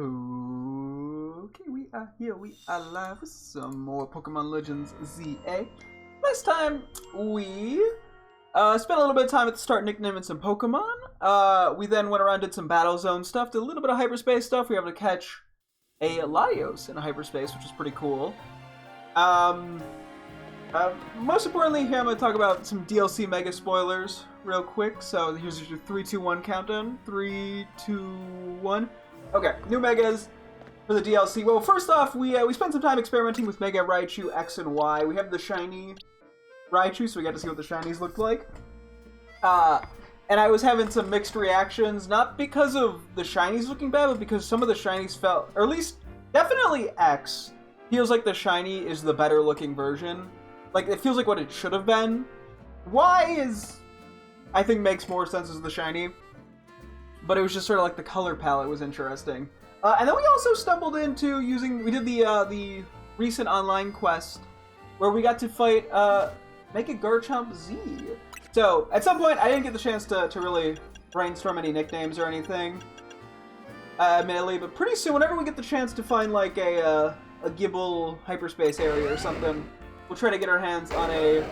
Okay, we are here. We are live with some more Pokemon Legends ZA. Last time we spent a little bit of time at the start nicknaming some Pokemon. We then went around, did some Battle Zone stuff, did a little bit of hyperspace stuff. We were able to catch a Latios in hyperspace, which is pretty cool. Most importantly, here I'm going to talk about some DLC mega spoilers real quick. So here's your 3, 2, 1 countdown. 3, 2, 1. Okay, new megas for the DLC. Well, first off, we spent some time experimenting with Mega Raichu X and Y. We have the shiny Raichu, so we got to see what the shinies looked like. And I was having some mixed reactions, not because of the shinies looking bad, but because some of the shinies felt, or at least definitely X, feels like the shiny is the better looking version. Like, it feels like what it should have been. Y is, I think, makes more sense as the shiny. But it was just sort of like the color palette was interesting. And then we also stumbled into we did the recent online quest where we got to fight Mega Garchomp Z. So at some point I didn't get the chance to really brainstorm any nicknames or anything, admittedly, but pretty soon, whenever we get the chance to find like a Gible hyperspace area or something, we'll try to get our hands on a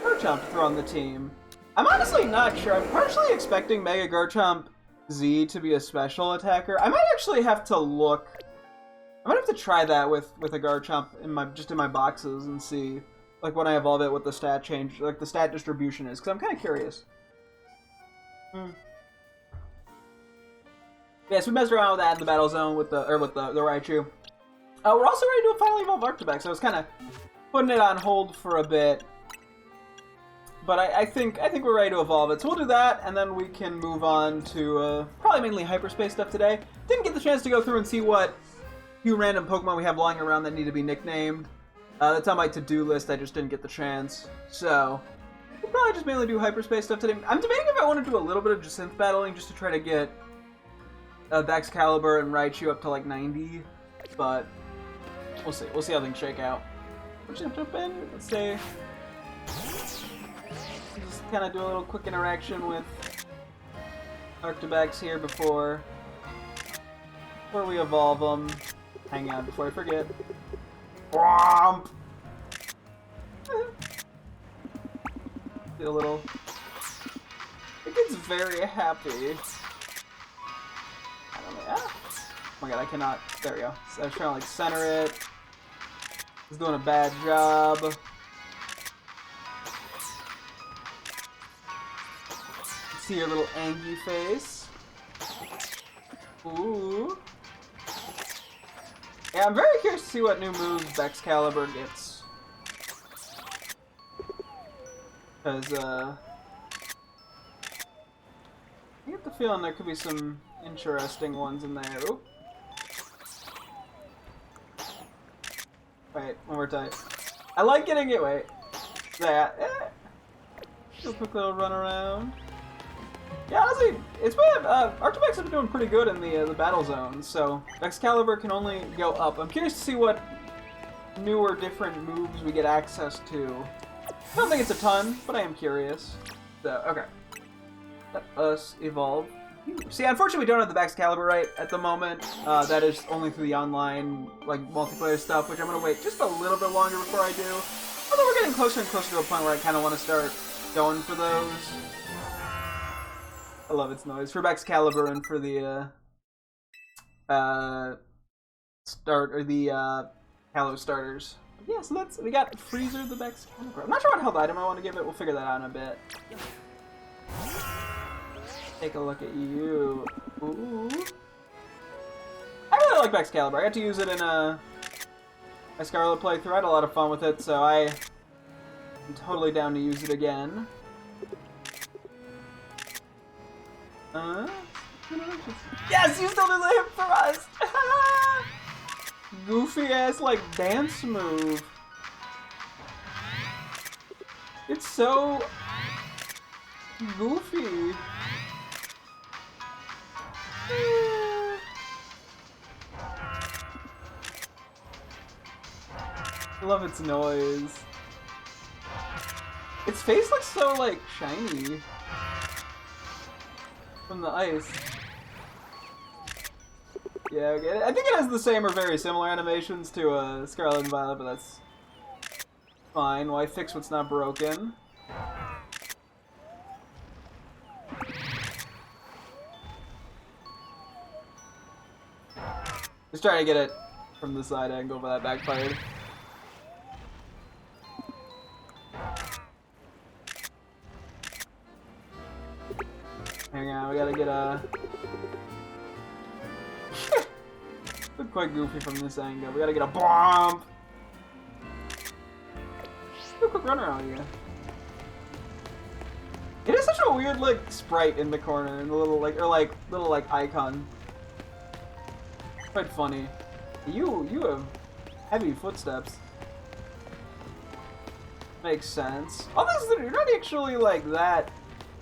Garchomp to throw on the team. I'm honestly not sure. I'm partially expecting Mega Garchomp Z to be a special attacker. I might actually have to look. I might have to try that with a Garchomp in my boxes and see, like, when I evolve it, what the stat change, like the stat distribution is, because I'm kind of curious. Yeah, so we messed around with that in the battle zone with the Raichu. We're also ready to finally evolve Arctibex, so I was kind of putting it on hold for a bit. But I think we're ready to evolve it. So we'll do that, and then we can move on to probably mainly hyperspace stuff today. Didn't get the chance to go through and see what few random Pokemon we have lying around that need to be nicknamed. That's on my to-do list. I just didn't get the chance. So we'll probably just mainly do hyperspace stuff today. I'm debating if I want to do a little bit of Jacynth battling just to try to get Excalibur and Raichu up to like 90. But we'll see. We'll see how things shake out. We're just gonna jump in. Let's say. Just kind of do a little quick interaction with Arctibex here before we evolve them. Hang on before I forget. Womp! Get a little. It gets very happy. I don't know. Ah. Oh my god, I cannot. There we go. So I was trying to like center it. It's doing a bad job. See your little angry face. Ooh. Yeah, I'm very curious to see what new moves Excalibur gets. Because, I get the feeling there could be some interesting ones in there. Ooh. Wait, one more time. I like getting it. Wait. That. Do a quick little run around. Yeah, honestly, it's been Arctibex has been doing pretty good in the battle zone, so Excalibur can only go up. I'm curious to see what newer, different moves we get access to. I don't think it's a ton, but I am curious. So, okay, let us evolve. See, unfortunately, we don't have the Excalibur right at the moment. That is only through the online, like, multiplayer stuff, which I'm gonna wait just a little bit longer before I do. Although we're getting closer and closer to a point where I kind of want to start going for those. I love its noise. For Excalibur and for the Halo starters. But yeah, so we got Freezer the Excalibur. I'm not sure what held item I want to give it. We'll figure that out in a bit. Take a look at you. Ooh. I really like Excalibur. I got to use it in my Scarlet playthrough. I had a lot of fun with it, so I'm totally down to use it again. Yes, you still did the hip thrust! Goofy ass, like, dance move. It's so goofy. I love its noise. Its face looks so, like, shiny from the ice. Yeah, okay. I think it has the same or very similar animations to Scarlet and Violet, but that's fine. Why fix what's not broken? Just trying to get it from the side angle, but that backfired. Hang on, we gotta get a... Look quite goofy from this angle. We gotta get a bomb. Do a quick run around here. It is such a weird like sprite in the corner, and the little like icon. Quite funny. You have heavy footsteps. Makes sense. Oh, this is you're not actually like that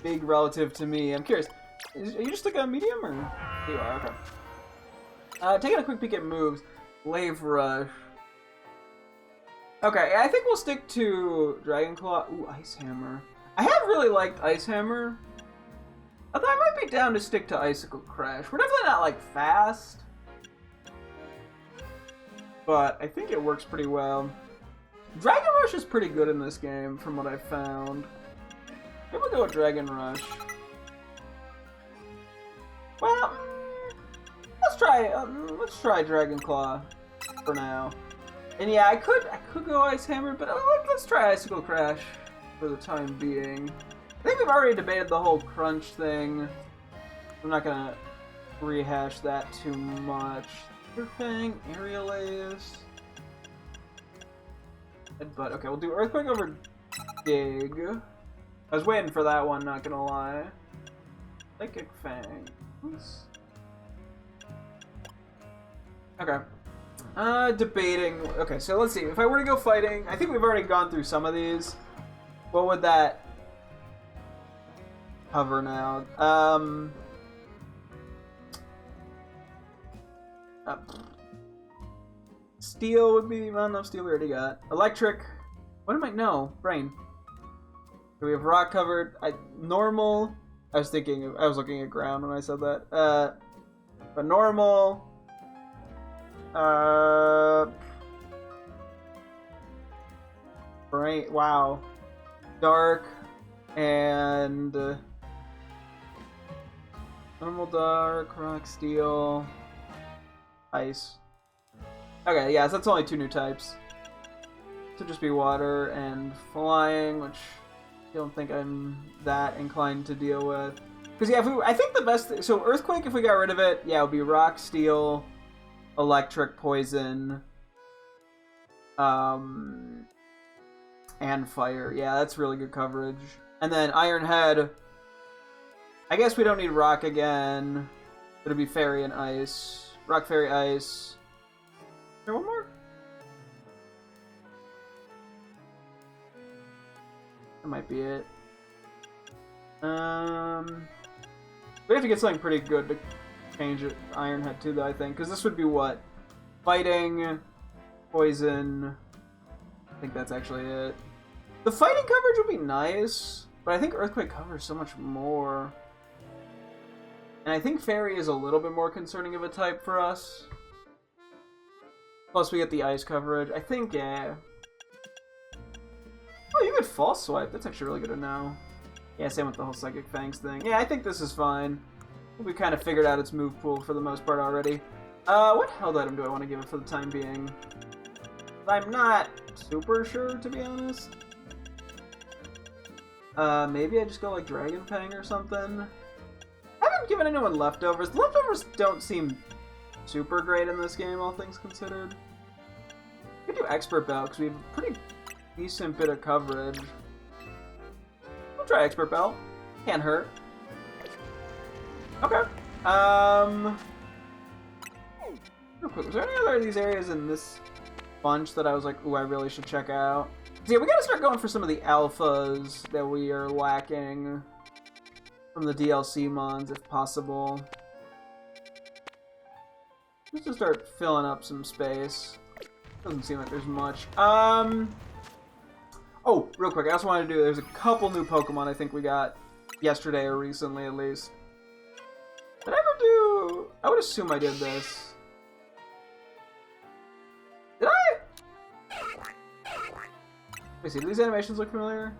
big relative to me. I'm curious. Are you just like a medium or? You are, okay. Taking a quick peek at moves. Lave Rush. Okay, I think we'll stick to Dragon Claw. Ooh, Ice Hammer. I have really liked Ice Hammer. Although I might be down to stick to Icicle Crash. We're definitely not like fast. But I think it works pretty well. Dragon Rush is pretty good in this game from what I've found. Maybe we'll go with Dragon Rush. Well, let's try Dragon Claw for now. And yeah, I could go Ice Hammer, but let's try Icicle Crash for the time being. I think we've already debated the whole crunch thing. I'm not gonna rehash that too much. Fang, Aerial Ace. But okay, we'll do Earthquake over Dig. I was waiting for that one, not gonna lie. Psychic Fang. Oops. Okay. Debating. Okay, so let's see. If I were to go fighting, I think we've already gone through some of these. What would that cover now? Steel would be. Well, no, Steel we already got. Electric. What am I? No, Brain. So we have rock covered. Normal. I was looking at ground when I said that. But normal. Brain. Wow. Dark and normal, dark, rock, steel, ice. Okay, yeah, so that's only 2 new types. So just be water and flying, which I don't think I'm that inclined to deal with. Because yeah, I think the best. So Earthquake, if we got rid of it, yeah, it would be rock, steel, electric, poison, and fire. Yeah, that's really good coverage. And then Iron Head. I guess we don't need rock again. It'll be fairy and ice. Rock, fairy, ice. Is there one more? That might be it. We have to get something pretty good to change it. Iron Head too, though, I think. Because this would be what? Fighting, poison. I think that's actually it. The fighting coverage would be nice, but I think Earthquake covers so much more. And I think Fairy is a little bit more concerning of a type for us. Plus we get the ice coverage. I think, yeah. Oh, you could False Swipe. That's actually really good to know. Yeah, same with the whole Psychic Fangs thing. Yeah, I think this is fine. We kind of figured out its move pool for the most part already. What held item do I want to give it for the time being? I'm not super sure, to be honest. Maybe I just go like Dragon Fang or something. I haven't given anyone Leftovers. The Leftovers don't seem super great in this game, all things considered. We could do Expert Belt, because we have a pretty decent bit of coverage. We'll try Expert Belt. Can't hurt. Okay. Real quick, was there any other of these areas in this bunch that I was like, ooh, I really should check out? So yeah, we gotta start going for some of the alphas that we are lacking from the DLC mons, if possible. Just to start filling up some space. Doesn't seem like there's much. Oh, real quick, I also wanted to do, there's a couple new Pokemon I think we got yesterday or recently at least. Did I ever do, I would assume I did this. me see, do these animations look familiar?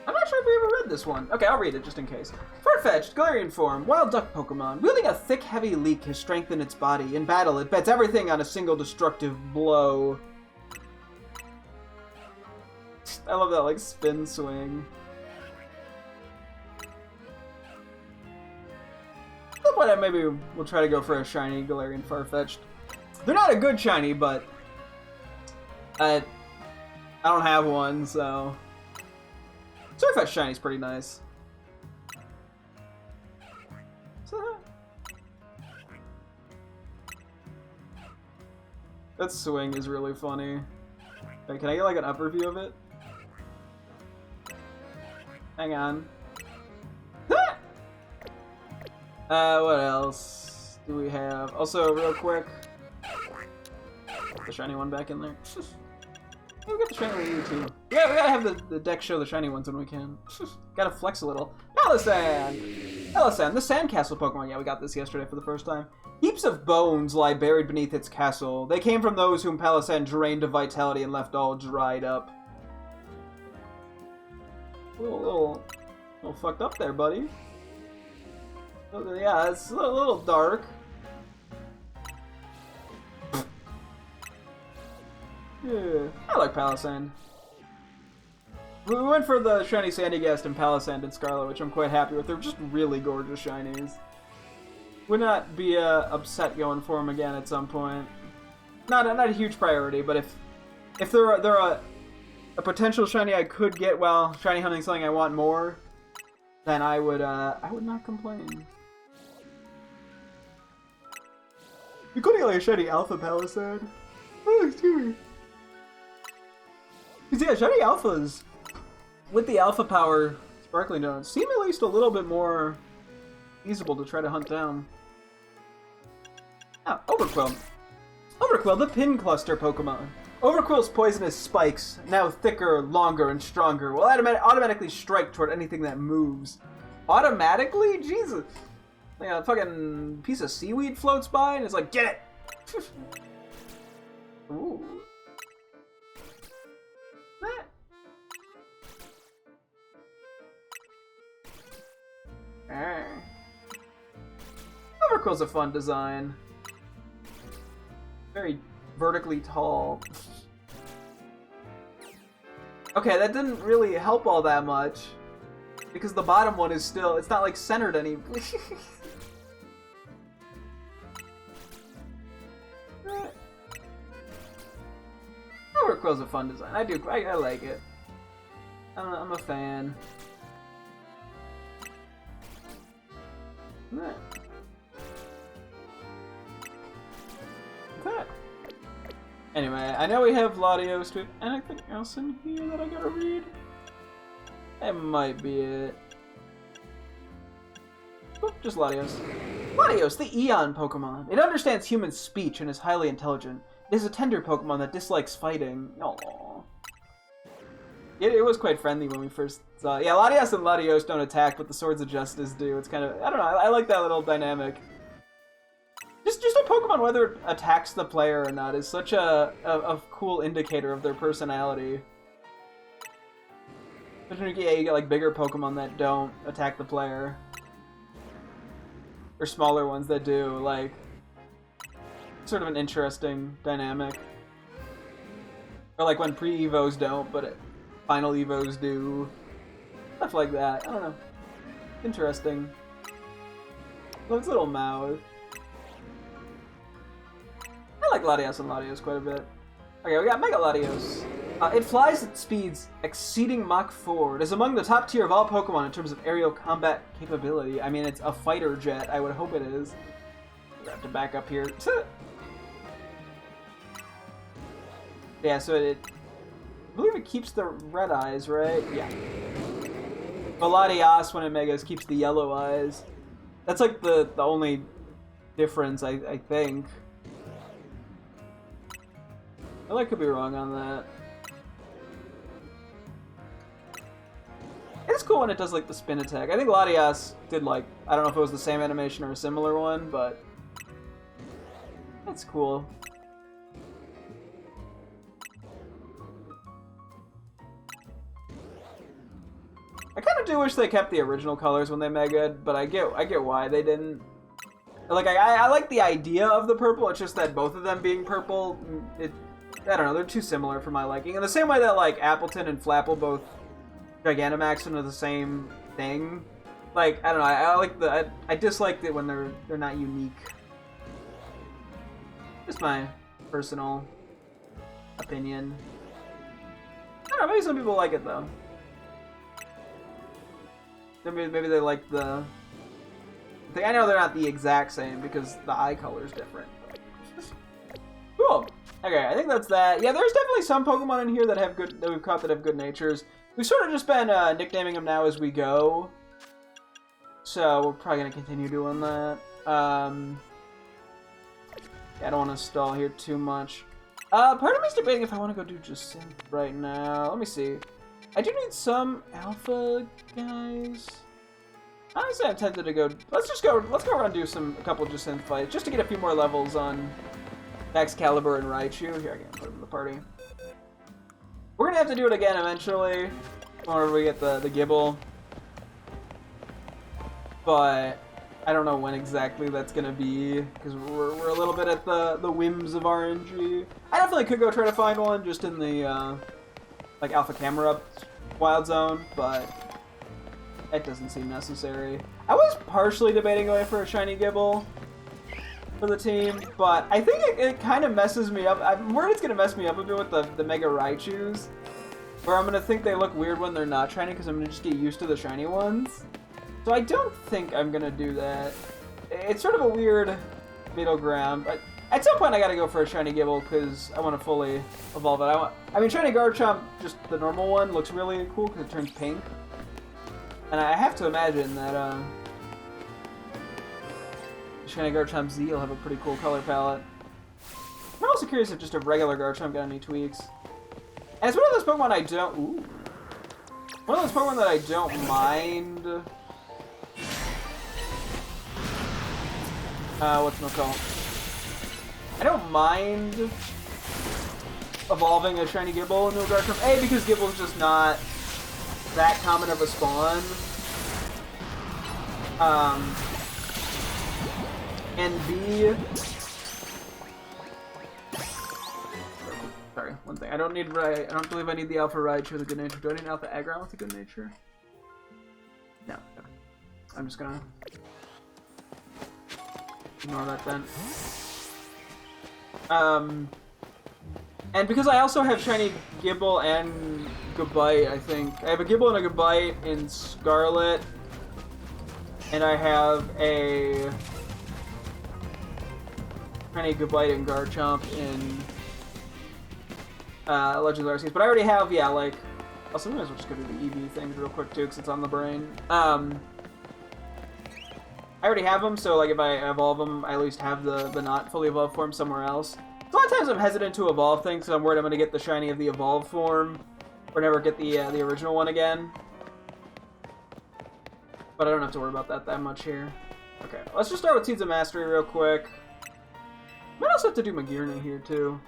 I'm not sure if we ever read this one. Okay, I'll read it just in case. Farfetch'd, Galarian form, wild duck Pokemon. Wielding a thick, heavy leek has strengthened its body. In battle, it bets everything on a single destructive blow. I love that, like, spin swing. At some point, maybe we'll try to go for a shiny Galarian Farfetch'd. They're not a good shiny, but I don't have one, so... Farfetch'd shiny's pretty nice. That swing is really funny. Wait, can I get like an upper view of it? Hang on. What else do we have? Also, real quick, put the shiny one back in there. Yeah, we got the shiny one here too. Yeah, we gotta have the deck show the shiny ones when we can. Gotta flex a little. Palossand! Palossand, the sandcastle Pokemon. Yeah, we got this yesterday for the first time. Heaps of bones lie buried beneath its castle. They came from those whom Palossand drained of vitality and left all dried up. A little fucked up there, buddy. Yeah, it's a little dark. Yeah, I like Palossand. We went for the shiny Sandygast and Palossand and Scarlet, which I'm quite happy with. They're just really gorgeous shinies. Would not be upset going for them again at some point. Not a huge priority, but if they're a potential shiny I could get while shiny hunting something I want more, then I would not complain. You're getting like a shiny Alpha Palossand. Oh, excuse me. Because yeah, shiny Alphas with the Alpha Power Sparkling Donuts seem at least a little bit more feasible to try to hunt down. Ah, Overquill. Overquill, the Pin Cluster Pokemon. Overquill's poisonous spikes, now thicker, longer, and stronger, will automatically strike toward anything that moves. Automatically? Jesus. Like a fucking piece of seaweed floats by and it's like, get it! Ooh. Overquill's a fun design. Very vertically tall. Okay, that didn't really help all that much. Because the bottom one is still, it's not like centered any. Overquill's a fun design. I like it. I'm a fan. That. Anyway, I know we have Latios to anything else in here that I gotta read? That might be it. Oh, just Latios. Latios, the Eon Pokemon. It understands human speech and is highly intelligent. It is a tender Pokemon that dislikes fighting. Aww. It was quite friendly when we first saw it. Yeah, Latias and Latios don't attack, but the Swords of Justice do. It's kind of, I don't know, I like that little dynamic. Just a Pokemon, whether it attacks the player or not, is such a cool indicator of their personality. Yeah, you get like bigger Pokemon that don't attack the player. Or smaller ones that do, like, sort of an interesting dynamic. Or like when pre-Evos don't, but final Evos do. Stuff like that, I don't know. Interesting. Love its little mouth. I like Latias and Latios quite a bit. Okay, we got Mega Latios. It flies at speeds exceeding Mach 4. It is among the top tier of all Pokemon in terms of aerial combat capability. I mean, it's a fighter jet. I would hope it is. We have to back up here. Yeah, so I believe it keeps the red eyes, right? Yeah. But Latias, when it Megas, keeps the yellow eyes. That's like the only difference, I think. I could be wrong on that. It's cool when it does like the spin attack. I think Latias did like, I don't know if it was the same animation or a similar one, but It's cool. I kind of do wish they kept the original colors when they megaed, but I get why they didn't. Like, I like the idea of the purple, it's just that both of them being purple, I don't know, they're too similar for my liking. In the same way that, like, Appleton and Flapple both Gigantamax into the same thing. Like, I don't know, I disliked it when they're not unique. Just my personal opinion. I don't know, maybe some people like it, though. Maybe they like the... I know they're not the exact same because the eye color is different. Cool. Okay, I think that's that. Yeah, there's definitely some Pokemon in here that we've caught that have good natures. We've sort of just been nicknaming them now as we go, so we're probably gonna continue doing that. Yeah, I don't want to stall here too much. Part of me's debating if I want to go do Jacynth right now. Let me see. I do need some alpha guys. Honestly, I'm tempted to go. Let's go around and do a couple Jacynth fights just to get a few more levels on Excalibur and Raichu. Here, I can put him in the party. We're gonna have to do it again eventually, whenever we get the Gibble. But I don't know when exactly that's gonna be because we're a little bit at the whims of RNG. I definitely could go try to find one just in the like Alpha Camera Wild Zone, but it doesn't seem necessary. I was partially debating going for a shiny Gibble for the team, but I think it kind of messes me up. I'm worried it's going to mess me up a bit with the Mega Raichus, where I'm going to think they look weird when they're not shiny because I'm going to just get used to the shiny ones. So I don't think I'm going to do that. It's sort of a weird middle ground, but at some point I got to go for a shiny Gibble because I want to fully evolve it. I mean, shiny Garchomp, just the normal one, looks really cool because it turns pink. And I have to imagine that shiny Garchomp Z will have a pretty cool color palette. I'm also curious if just a regular Garchomp got any tweaks. And it's one of those Pokemon I don't... Ooh. One of those Pokemon that I don't mind... whatchamacallit? I don't mind evolving a shiny Gibble into a Garchomp. A, because Gibble's just not that common of a spawn. And B... Sorry, one thing. I don't believe I need the Alpha Raichu with a good nature. Do I need an Alpha Aggron with a good nature? No. Okay. I'm just gonna ignore that then. And because I also have shiny Gibble and Gabite, I think. I have a Gibble and a Gabite in Scarlet. And I have a shiny Gabite and Garchomp in Legends Arceus. But I already have, yeah, like... Also, we might as well just go do the EV things real quick, too, because it's on the brain. I already have them, so, like, if I evolve them, I at least have the not fully evolved form somewhere else. So a lot of times I'm hesitant to evolve things, because I'm worried I'm going to get the shiny of the evolved form, or never get the original one again. But I don't have to worry about that much here. Okay, let's just start with Seeds of Mastery real quick. Might also have to do Magirna here, too.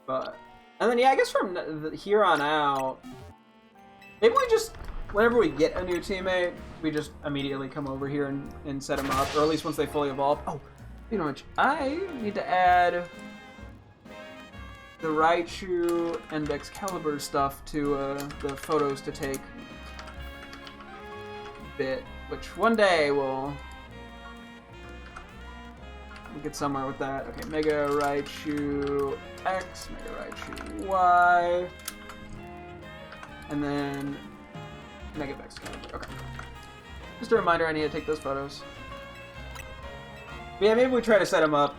But... And then, yeah, I guess from here on out... Maybe we just... Whenever we get a new teammate, we just immediately come over here and set them up. Or at least once they fully evolve. Oh, you know what? I need to add the Raichu and Excalibur stuff to the photos to take bit, which one day we'll get somewhere with that. Okay, Mega Raichu X, Mega Raichu Y, and then Mega Excalibur. Okay. Just a reminder, I need to take those photos. But yeah, maybe we try to set them up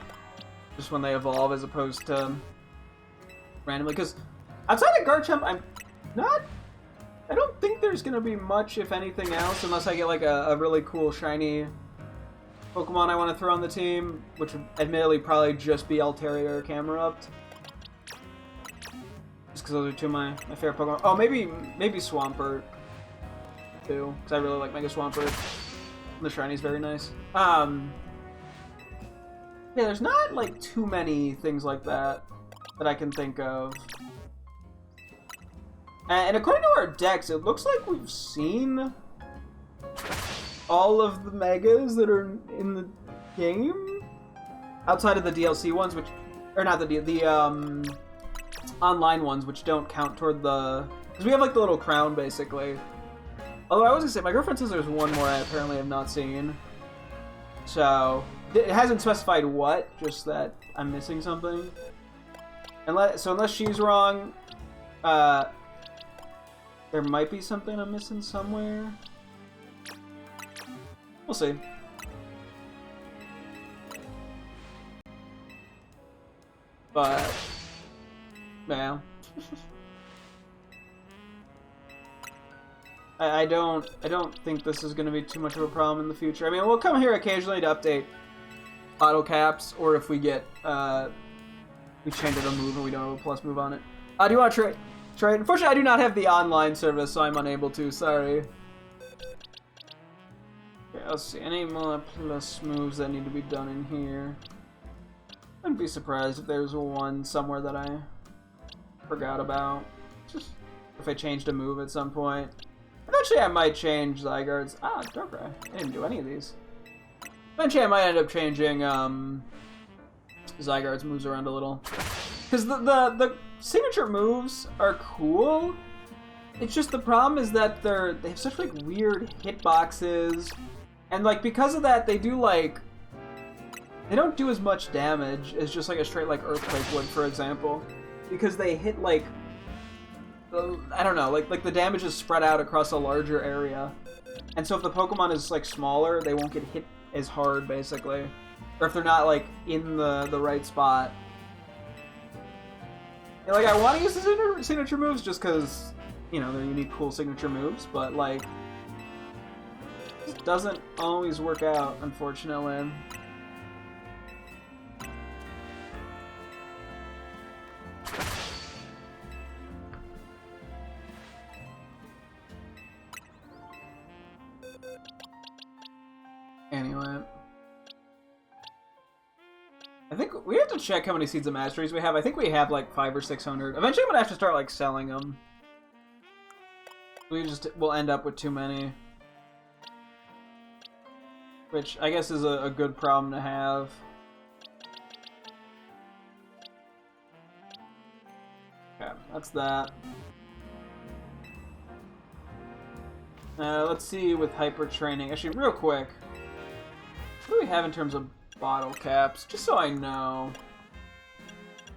just when they evolve as opposed to randomly, because outside of Garchomp, I don't think there's going to be much, if anything else, unless I get like a really cool shiny Pokemon I want to throw on the team, which would admittedly probably just be Altaria or Camerupt. Just because those are two of my favorite Pokemon. Oh, maybe Swampert, too, because I really like Mega Swampert. The shiny's very nice. Yeah, there's not, like, too many things like that I can think of. And according to our decks, it looks like we've seen all of the megas that are in the game. Outside of the DLC ones, which... Or not the online ones, which don't count toward the... Because we have, like, the little crown, basically. Although I was gonna say, my girlfriend says there's one more I apparently have not seen. So... It hasn't specified what, just that I'm missing something. So unless she's wrong, there might be something I'm missing somewhere. We'll see. But, yeah. I don't think this is going to be too much of a problem in the future. I mean, we'll come here occasionally to update auto caps, or if we get we change it a move and we don't have a plus move on it. Do you want to trade? Unfortunately, I do not have the online service, so I'm unable to. Sorry. Okay, let's see. Any more plus moves that need to be done in here? Wouldn't be surprised if there's one somewhere that I forgot about. Just if I changed a move at some point. Eventually, I might change Zygarde's. Darkrai. I didn't do any of these. Eventually, I might end up changing Zygarde's moves around a little. Because the signature moves are cool. It's just the problem is that they have such like weird hitboxes, and like because of that, they do like they don't do as much damage as just like a straight like Earthquake would, for example, because they hit like I don't know, like the damage is spread out across a larger area, and so if the Pokemon is like smaller, they won't get hit as hard, basically. Or if they're not, like, in the right spot. And, like, I want to use the signature moves just because, you know, they're unique, cool signature moves, but, like, it doesn't always work out, unfortunately. Anyway. I think we have to check how many Seeds of Masteries we have. I think we have like 500 or 600. Eventually I'm gonna have to start like selling them. We'll end up with too many. Which I guess is a good problem to have. Okay, that's that. Let's see with Hyper Training. Actually, real quick. What do we have in terms of bottle caps? Just so I know.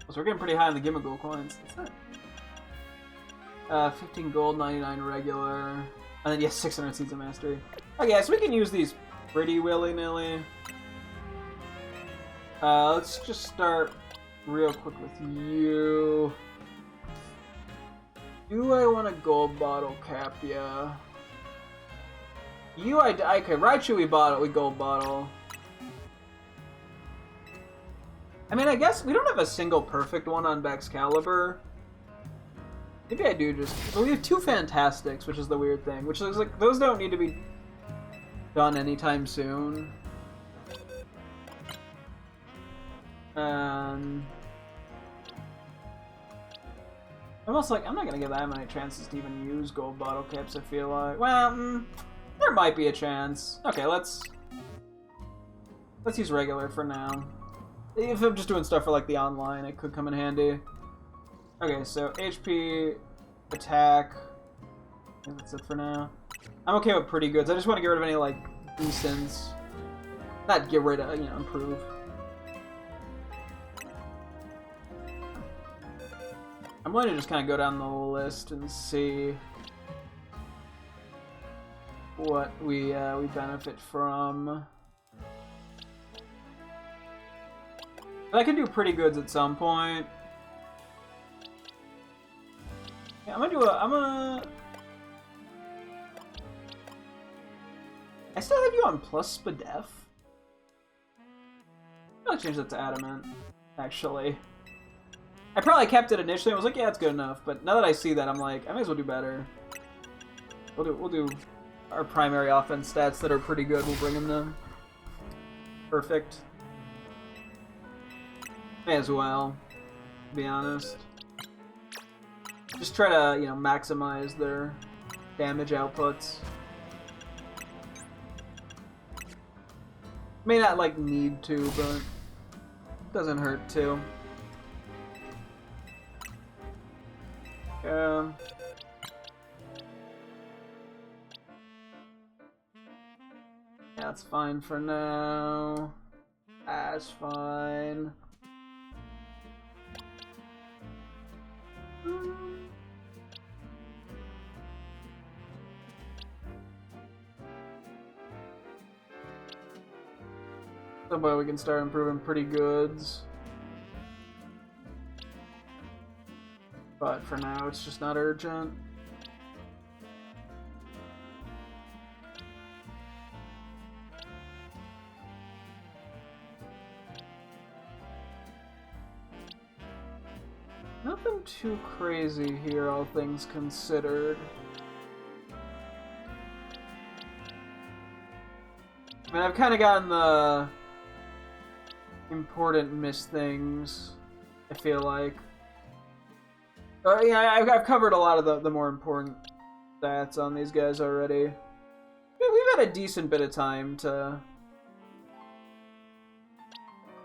So we're getting pretty high on the Gimmighoul coins. What's that? 15 gold, 99 regular. And then, yes, 600 Seeds of Mastery. Okay, so we can use these pretty willy-nilly. Let's just start real quick with you. Do I want a gold bottle cap? Yeah. You, okay, Raichu we bought it with gold bottle. I mean, I guess we don't have a single perfect one on Baxcalibur. Maybe I do just... Well, we have two Fantastics, which is the weird thing. Which looks like those don't need to be done anytime soon. I'm also like, I'm not gonna get that many chances to even use gold bottle caps, I feel like. Well, there might be a chance. Okay, let's use regular for now. If I'm just doing stuff for like the online, it could come in handy. Okay, so HP, attack. I think that's it for now. I'm okay with pretty goods. I just want to get rid of any like decents. Not get rid of, you know, improve. I'm going to just kind of go down the list and see what we benefit from. I can do pretty goods at some point. Yeah, I still have you on plus Spadef. I'll change that to Adamant, actually. I probably kept it initially. I was like, yeah, it's good enough. But now that I see that, I'm like, I may as well do better. We'll do our primary offense stats that are pretty good. We'll bring them to perfect. May as well, to be honest. Just try to, you know, maximize their damage outputs. May not, like, need to, but doesn't hurt to. Yeah, that's fine for now. That's fine. That way we can start improving pretty goods. But for now, it's just not urgent. Nothing too crazy here, all things considered. I mean, I've kind of gotten the important missed things, I feel like. Yeah, I've covered a lot of the more important stats on these guys already. We've had a decent bit of time to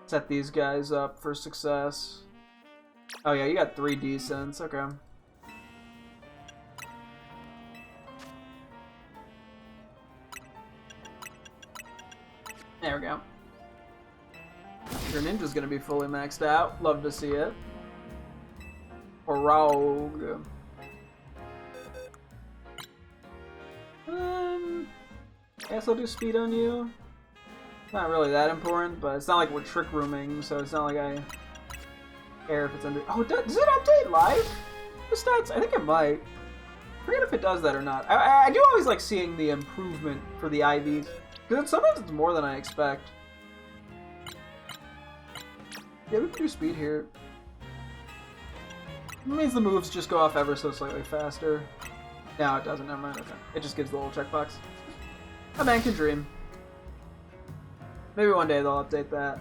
set these guys up for success. Oh yeah, you got 3 decents, okay. There we go. Your ninja's gonna be fully maxed out. Love to see it. Or rogue. Guess I'll do speed on you. Not really that important, but it's not like we're trick rooming, so it's not like I care if it's under. Oh, does it update live? The stats? I think it might. I forget if it does that or not. I do always like seeing the improvement for the IVs, because sometimes it's more than I expect. Yeah, we can do speed here. It means the moves just go off ever so slightly faster. No, it doesn't. Never mind. Okay. It just gives the little checkbox. A man can dream. Maybe one day they'll update that.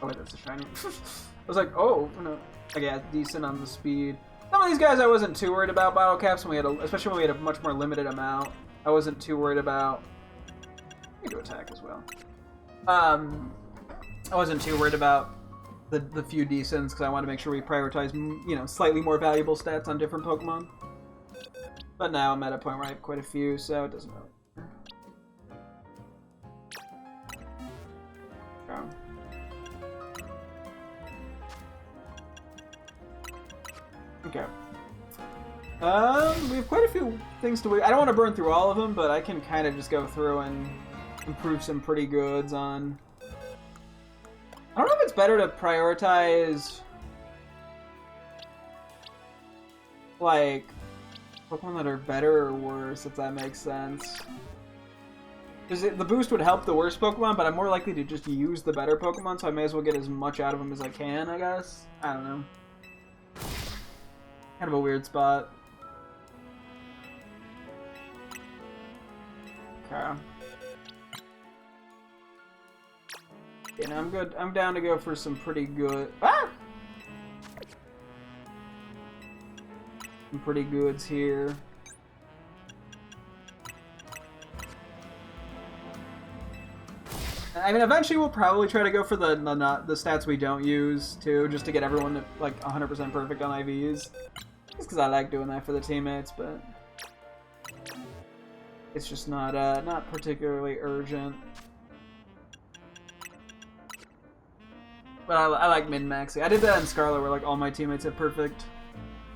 Oh wait, that's a shiny. I was like, oh no. Okay, yeah, decent on the speed. Some of these guys I wasn't too worried about bottle caps when we had especially when we had a much more limited amount. I wasn't too worried about. I can do attack as well. I wasn't too worried about the few decents because I wanted to make sure we prioritize, you know, slightly more valuable stats on different Pokemon. But now I'm at a point where I have quite a few, so it doesn't really matter. Okay. We have quite a few things to. I don't want to burn through all of them, but I can kind of just go through and improve some pretty goods on. I don't know if it's better to prioritize like Pokemon that are better or worse, if that makes sense. Because the boost would help the worst Pokemon, but I'm more likely to just use the better Pokemon, so I may as well get as much out of them as I can, I guess. I don't know. Kind of a weird spot. Okay. Okay, now I'm good. I'm down to go for some pretty good. Ah! Some pretty goods here. I mean, eventually we'll probably try to go for the stats we don't use too, just to get everyone to, like 100% perfect on IVs. Just because I like doing that for the teammates, but it's just not particularly urgent. But I like min-maxing. I did that in Scarlet where like all my teammates have perfect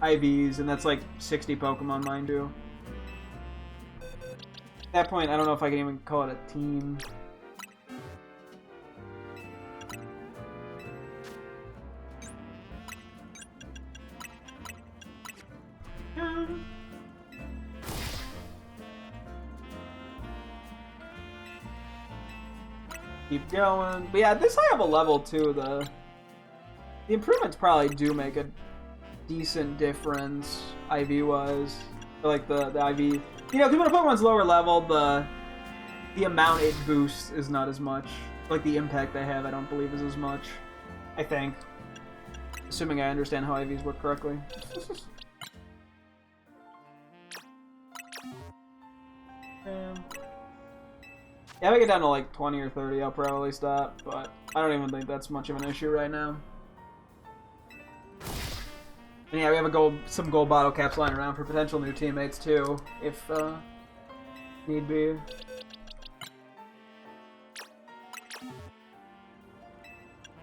IVs, and that's like 60 Pokemon, mind you. At that point, I don't know if I can even call it a team. Keep going. But yeah, this high of a level too, the improvements probably do make a decent difference IV was. Like the IV, you know, because when a Pokemon's lower level, the amount it boosts is not as much. Like the impact they have, I don't believe is as much. I think, assuming I understand how IVs work correctly. Yeah, if I get down to like 20 or 30, I'll probably stop, but I don't even think that's much of an issue right now. And yeah, we have some gold bottle caps lying around for potential new teammates too, if need be.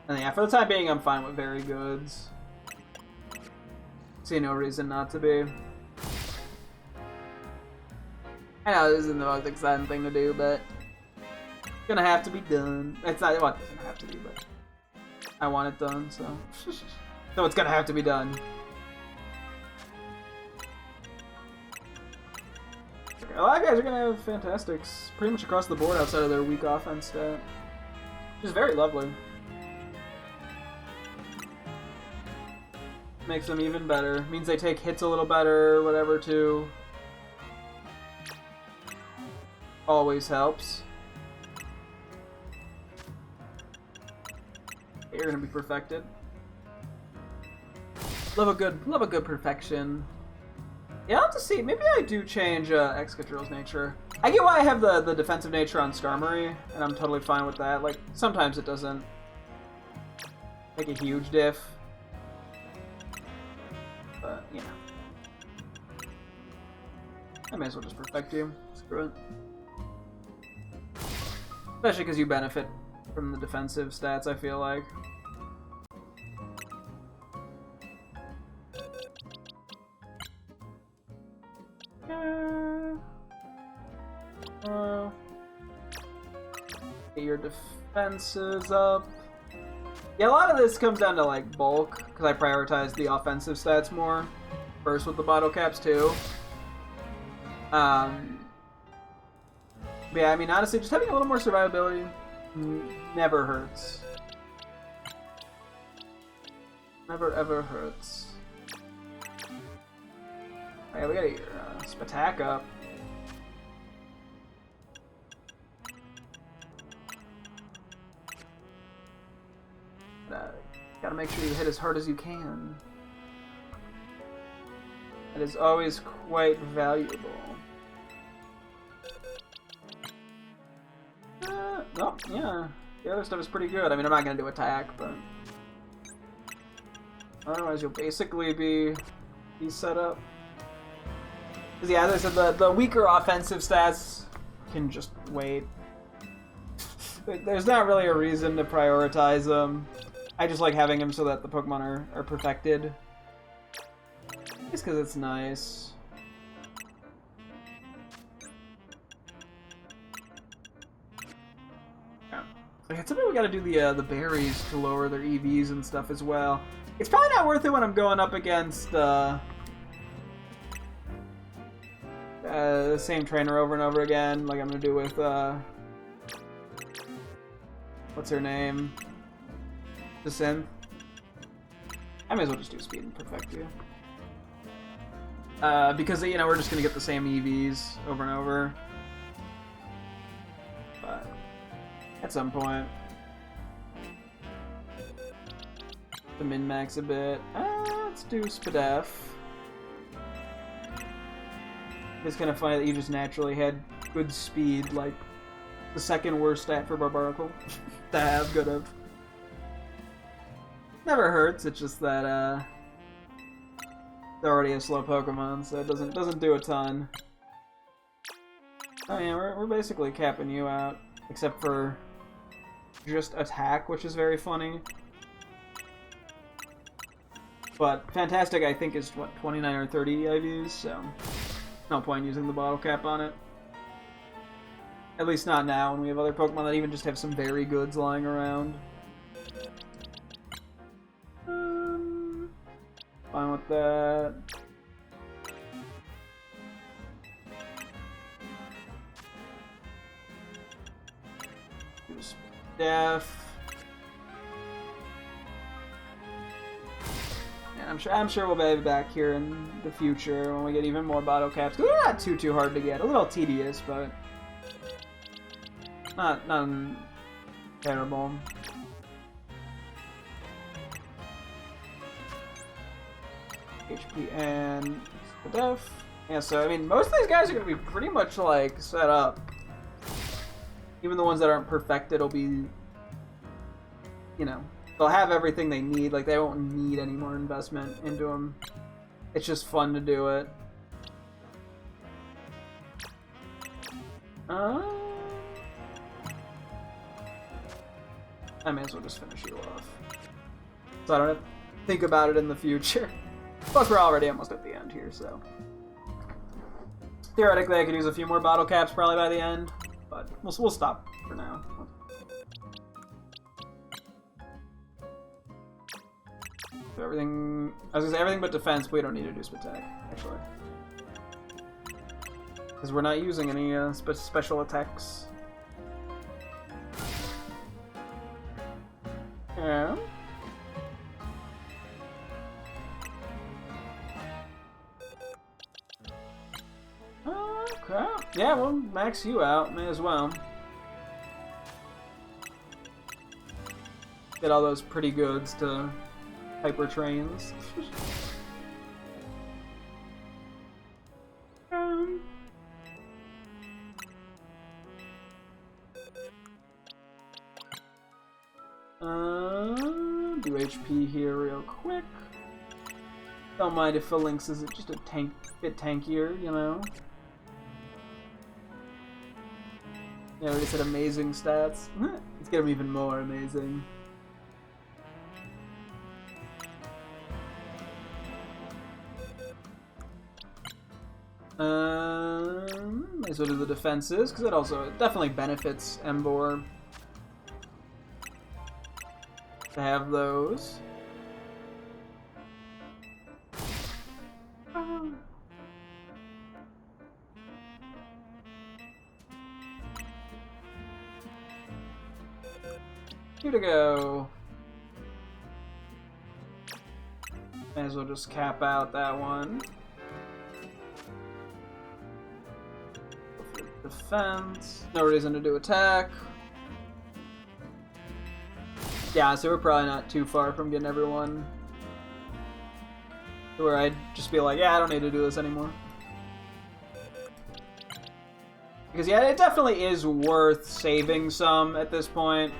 And yeah, for the time being, I'm fine with very goods. See no reason not to be. I know this isn't the most exciting thing to do, but it's gonna have to be done. It's not what doesn't have to be, but I want it done, so so it's gonna have to be done. A lot of guys are gonna have fantastics pretty much across the board outside of their weak offense stat, which is very lovely. Makes them even better. Means they take hits a little better, whatever, too. Always helps. You're gonna be perfected. Love a good perfection. Yeah, I'll have to see. Maybe I do change Excadrill's nature. I get why I have the defensive nature on Skarmory, and I'm totally fine with that. Like, sometimes it doesn't make a huge diff. But, you know. I may as well just perfect you. Screw it. Especially because you benefit from the defensive stats, I feel like. Get your defenses up. Yeah, a lot of this comes down to like bulk, because I prioritize the offensive stats more. First with the bottle caps too. But yeah, I mean honestly, just having a little more survivability never hurts. Never ever hurts. Alright, we gotta get your Spatak up. Gotta make sure you hit as hard as you can. That is always quite valuable. No, yeah. The other stuff is pretty good. I mean, I'm not gonna do attack, but otherwise you'll basically be set up. Because yeah, as I said, the weaker offensive stats can just wait. There's not really a reason to prioritize them. I just like having them so that the Pokemon are perfected. Just because it's nice. Yeah. Like, it's something we gotta do the berries to lower their EVs and stuff as well. It's probably not worth it when I'm going up against the same trainer over and over again, like I'm gonna do with what's her name? The synth. I may as well just do speed and perfect you. Because, you know, we're just gonna get the same EVs over and over. But at some point. To min-max a bit. Let's do Spadef. It's kind of funny that you just naturally had good speed, like the second worst stat for Barbaracle to have, good of. Never hurts, it's just that they're already a slow Pokemon, so it doesn't do a ton. Oh yeah, we're basically capping you out, except for just attack, which is very funny. But Fantastic, I think, is what, 29 or 30 IVs, so no point using the bottle cap on it. At least not now, when we have other Pokemon that even just have some very goods lying around. Fine with that. Def. Yeah, I'm sure we'll be back here in the future when we get even more bottle caps. Cause they're not too hard to get. A little tedious, but not terrible. HP and the def. Yeah, so I mean, most of these guys are gonna be pretty much like set up. Even the ones that aren't perfected will be, you know, they'll have everything they need. Like, they won't need any more investment into them. It's just fun to do it. I may as well just finish you off, so I don't have to think about it in the future. Plus, we're already almost at the end here, so theoretically, I could use a few more bottle caps probably by the end, but we'll stop for now. So everything, I was gonna say everything but defense, but we don't need to do Spatek, actually. Because we're not using any special attacks. Yeah. Okay. Yeah, we'll max you out, may as well. Get all those pretty goods to hyper trains. Do HP here real quick. Don't mind if Phalanx is just a bit tankier, you know. Yeah, we said amazing stats. Let's get him even more amazing. Might as well do the defenses, because it definitely benefits Embor to have those. Here to go. May as well just cap out that one. Defense. No reason to do attack. Yeah, so we're probably not too far from getting everyone to where I'd just be like, yeah, I don't need to do this anymore. Because yeah, it definitely is worth saving some at this point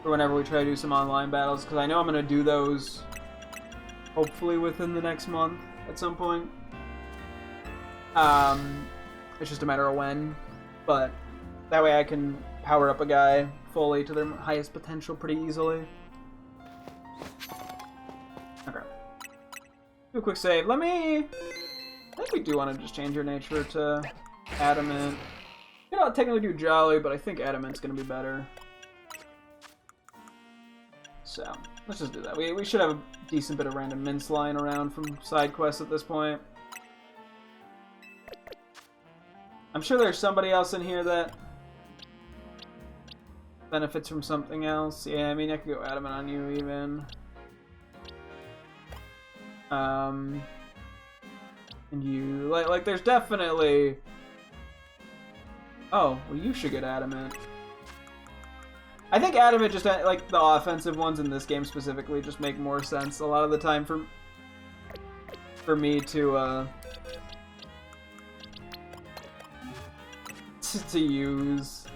for whenever we try to do some online battles, because I know I'm going to do those hopefully within the next month at some point. It's just a matter of when, but that way I can power up a guy fully to their highest potential pretty easily. Okay. Do a quick save. I think we do want to just change your nature to Adamant. You know, I'll technically do Jolly, but I think Adamant's going to be better. So, let's just do that. We should have a decent bit of random mints lying around from side quests at this point. I'm sure there's somebody else in here that benefits from something else. Yeah, I mean, I could go Adamant on you even. And you, like there's definitely... Oh, well, you should get Adamant. I think Adamant just, like, the offensive ones in this game specifically just make more sense a lot of the time for me to use.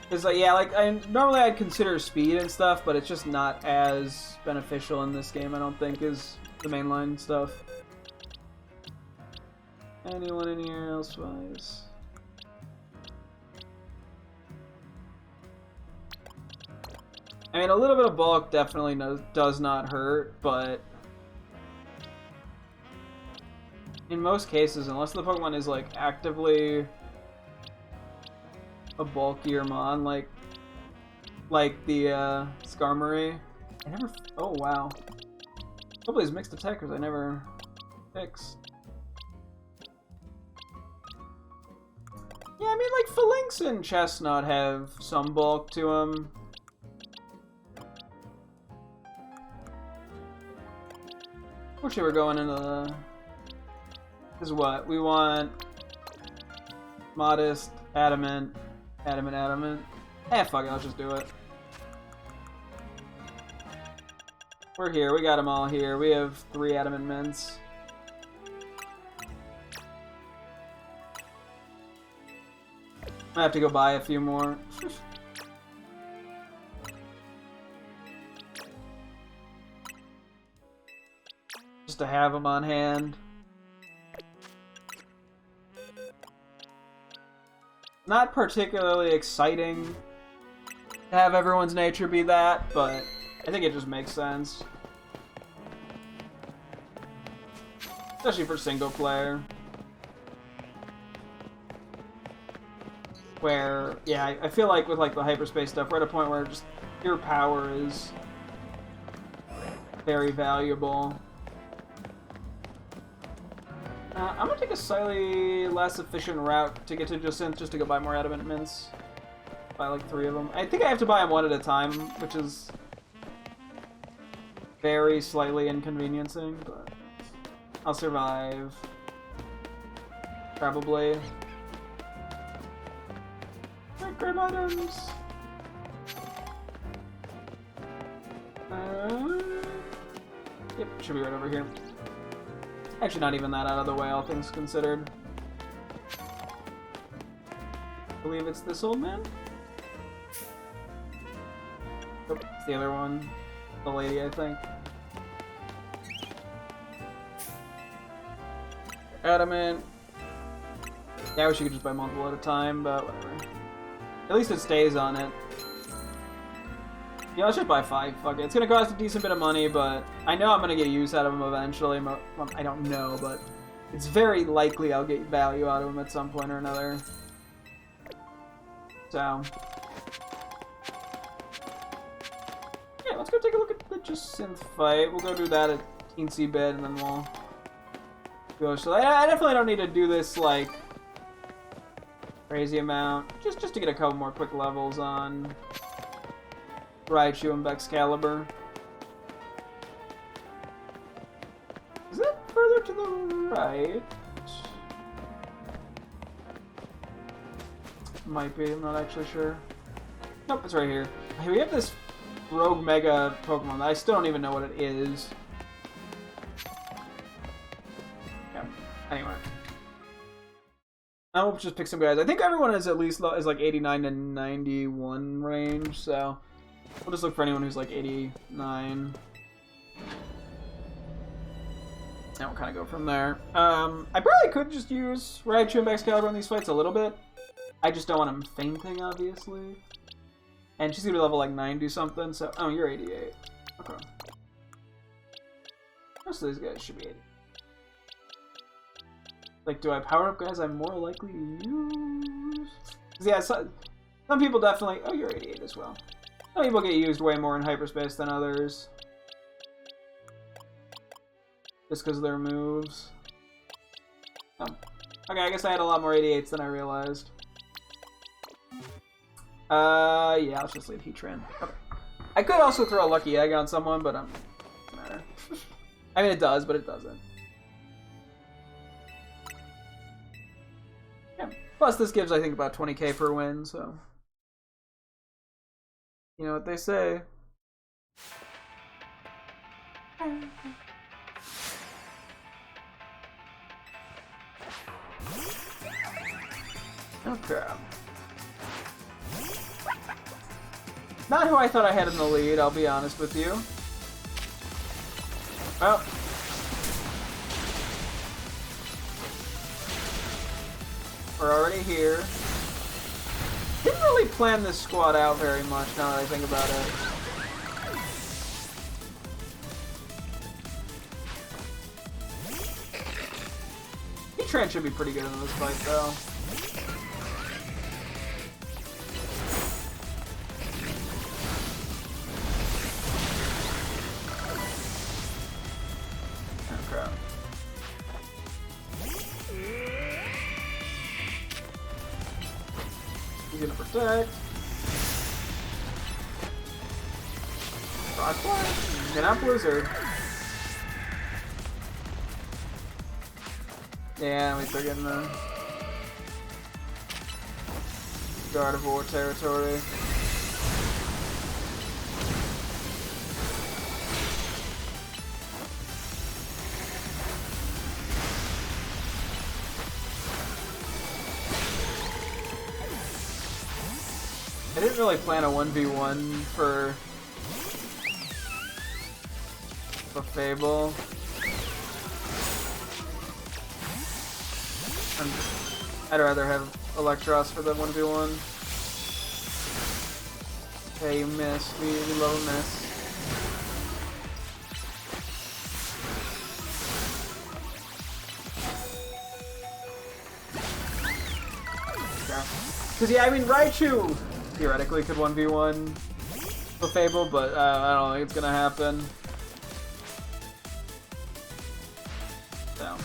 Because, like, yeah, like, normally I'd consider speed and stuff, but it's just not as beneficial in this game, I don't think, as the mainline stuff. Anyone in here else-wise? I mean, a little bit of bulk definitely does not hurt, but in most cases, unless the Pokemon is, like, actively a bulkier mon, like the Skarmory. Oh wow. Hopefully his mixed attackers I never fixed. Yeah, I mean, like, Phalanx and Chestnut have some bulk to them. Unfortunately, we're going into the... This is what? We want... Modest, adamant, adamant. Eh, fuck it, I'll just do it. We're here, we got them all here. We have 3 adamant mints. I have to go buy a few more. Just to have them on hand. Not particularly exciting to have everyone's nature be that, but I think it just makes sense. Especially for single player. Where, yeah, I feel like with like the hyperspace stuff, we're at a point where just pure power is very valuable. I'm gonna take a slightly less efficient route to get to Jacinth just to go buy more adamant mints. Buy like 3 of them. I think I have to buy them 1 at a time, which is very slightly inconveniencing, but I'll survive. Probably. Grab items. Yep, should be right over here. Actually, not even that out of the way, all things considered. I believe it's this old man? Oh, it's the other one. The lady, I think. Adamant. Yeah, I wish you could just buy multiple at a time, but whatever. At least it stays on it. Yeah, let's just buy 5. Fuck it. It's gonna cost a decent bit of money, but I know I'm gonna get use out of them eventually. Well, I don't know, but it's very likely I'll get value out of them at some point or another. So, yeah, let's go take a look at the Jacinth fight. We'll go do that a teensy bit, and then we'll go. So I definitely don't need to do this like crazy amount, just to get a couple more quick levels on Raichu and Excalibur. Is it further to the right? Might be, I'm not actually sure. Nope, it's right here. Hey, we have this Rogue Mega Pokemon that I still don't even know what it is. Yeah, anyway. I'll just pick some guys. I think everyone is at least is like 89 to 91 range, so we'll just look for anyone who's like 89. And we'll kind of go from there. I probably could just use Raichu and Excalibur in these fights a little bit. I just don't want him fainting, obviously. And she's gonna be level like 90 something, so... Oh, you're 88. Okay. Most of these guys should be 80. Like, do I power up guys I'm more likely to use? Yeah, some people definitely... Oh, you're 88 as well. Some people get used way more in hyperspace than others. Just because of their moves. Oh. Okay, I guess I had a lot more 88s than I realized. Yeah, let's just leave Heatran. Okay. I could also throw a Lucky Egg on someone, but doesn't matter. I mean, it does, but it doesn't. Yeah. Plus, this gives, I think, about 20k per win, so... You know what they say. Okay. Not who I thought I had in the lead, I'll be honest with you. Well. We're already here. Didn't really plan this squad out very much now that I think about it. Heatran should be pretty good in this fight, though. He's gonna protect. Rock Slide. Get out Blizzard. Yeah, we start getting the Gardevoir territory. I didn't really plan a 1v1 for Fable. I'd rather have Electros for the 1v1. Okay, you missed. We love a miss. Because, yeah, I mean, Raichu theoretically could 1v1 for Fable, but I don't think it's gonna happen. So.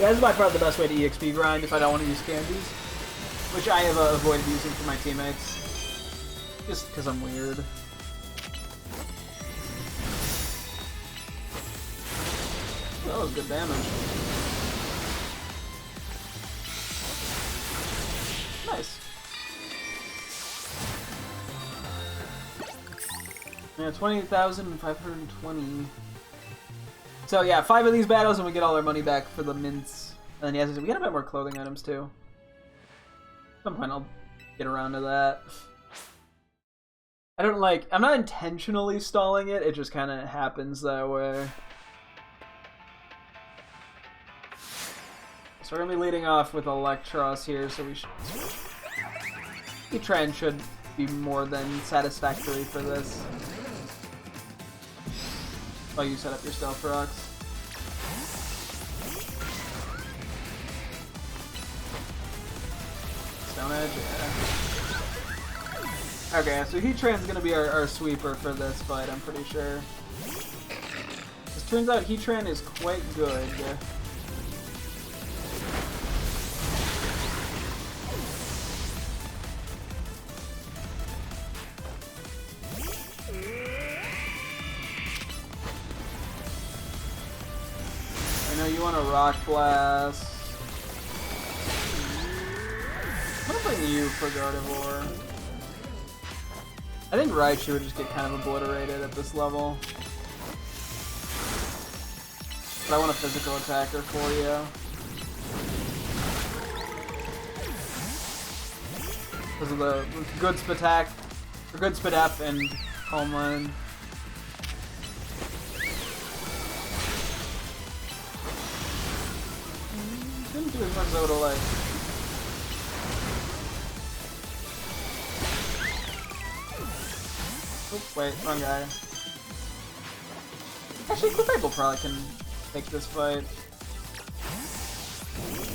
Yeah, this is by far the best way to EXP grind if I don't want to use candies, which I have avoided using for my teammates, just because I'm weird. That was good damage. Nice. Yeah, 20,520. So yeah, 5 of these battles and we get all our money back for the mints. And then yeah, we get a bit more clothing items too. At some point I'll get around to that. I'm not intentionally stalling it, it just kind of happens that way. So we're going to be leading off with Electros here, so we should... E-Trend should be more than satisfactory for this. Oh, you set up your Stealth Rocks. Stone Edge, yeah. Okay, so Heatran's going to be our sweeper for this fight, I'm pretty sure. It turns out Heatran is quite good. You want a Rock Blast. I'm gonna bring you for Gardevoir. I think Raichu would just get kind of obliterated at this level. But I want a physical attacker for you. Because of the good Spatak, or good Spadef and Homeland. Didn't do as much as I would have liked. Oops, wait, wrong guy. Actually, Clefable probably can take this fight.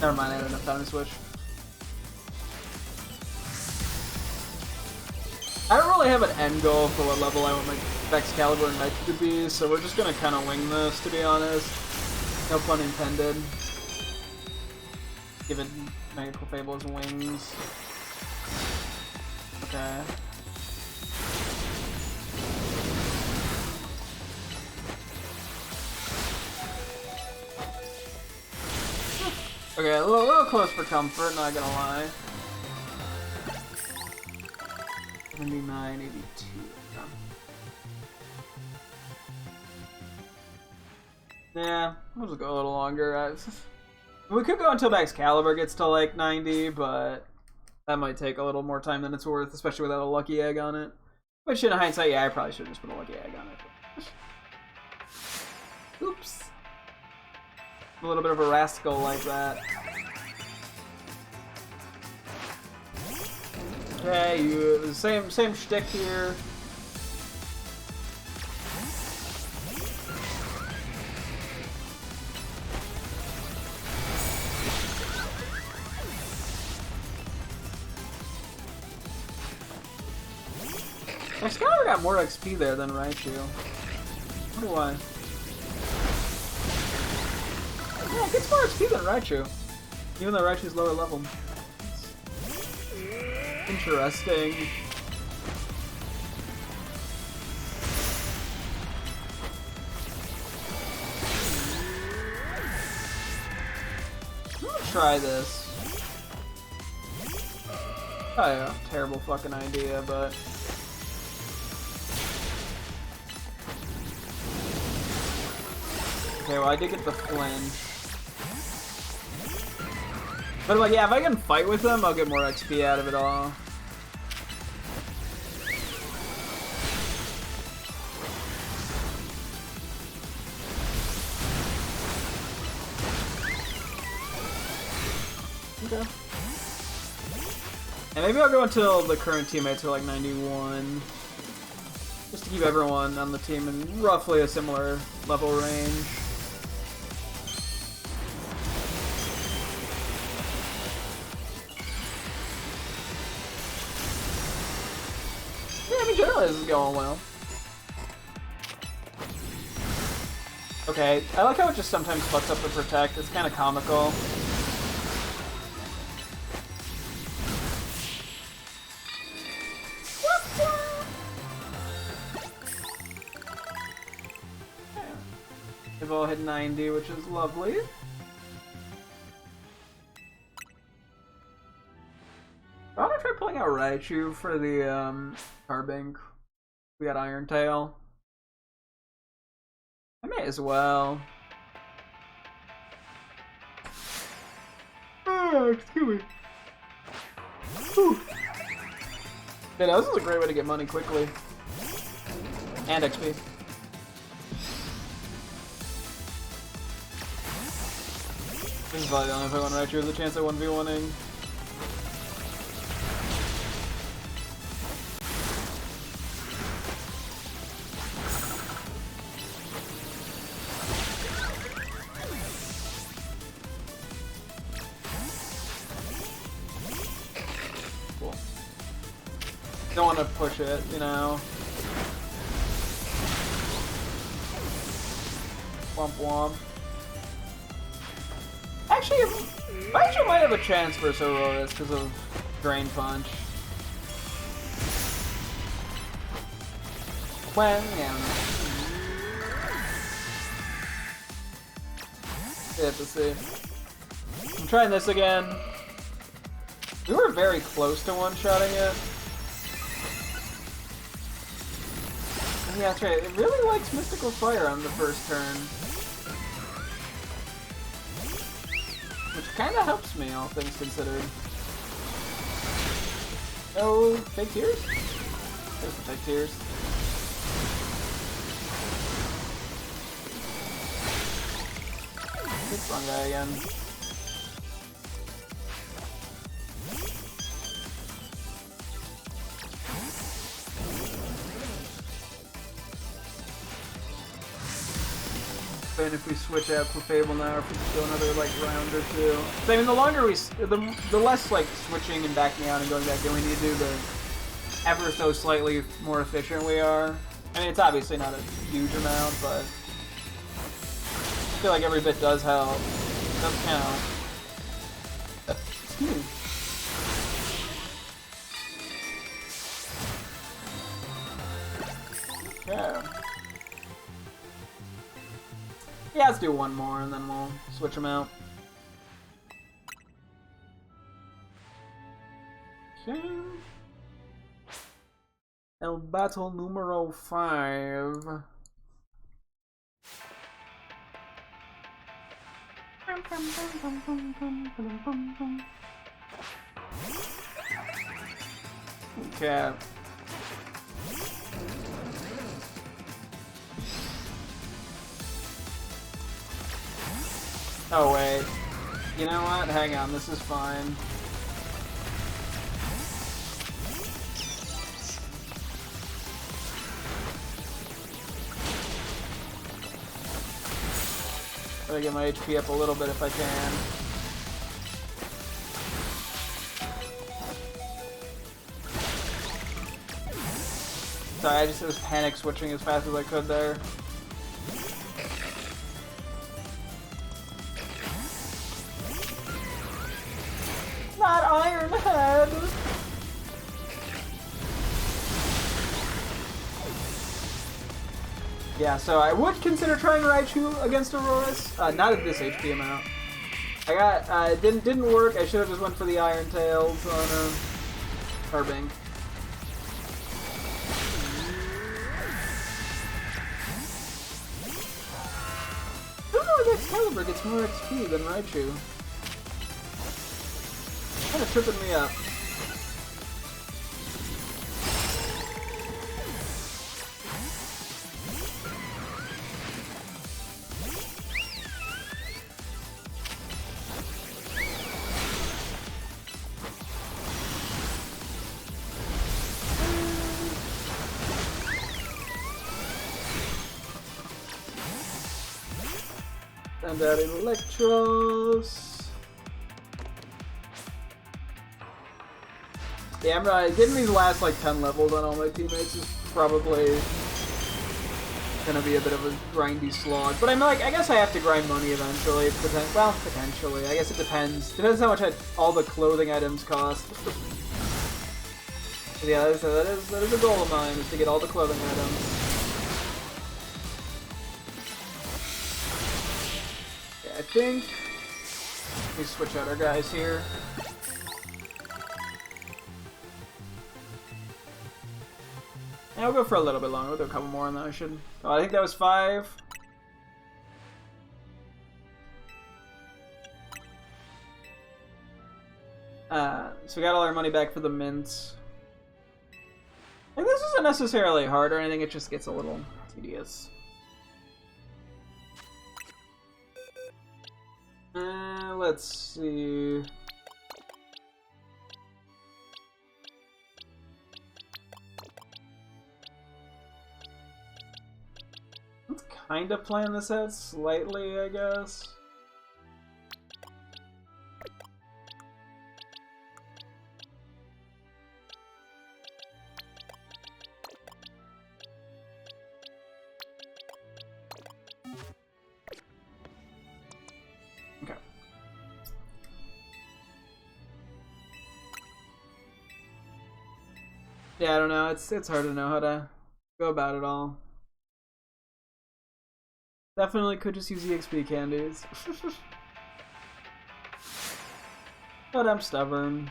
Never mind, I had enough time to switch. I don't really have an end goal for what level I want my Excalibur and Nike to be, so we're just gonna kind of wing this, to be honest. No pun intended. Give it Mega Clefable's wings. Okay. Okay, a little close for comfort, not gonna lie. 79, 82. Yeah, we'll just go a little longer. We could go until Max Caliber gets to like 90, but that might take a little more time than it's worth, especially without a lucky egg on it. Which in hindsight, yeah, I probably should have just put a lucky egg on it. Oops. A little bit of a rascal like that. Okay, you same shtick here. Excalibur got more XP there than Raichu. I wonder why. Yeah, it gets more XP than Raichu. Even though Raichu's lower level. Interesting. try this. Oh yeah, terrible fucking idea, but... Okay, well I did get the flinch. But like, yeah, if I can fight with them, I'll get more XP out of it all. Okay. And maybe I'll go until the current teammates are like 91. Just to keep everyone on the team in roughly a similar level range. Yeah, I mean, generally this is going well. Okay, I like how it just sometimes fucks up the protect. It's kind of comical. They've all hit 90, which is lovely. I want to try pulling out Raichu for the Carbink. We got Iron Tail. I may as well. Oh, excuse me. Whew. Yeah, no, this is a great way to get money quickly. And XP. This is probably the only Pokemon Raichu has a chance at 1v1ing. Cool. Don't want to push it, you know. Womp womp. Actually, Raichu might have a chance versus Auroras because of Drain Punch. Well, yeah. We have to see. I'm trying this again. We were very close to one-shotting it. Yeah, that's right. It really likes Mystical Fire on the first turn. Which kind of helps me, all things considered. Oh, fake tears? There's the fake tears. This wrong guy again. And if we switch out Clefable now, or if we just go another like round or two. So, I mean, the longer we, the less like switching and backing out and going back in we need to do, the ever so slightly more efficient we are. I mean, it's obviously not a huge amount, but I feel like every bit does help. It does count. Excuse me. Okay. Yeah, let's do one more and then we'll switch them out. Okay. El battle numero 5. Okay. Oh wait, you know what? Hang on, this is fine. Gotta get my HP up a little bit if I can. Sorry, I just was panic switching as fast as I could there. Not Iron Head! Yeah, so I would consider trying Raichu against Auroras. Not at this HP amount. I got, it didn't work. I should have just went for the Iron Tails on Carbink. I don't know if Excalibur gets more XP than Raichu. Kind of tripping me up. And that Electros. Yeah, I'm right. Getting these last like 10 levels on all my teammates is probably gonna be a bit of a grindy slog. But I'm like, I guess I have to grind money eventually. Well, potentially. I guess it depends. Depends how much all the clothing items cost. Yeah, that is a goal of mine, is to get all the clothing items. I think we switch out our guys here. Yeah, I'll go for a little bit longer. We'll do a couple more on that. Oh, I think that was 5. So we got all our money back for the mints. Like, this isn't necessarily hard or anything. It just gets a little tedious. Let's see. Let's kind of plan this out slightly, I guess. Yeah, I don't know. It's hard to know how to go about it all. Definitely could just use EXP candies. But I'm stubborn.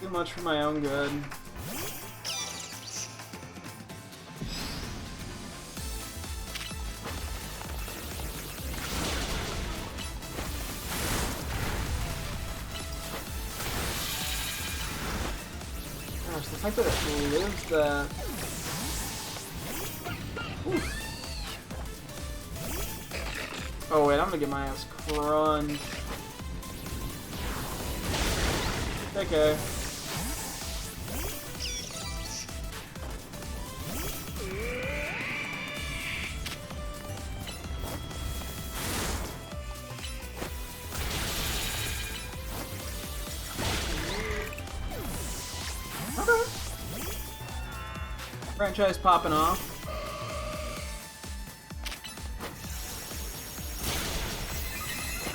Too much for my own good. The fact that it lives that. Oof. Oh wait, I'm gonna get my ass crunched. Okay. Franchise popping off.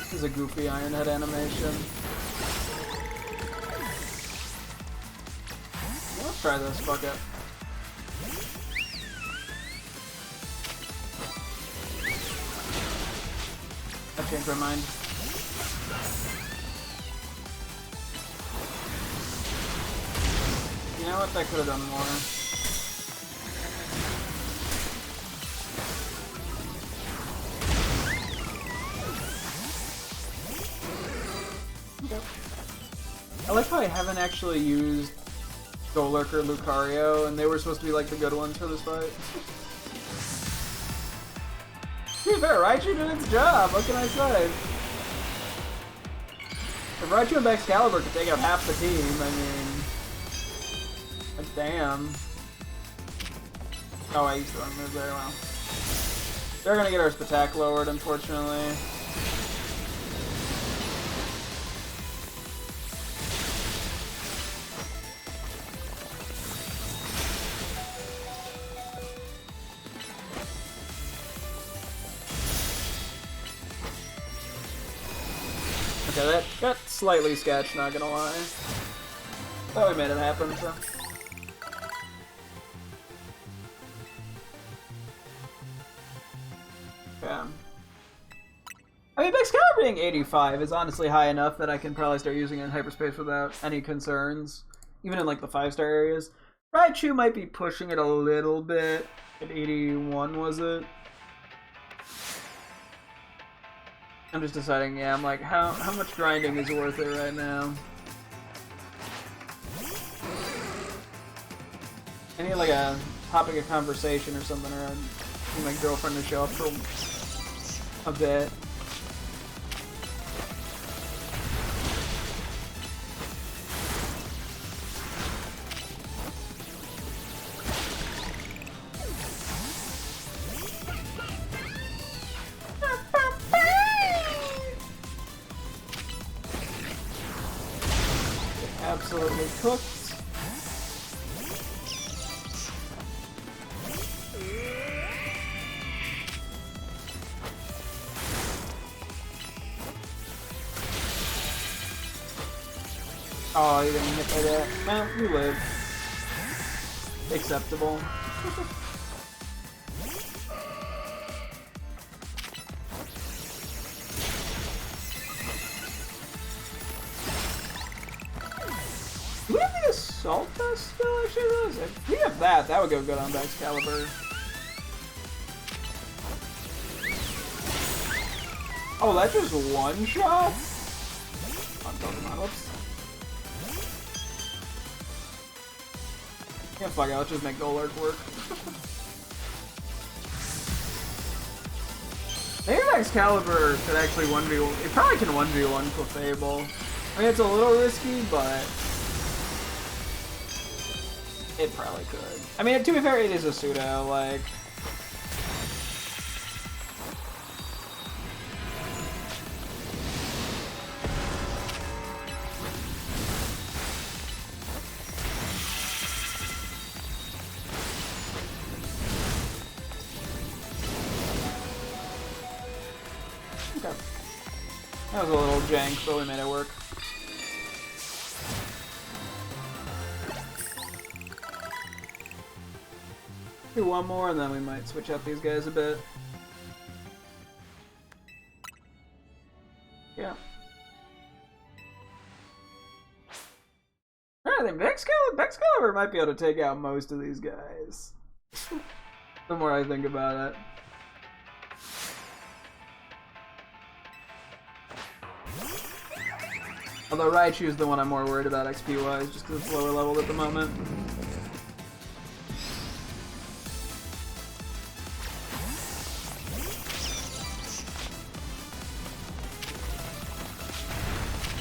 This is a goofy Iron Head animation. Let's try this, fuck it. I changed my mind. You know what? That could have done more. I like how I haven't actually used Golurk or Lucario, and they were supposed to be like the good ones for this fight. To be fair, Raichu did its job, what can I say? If Raichu and Excalibur could take out half the team, I mean... like, damn. Oh, I used the wrong move very well. They're gonna get our attack lowered, unfortunately. Okay, that got slightly sketched, not gonna lie. Thought we made it happen, so. Yeah. I mean, Excalibur being 85 is honestly high enough that I can probably start using it in hyperspace without any concerns, even in like the 5-star areas. Raichu might be pushing it a little bit. At 81, was it? I'm just deciding, yeah, I'm like, how much grinding is worth it right now? I need like a topic of conversation or something, or I need my girlfriend to show up for a bit. Absolutely cooked. Oh, you didn't hit by that. Well, you live. Acceptable. Do we have the Assault Vest still, actually? If we have that, that would go good on Excalibur. Oh, that just one shot? On Pokemon, whoops. Yeah, fuck it, let's just make Golurk work. Maybe Excalibur could actually 1v1. It probably can 1v1 Clefable. I mean, it's a little risky, but it probably could. I mean, to be fair, it is a pseudo, like. Okay. That was a little jank, but we made it work. Do one more, and then we might switch up these guys a bit. Yeah. I think Excalibur might be able to take out most of these guys. The more I think about it. Although Raichu is the one I'm more worried about XP-wise, just because it's lower leveled at the moment.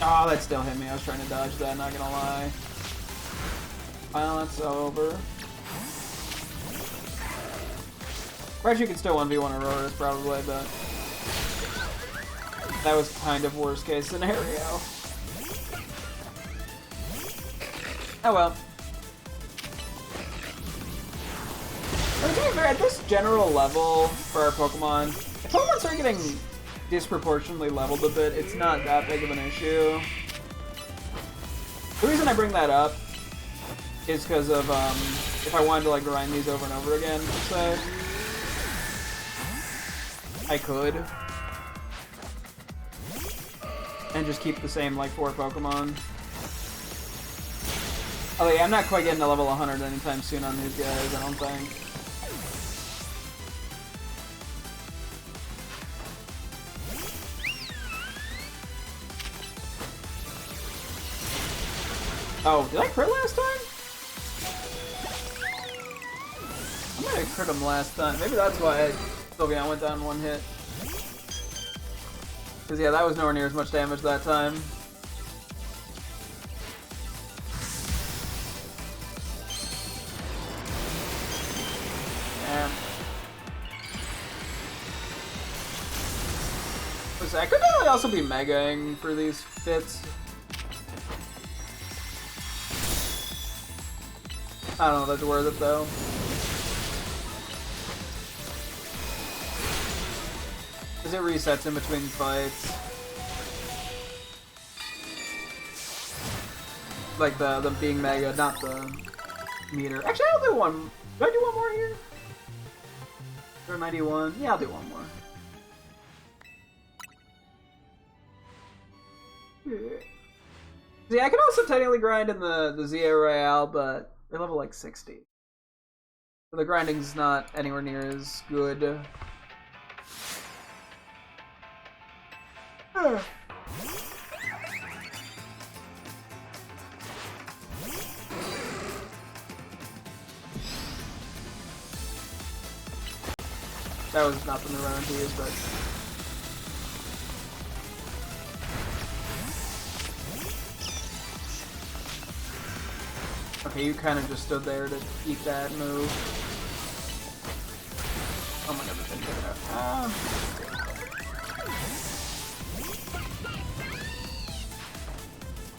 Oh, that still hit me. I was trying to dodge that, not gonna lie. Violence over. Raichu can still 1v1 Auroras, probably, but that was kind of worst case scenario. Oh well. But to be fair, at this general level for our Pokemon, if Pokemon start getting disproportionately leveled a bit, it's not that big of an issue. The reason I bring that up is because of if I wanted to like grind these over and over again, so I could. And just keep the same like 4 Pokemon. Oh yeah, I'm not quite getting to level 100 anytime soon on these guys, I don't think. Oh, did I crit last time? I might have crit him last time. Maybe that's why Sylveon went down 1 hit. Because yeah, that was nowhere near as much damage that time. I could definitely also be megaing for these fits. I don't know if that's worth it though. Because it resets in between fights. Like the being mega, not the meter. Actually, I'll do one. Do I do one more here? Or 91? Yeah, I'll do one more. See, I can also technically grind in the Zia Royale, but they're level like 60. So the grinding's not anywhere near as good. That was nothing to run into use, but... Okay, you kind of just stood there to eat that move. Oh my god, this thing took it out.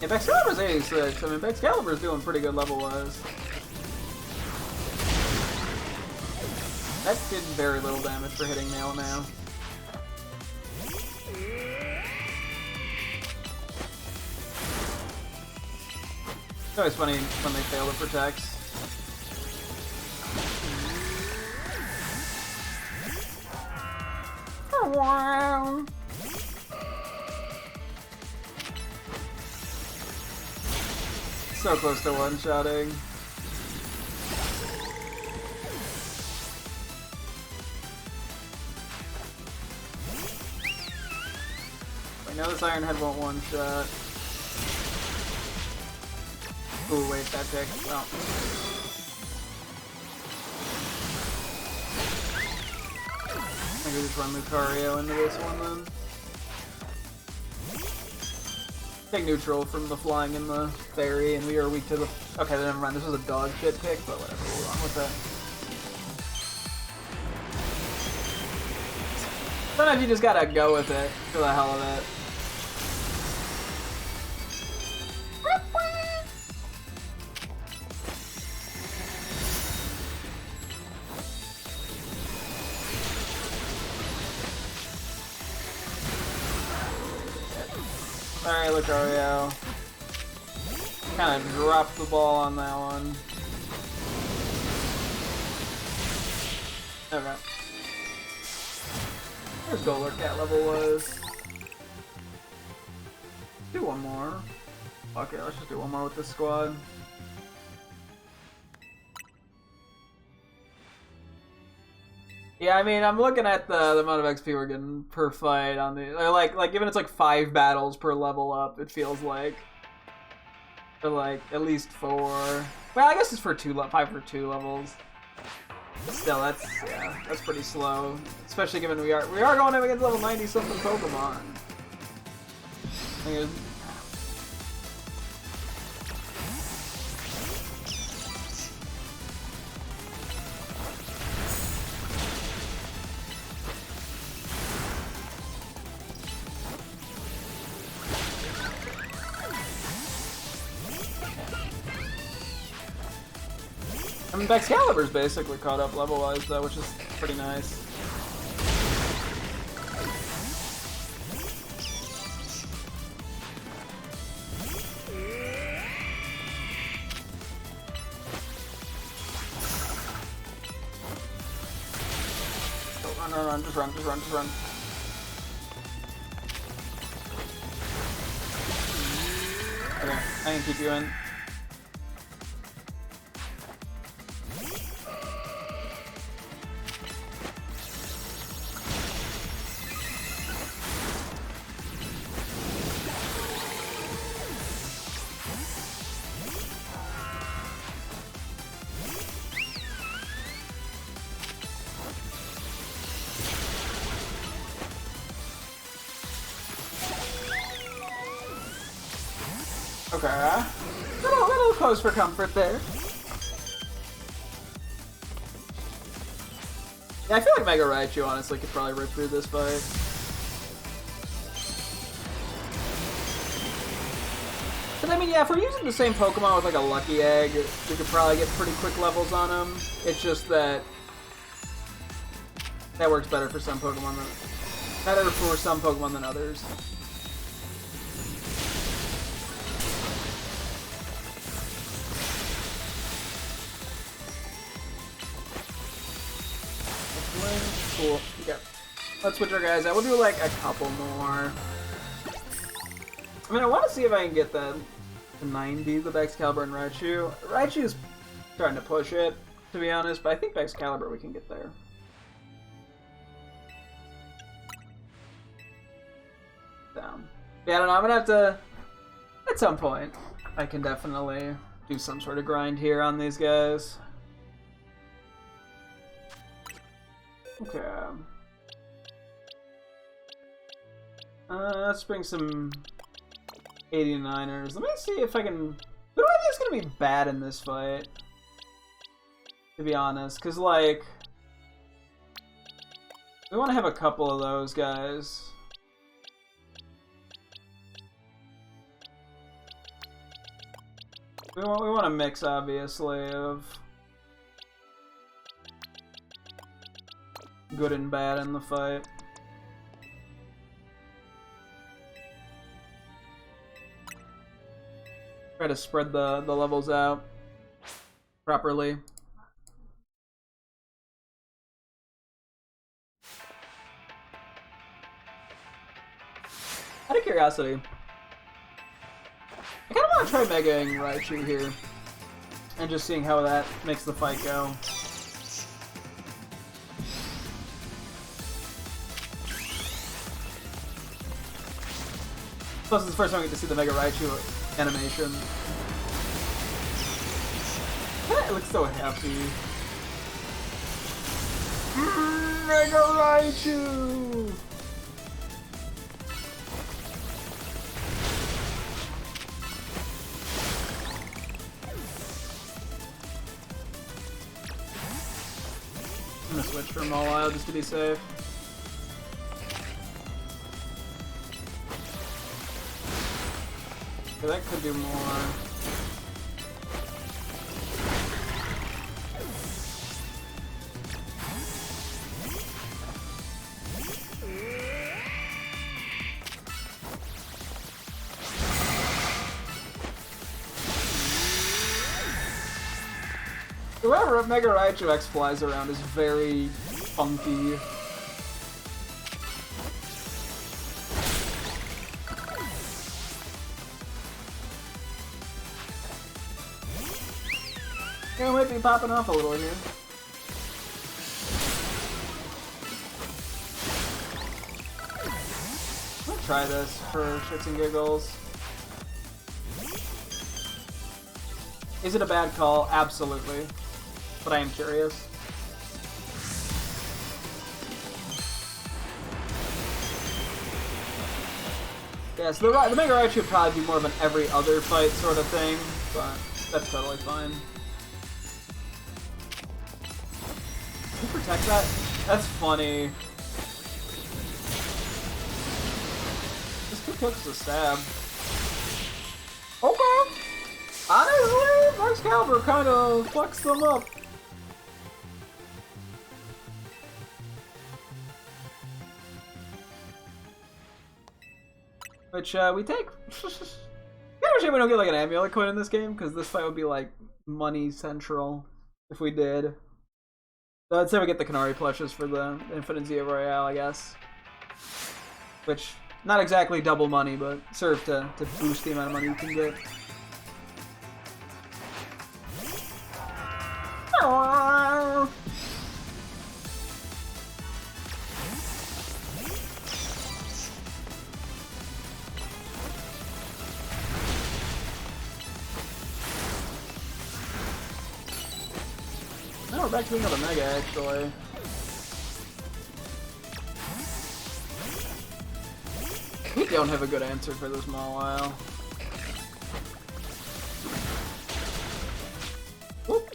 If Excalibur's 86, I mean, Excalibur's doing pretty good level-wise. That did very little damage for hitting nail now. It's always funny when they fail to protect. Wow. So close to one-shotting. I know this Iron Head won't one-shot. Ooh, wait, that tick. Well. I could just run Lucario into this one then. Take neutral from the flying and the fairy, and we are weak to the... Okay, then never mind. This was a dog shit pick, but whatever. We'll run with that. Sometimes you just gotta go with it for the hell of it. Alright, Lucario. Kind of dropped the ball on that one. Okay. There's Golurk Cat level was. Do one more. Okay, let's just do one more with this squad. Yeah, I mean, I'm looking at the amount of XP we're getting per fight on the... Like, given it's like 5 battles per level up, it feels like. For like, at least 4. Well, I guess it's for 5 for 2 levels. But still, that's pretty slow. Especially given we are going up against level 90-something Pokemon. I think I mean, Excalibur's basically caught up level-wise, though, which is pretty nice. Run, just run. Okay, I can keep you in. Okay. Little close for comfort there. Yeah, I feel like Mega Raichu honestly could probably rip through this fight. But I mean, yeah, if we're using the same Pokemon with like a Lucky Egg, we could probably get pretty quick levels on him. It's just that works better for some Pokemon than others. Cool. Okay. Let's switch our guys out. We'll do like a couple more. I mean, I want to see if I can get the 90, the Excalibur and Raichu. Raichu's starting to push it, to be honest, but I think Excalibur we can get there. Down. Yeah, I don't know, I'm gonna have to, at some point, I can definitely do some sort of grind here on these guys. Okay. Let's bring some 89ers. Let me see if I can... Who do I think is going to be bad in this fight? To be honest, because, like... we want to have a couple of those guys. We want a mix, obviously, of good and bad in the fight. Try to spread the levels out properly. Out of curiosity, I kind of want to try Megaing Raichu here and just seeing how that makes the fight go. Plus, it's the first time we get to see the Mega Raichu animation. It looks so happy. Mega Raichu! I'm gonna switch from all out just to be safe. Okay, that could do more. Wherever Mega Raichu X flies around is very funky. Yeah, might be popping off a little here. I'm gonna try this for shits and giggles. Is it a bad call? Absolutely. But I am curious. Yeah, so the Mega Raichu would probably be more of an every other fight sort of thing, but that's totally fine. Can you protect that? That's funny. This could cook as a stab. Okay! Honestly, Excalibur kind of fucks them up. Which, we take. Yeah, we don't get like an amulet coin in this game, because this fight would be like money central if we did. So I'd say we get the Canary plushes for the Infinite Zeo Royale, I guess. Which, not exactly double money, but serve to boost the amount of money you can get. Now we're back to being able to Mega, actually. We don't have a good answer for this Mawile. Whoop.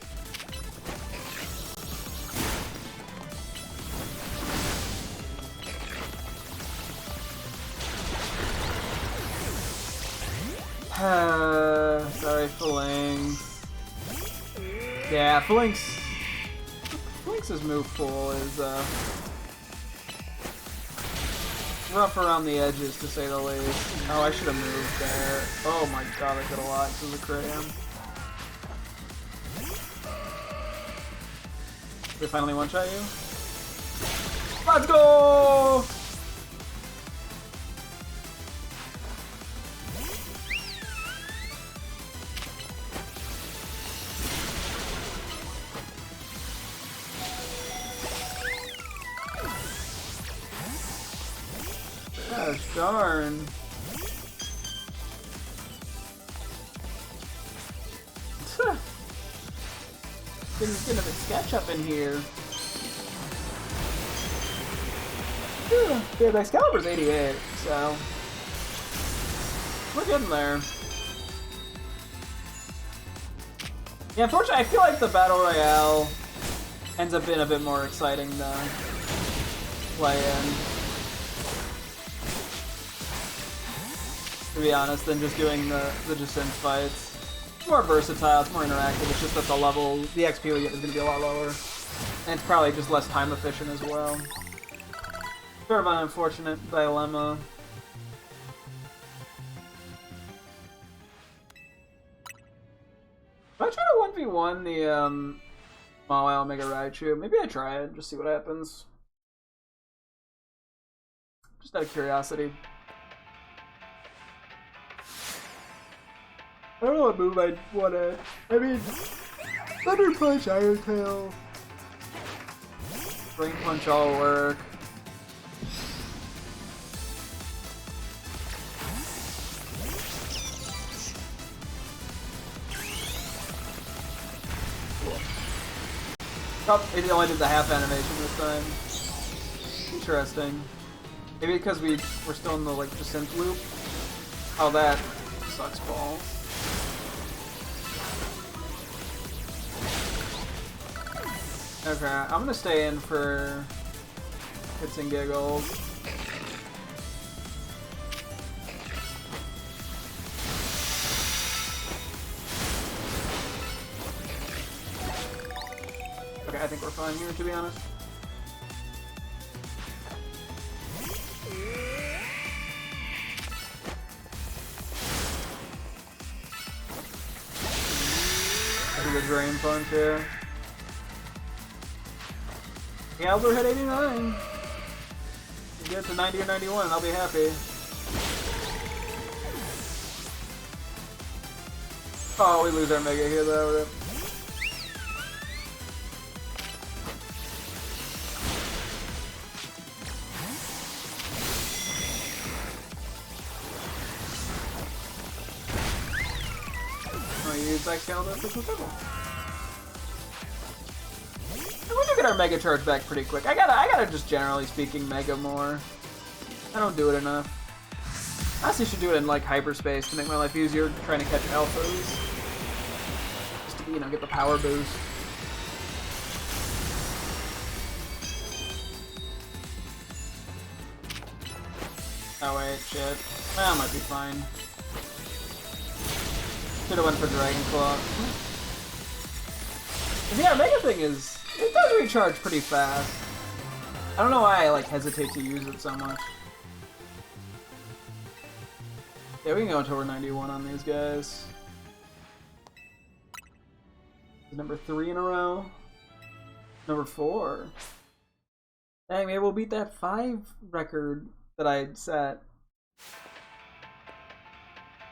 Sorry, Phalanx. Yeah, Phalanx's move pool is rough around the edges, to say the least. Oh, I should have moved there. Oh my god, I could have lost to the cram. They finally one-shot you? Let's go! Gosh darn. Getting a bit sketch up in here. Yeah, the Excalibur's 88, so we're getting there. Yeah, unfortunately, I feel like the Battle Royale ends up being a bit more exciting to play in, to be honest, than just doing the just in fights. It's more versatile, it's more interactive, it's just that the level, the XP we get is going to be a lot lower. And it's probably just less time efficient as well. Sort of an unfortunate dilemma. If I try to 1v1 the Mawile Omega Raichu, maybe I try it, just see what happens. Just out of curiosity. I don't know what move I'd wanna. I mean, Thunder Punch, Iron Tail, Brain Punch all work. Oh, it only did the half animation this time. Interesting. Maybe because we're still in the like descent loop. Oh, that sucks balls. Okay, I'm gonna stay in for hits and giggles. Okay, I think we're fine here, to be honest. I think a Drain Punch here. Yeah, we're hit 89. We get to 90 or 91, I'll be happy. Oh, we lose our Mega here though. Use Excalibur for Hoopa. We do get our Mega Charge back pretty quick. I gotta just generally speaking Mega more. I don't do it enough. I honestly should do it in like hyperspace to make my life easier trying to catch alphas. Just to, you know, get the power boost. Oh wait, shit. That might be fine. Should've went for Dragon Claw. Yeah, Mega thing is... it does recharge pretty fast. I don't know why I like hesitate to use it so much. Yeah, we can go until we're 91 on these guys. Number 3 in a row. Number 4. Dang, maybe we'll beat that 5 record that I set.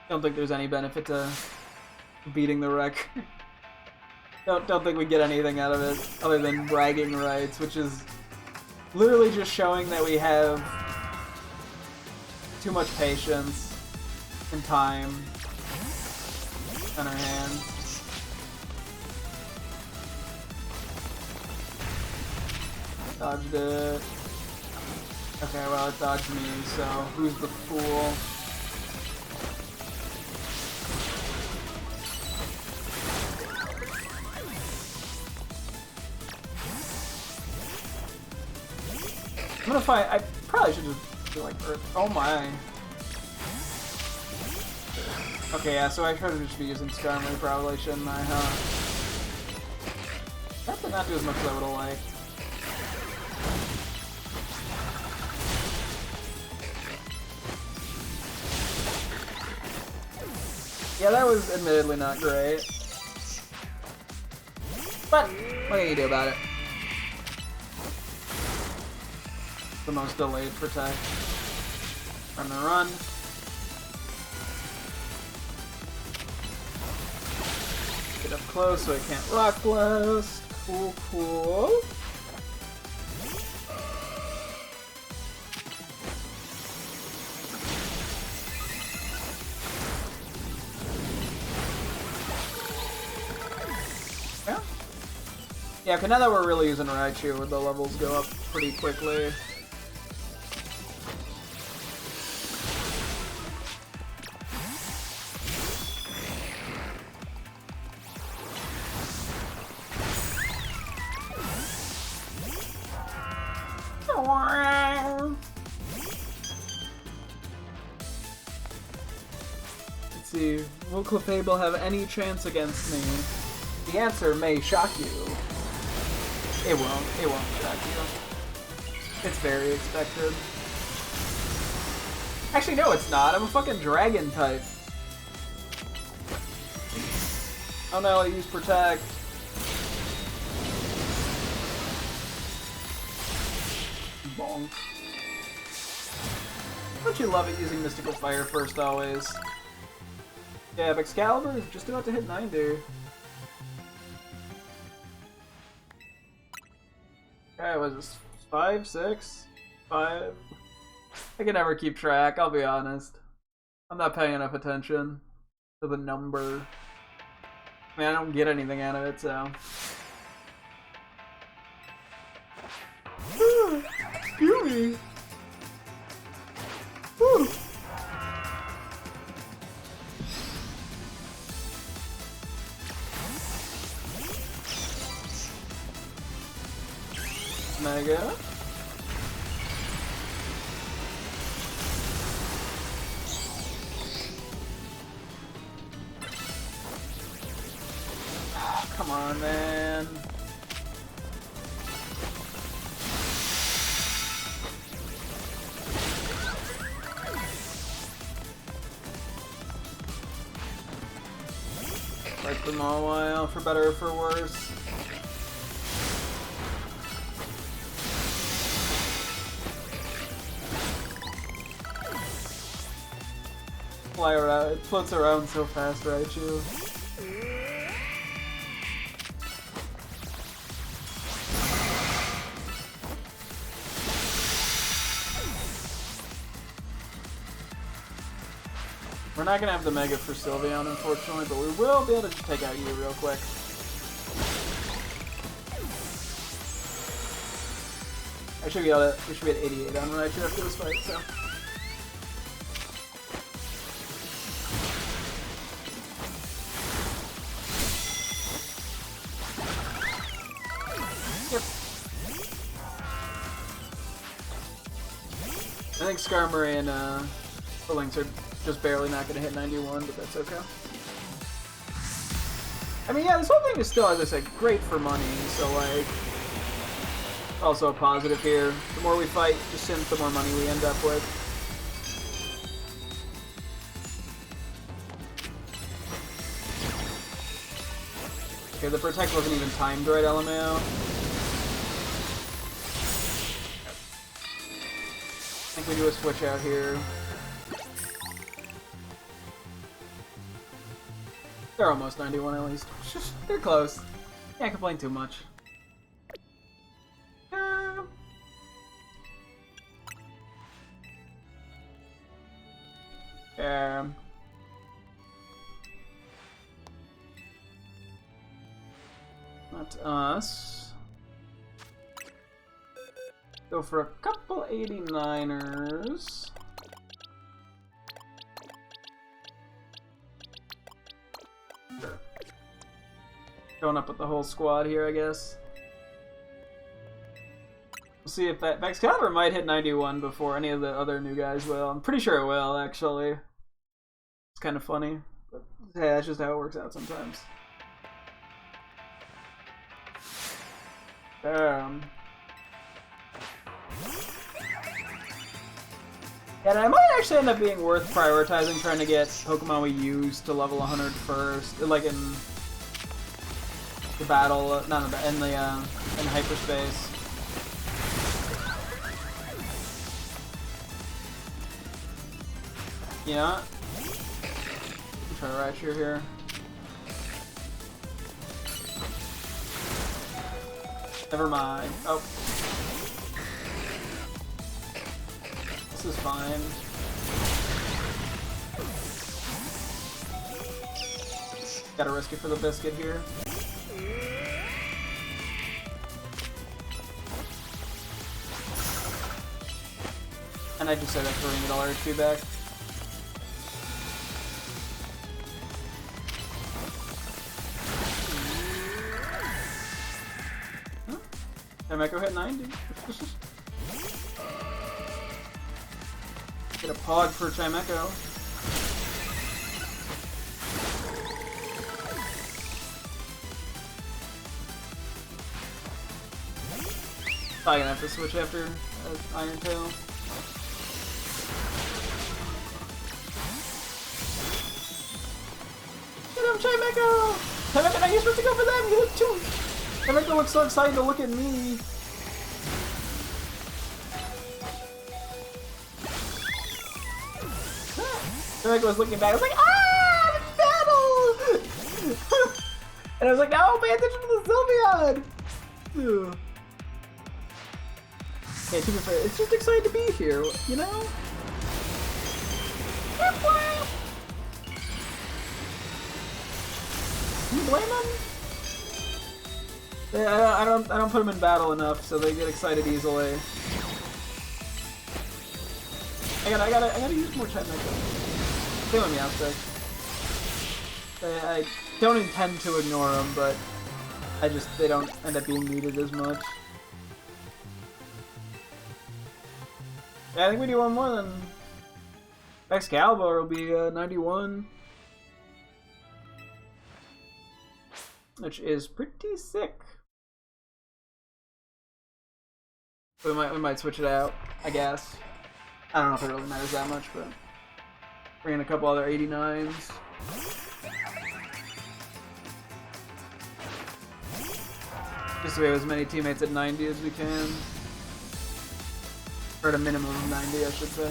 I don't think there's any benefit to beating the record. don't think we get anything out of it other than bragging rights, which is literally just showing that we have too much patience and time on our hands. Dodged it. Okay, well it dodged me, so who's the fool? I'm gonna find. I probably should just do like Earth. Oh my. Okay, yeah, so I should just be using Skarmory probably, shouldn't I, huh? That did not do as much as I would have liked. Yeah, that was admittedly not great. But, what can you do about it? The most delayed protect. Run and run. Get up close so it can't rock blast. Cool, cool. Yeah, because now that we're really using Raichu, the levels go up pretty quickly. Let's see, will Clefable have any chance against me? The answer may shock you. It won't shock you. It's very expected. Actually, no, it's not. I'm a fucking dragon type. Oh no, I use Protect. Bonk. Don't you love it using Mystical Fire first always? Yeah, if Excalibur is just about to hit 90. Okay, was this 5, 6, 5? I can never keep track, I'll be honest. I'm not paying enough attention to the number. I mean, I don't get anything out of it, so. Yumi! Woo! Mega. Come on, man. Like them all a while, for better or for worse. Fly around, it floats around so fast, Raichu. We're not gonna have the Mega for Sylveon, unfortunately, but we will be able to take out you real quick. I should be able to, we should be at 88 on Raichu after this fight, so. Yep. I think Skarmory and the Lynx are just barely not going to hit 91, but that's okay. I mean, yeah, this whole thing is still, as I said, great for money, so, like, also a positive here. The more we fight the Synth, the more money we end up with. Okay, the Protect wasn't even timed right, LMAO. I think we do a switch out here. They're almost 91 at least. They're close. Can't complain too much. Not us. Go for a couple 89ers. Sure. Going up with the whole squad here, I guess. We'll see if that Excalibur might hit 91 before any of the other new guys will. I'm pretty sure it will, actually. It's kind of funny. But hey, that's just how it works out sometimes. Damn. Yeah, and it might actually end up being worth prioritizing trying to get Pokemon we use to level 100 first, like in the battle, not in the in hyperspace. You know what? Try Raichu here. Never mind. Oh. This is fine. Gotta risk it for the biscuit here. And I just said that for ringing $1 back. Chimecho hit 90. Get a pog for Chimecho. Probably gonna have to switch after Iron Tail. Get him, Chimecho! Chimecho, now you're supposed to go for them! You look too... Chimecho looks so excited to look at me. Chimecho was looking back, I was like, ah! Battle! And I was like, no, pay attention to the Sylveon! Ugh. Yeah, to be fair, it's just excited to be here, you know? Can you blame them? Yeah, I don't put them in battle enough, so they get excited easily. I gotta use more Chimecho. Same with Meowstic. I don't intend to ignore them, but they don't end up being needed as much. Yeah, I think we do one more, then Excalibur will be 91. Which is pretty sick. We might switch it out, I guess. I don't know if it really matters that much, but bring in a couple other 89s. Just so we have as many teammates at 90 as we can. Or at a minimum of 90, I should say.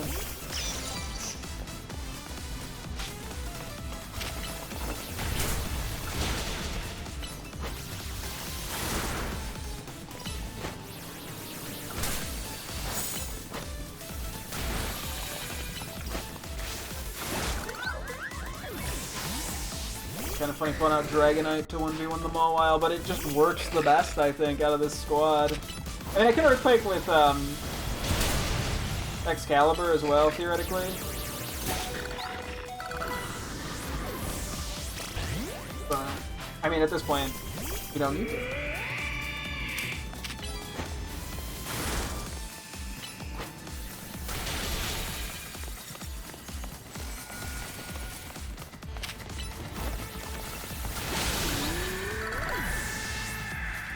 Kind of funny pulling out Dragonite to 1v1 the Mawile, but it just works the best, I think, out of this squad. I mean, I can Earthquake with Excalibur as well, theoretically. But, I mean, at this point, you don't need to.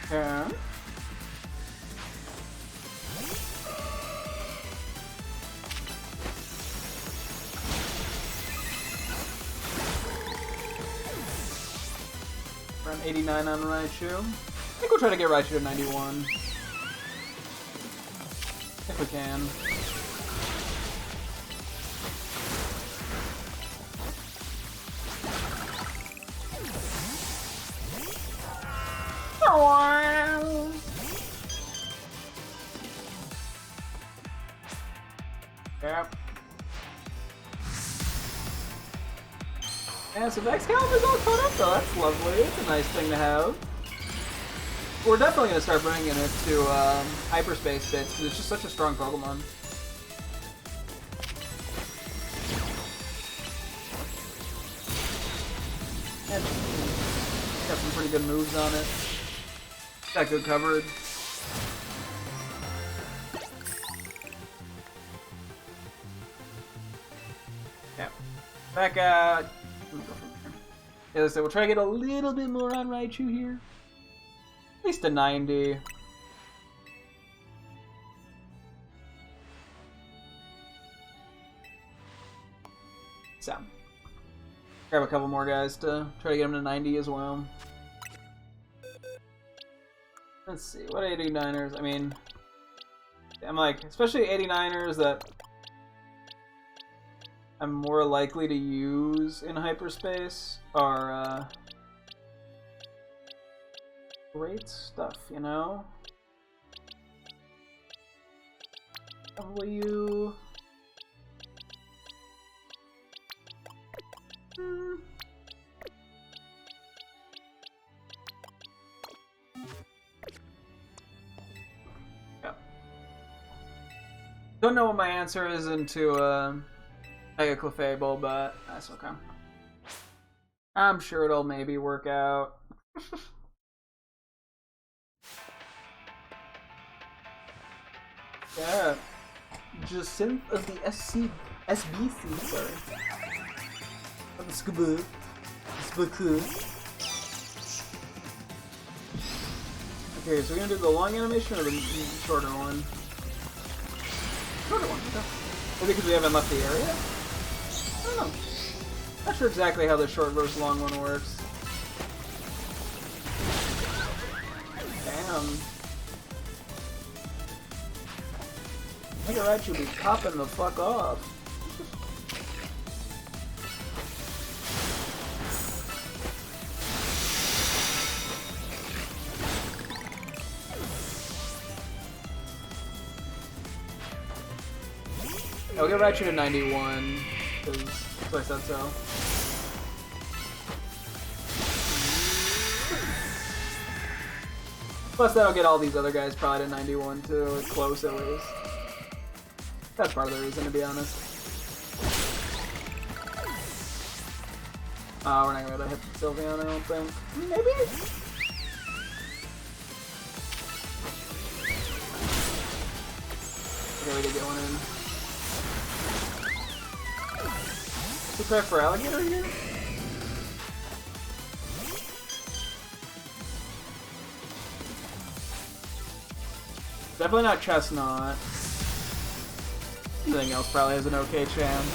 Yeah. Around 89 on Raichu. I think we'll try to get Raichu to 91. If we can. Yep. Yeah, so Excalibur's all caught up though, that's lovely. It's a nice thing to have. We're definitely going to start bringing it to hyperspace bits, because it's just such a strong Pokemon. And got some pretty good moves on it. Got good coverage. Yeah. Back at... Yeah, so we'll try to get a little bit more on Raichu here. At least a 90. So. Grab a couple more guys to try to get him to 90 as well. Let's see, what 89ers? I mean, I'm like, especially 89ers that I'm more likely to use in hyperspace are great stuff, you know? W. Yeah. Don't know what my answer is into Mega Clefable, but that's okay. I'm sure it'll maybe work out. Yeah. Jacinth of the SBC, sorry. Of the Scooby. Okay, so we're gonna do the long animation or the shorter one? Shorter one, okay. Maybe because we haven't left the area? I don't know. Not sure exactly how the short versus long one works. Damn. Mega Raichu be popping the fuck off. I'll get Raichu to 91, because I said so. Plus that'll get all these other guys probably to 91 too, or close at least. That's part of the reason, to be honest. We're not gonna hit Sylveon, I don't think. Maybe? Okay, we did get one in. Prepare for alligator here? Definitely not Chestnut. Everything else probably has an okay chance.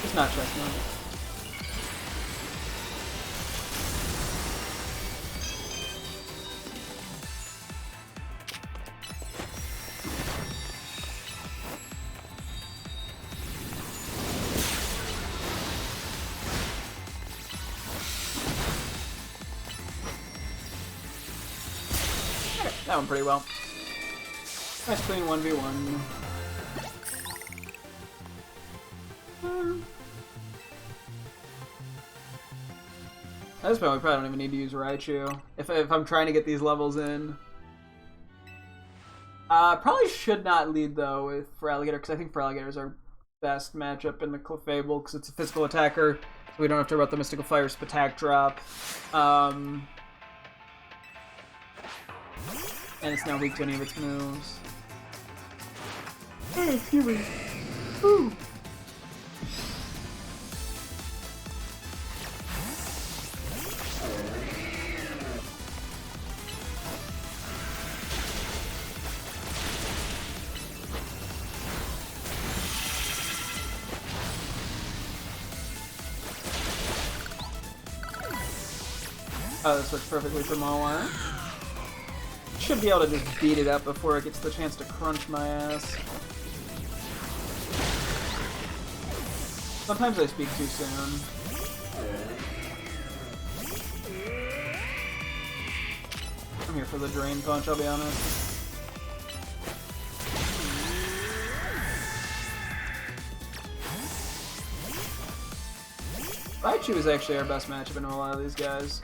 It's not Chestnut. Okay, that went pretty well. Nice clean 1v1. At this point, we probably don't even need to use Raichu if I'm trying to get these levels in. Probably should not lead though for Alligator, because I think Feraligatr is our best matchup in the Clefable, because it's a physical attacker, so we don't have to worry about the Mystical Fire Spatak drop. And it's now weak to any of its moves. Hey, excuse me. Ooh. Oh, this works perfectly for Mawile. Should be able to just beat it up before it gets the chance to crunch my ass. Sometimes I speak too soon. I'm here for the Drain Punch, I'll be honest. Raichu is actually our best matchup in a lot of these guys.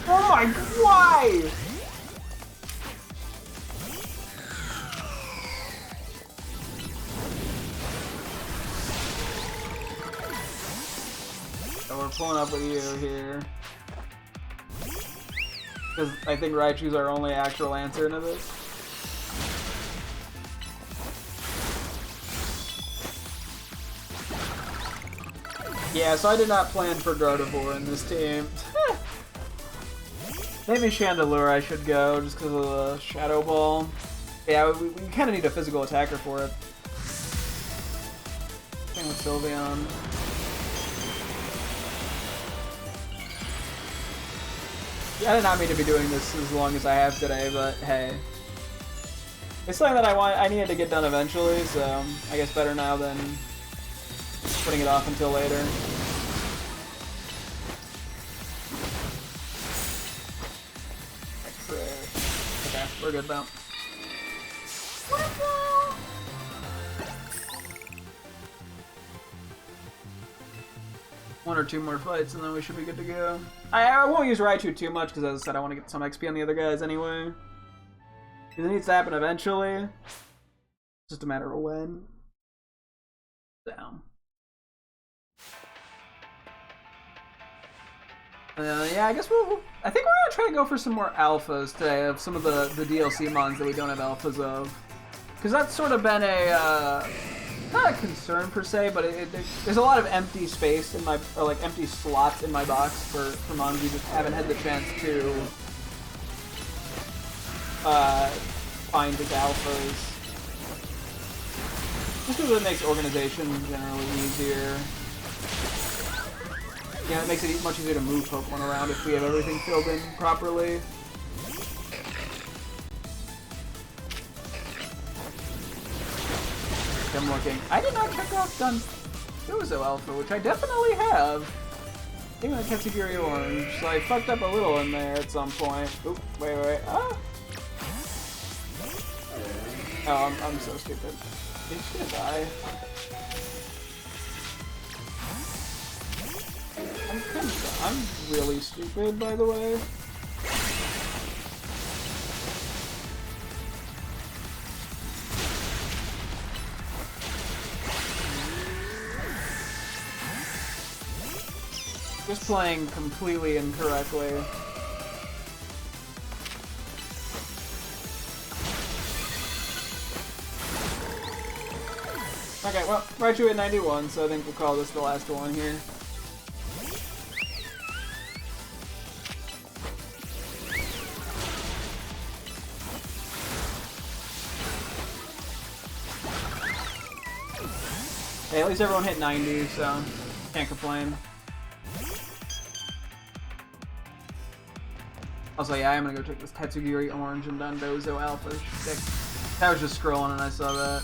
Oh my, why? So we're pulling up with you here. Because I think Raichu's our only actual answer to this. Yeah, so I did not plan for Gardevoir in this team. Maybe Chandelure I should go, just because of the Shadow Ball. Yeah, we kind of need a physical attacker for it. Same with Sylveon. Yeah, I did not mean to be doing this as long as I have today, but hey. It's something that I needed to get done eventually, so I guess better now than putting it off until later. Okay, we're good now. One or two more fights and then we should be good to go. I won't use Raichu too much because, as I said, I want to get some XP on the other guys anyway. It needs to happen eventually. It's just a matter of when. Down. Yeah, I guess I think we're gonna try to go for some more alphas today of some of the DLC mons that we don't have alphas of, because that's sort of been a not a concern per se, but there's a lot of empty space in my, or like empty slots in my box for mons we just haven't had the chance to find as alphas. Just because it makes organization generally easier. Yeah, it makes it much easier to move Pokemon around if we have everything filled in properly. I'm looking. I did not check off Dundozo Alpha, which I definitely have. I think I kept Kategori Orange, so I fucked up a little in there at some point. Oop, wait. Ah! Oh, I'm so stupid. He's gonna die. I'm really stupid, by the way. Just playing completely incorrectly. Okay, well, Raichu at 91, so I think we'll call this the last one here. Hey, at least everyone hit 90, so can't complain. Also, yeah, I'm gonna go take this Tatsugiri Orange and Dundozo Alpha stick. I was just scrolling and I saw that.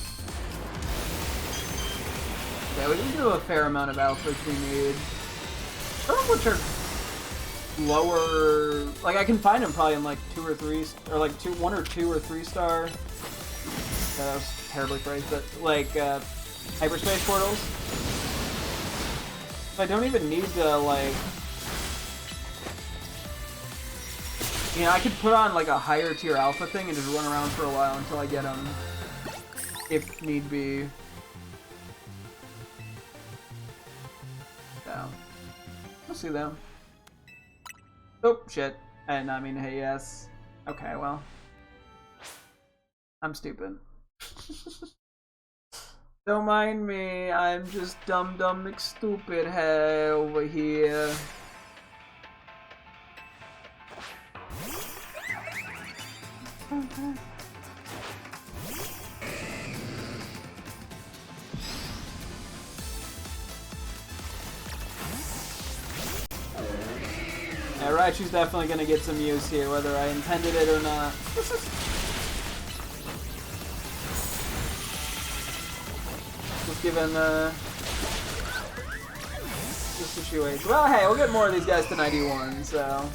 Yeah, we can do a fair amount of alphas we need. Some of which are lower. Like, I can find them probably in like 2 or 3, or like 1 or 2 or 3 star. Yeah, that was terribly phrased, but like hyperspace portals. I don't even need to like. You know, I could put on like a higher tier alpha thing and just run around for a while until I get them, if need be. So, we'll see them. Oh, shit. I did not mean to hit yes. Okay, well. I'm stupid. Don't mind me, I'm just dumb McStupid head over here. Yeah, Raichu's definitely gonna get some use here, whether I intended it or not. Just given the situation. Well, hey, we'll get more of these guys to 91, so.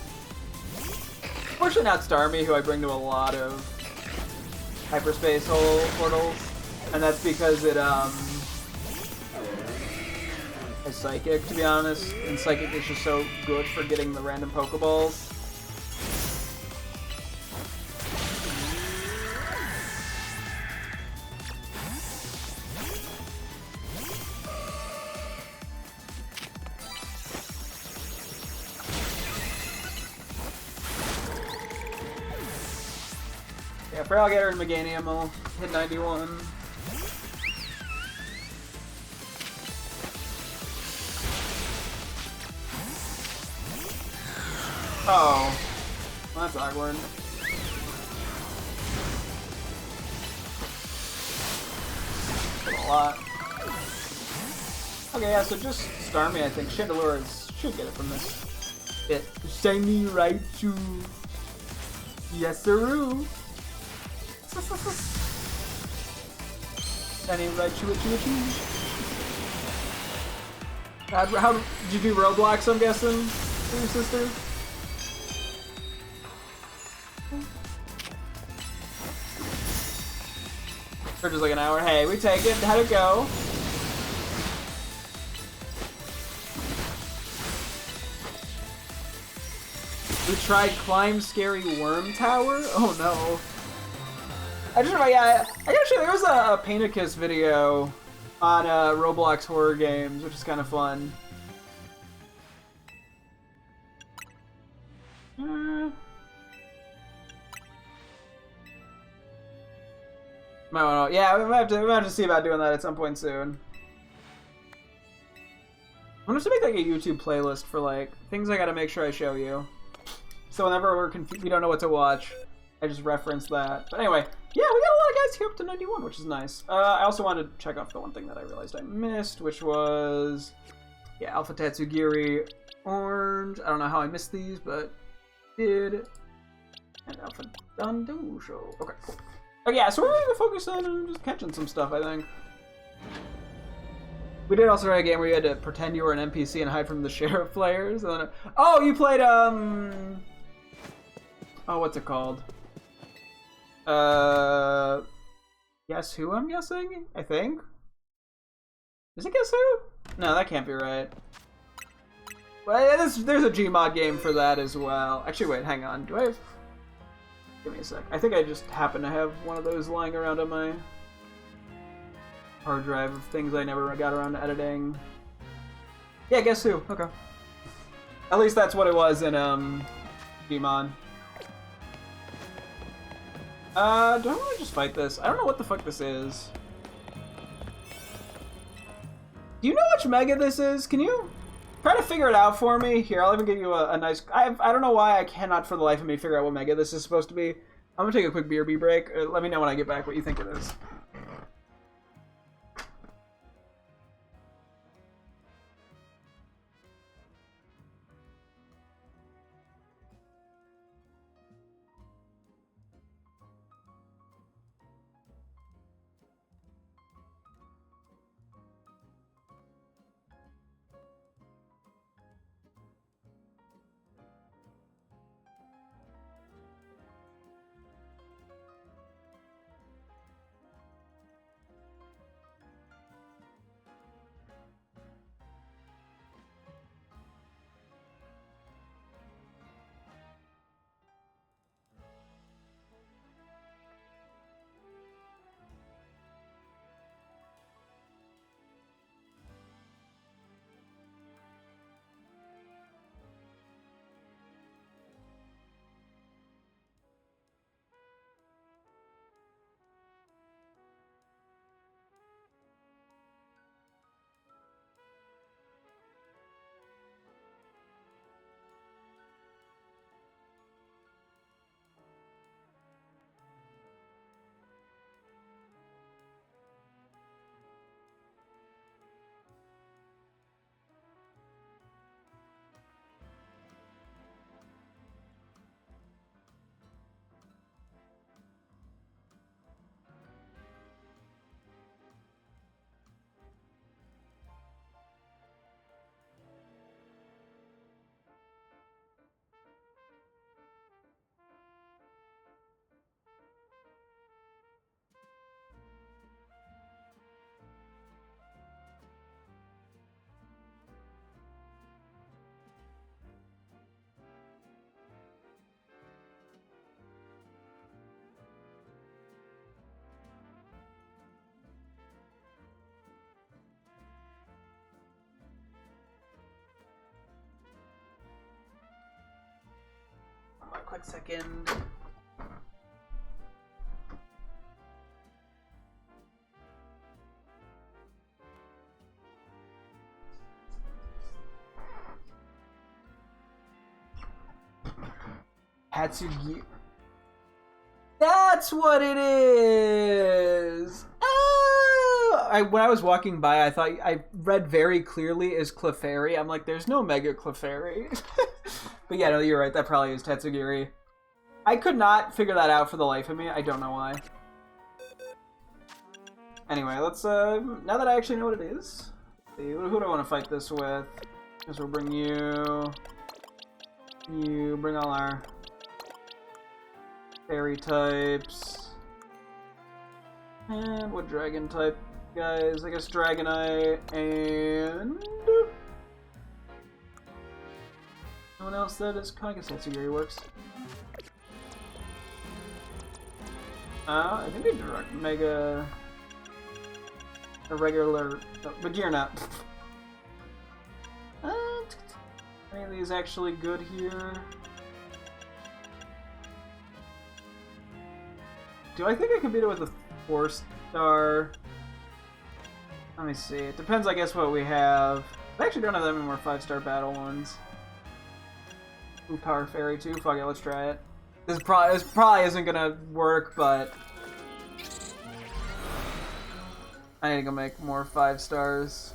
Fortunately not Starmie, who I bring to a lot of hyperspace hole portals, and that's because it is Psychic, to be honest, and Psychic is just so good for getting the random Pokeballs. Yeah, for Alligator and Meganium, I'll hit 91. Oh, well, that's awkward. A lot. Okay, yeah, so just Starmie, I think. Chandelure should get it from this. Shiny Raichu. Yes, sirroo. Any red chew. How did you do Roblox, I'm guessing, for your sister? For just like an hour. Hey, we take it. How'd it go? We tried Climb Scary Worm Tower? Oh no. I just remember, yeah, I gotta show you, there was a Paint-A-Kiss video on Roblox horror games, which is kind of fun. Yeah, we might have to see about doing that at some point soon. I'm gonna have to make like a YouTube playlist for like things I gotta make sure I show you. So whenever we don't know what to watch, I just reference that. But anyway, yeah, we got a lot of guys here up to 91, which is nice. I also wanted to check off the one thing that I realized I missed, which was, yeah, Alpha Tatsugiri Orange. I don't know how I missed these, but did. And Alpha Dandosho. Okay, cool. Okay, yeah, so we're going to focus on just catching some stuff, I think. We did also write a game where you had to pretend you were an NPC and hide from the sheriff players. And then, oh, you played, oh, what's it called? Guess Who, I'm guessing? I think? Is it Guess Who? No, that can't be right. Well, there's a Gmod game for that as well. Actually, wait, hang on. Do I have... Give me a sec. I think I just happen to have one of those lying around on my hard drive of things I never got around to editing. Yeah, Guess Who. Okay. At least that's what it was in, Gmod. Do I want to just fight this? I don't know what the fuck this is. Do you know which Mega this is? Can you try to figure it out for me? Here, I'll even give you a nice... I don't know why I cannot for the life of me figure out what Mega this is supposed to be. I'm gonna take a quick BRB break. Let me know when I get back what you think it is. A quick second. Hatsugi. That's what it is! Oh! When I was walking by, I thought I read very clearly as Clefairy. I'm like, there's no Mega Clefairy. But yeah, no, you're right. That probably is Tatsugiri. I could not figure that out for the life of me. I don't know why. Anyway, let's, now that I actually know what it is, see, who do I want to fight this with? Guess we'll bring you. You bring all our fairy types. And what dragon type, guys? I guess Dragonite and... no one else that is... I guess Satsugiri works. I think we direct Mega... a regular... but you're not. Any of these actually good here? Do I think I can beat it with a 4-star? Let me see. It depends, I guess, what we have. I actually don't have that many more 5-star battle ones. Ooh, Power Fairy too? Fuck it, let's try it. This probably isn't gonna work, but... I need to go make more 5-stars.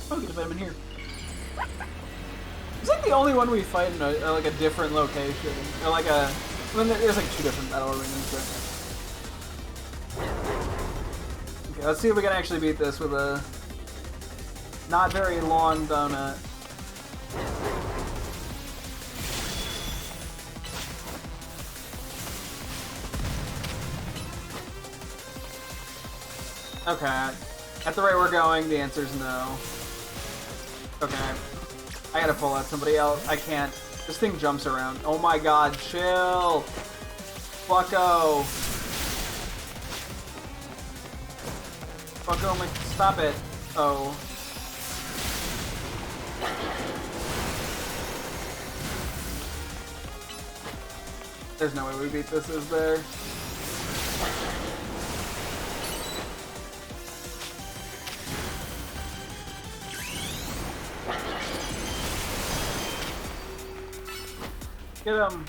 Oh, get a vitamin here. It's like the only one we fight in like a different location. Or like a... I mean, there's like 2 different battle arenas. Okay, let's see if we can actually beat this with a... not very long donut. Okay. At the rate we're going, the answer's no. Okay. I gotta pull out somebody else. I can't. This thing jumps around. Oh my god, chill! Fucko! Fucko, my... stop it. Oh. There's no way we beat this, is there? Get him!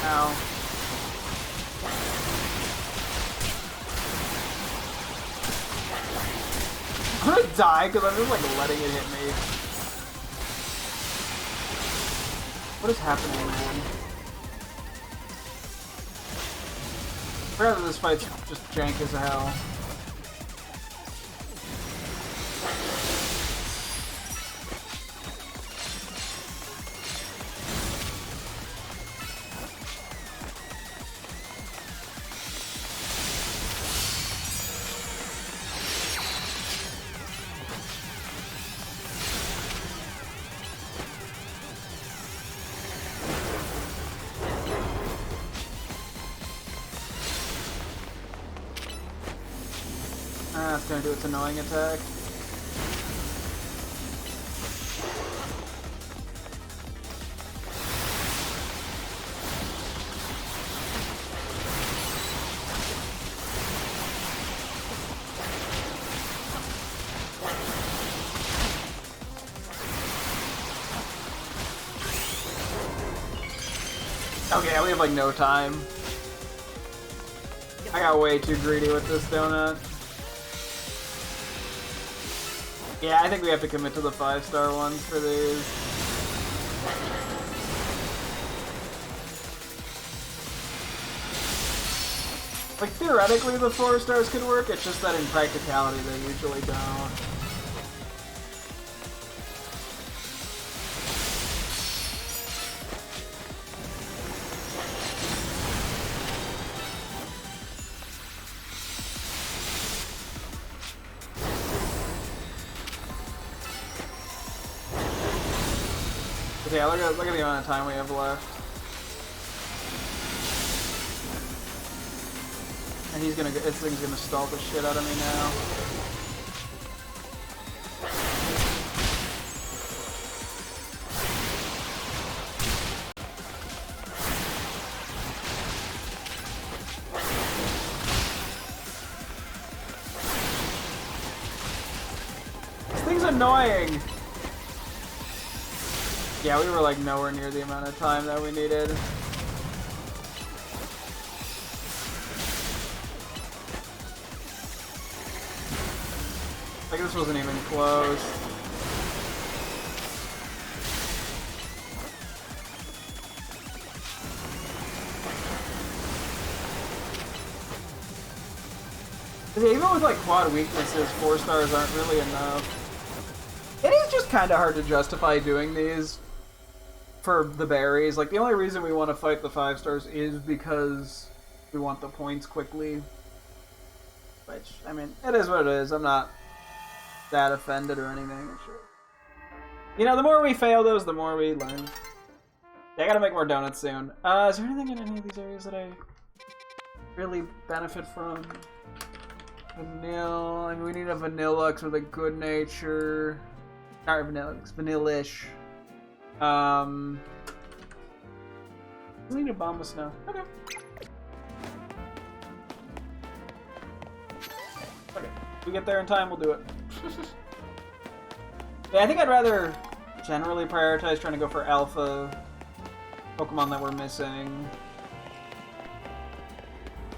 Ow. I'm gonna die because I'm just like letting it hit me. What is happening, man? I forgot that this fight's just jank as hell. That's gonna do its annoying attack. Okay, we have like no time. I got way too greedy with this donut. Yeah, I think we have to commit to the 5-star ones for these. Like, theoretically the 4-stars could work, it's just that in practicality they usually don't. Yeah, look at the amount of time we have left. And he's gonna, this thing's gonna stall the shit out of me now. This thing's annoying! Yeah, we were like nowhere near the amount of time that we needed. Like, this wasn't even close. Yeah, even with like quad weaknesses, 4 stars aren't really enough. It is just kind of hard to justify doing these for the berries. Like, the only reason we want to fight the 5 stars is because we want the points quickly. Which, I mean, it is what it is. I'm not that offended or anything. Sure. You know, the more we fail those, the more we learn. Yeah, I gotta make more donuts soon. Is there anything in any of these areas that I really benefit from? Vanilla. I mean, we need a Vanillux with a good nature. Not Vanillux, Vanillish. We need a Bomba Snow. Okay. Okay. If we get there in time, we'll do it. Yeah, I think I'd rather generally prioritize trying to go for alpha Pokemon that we're missing.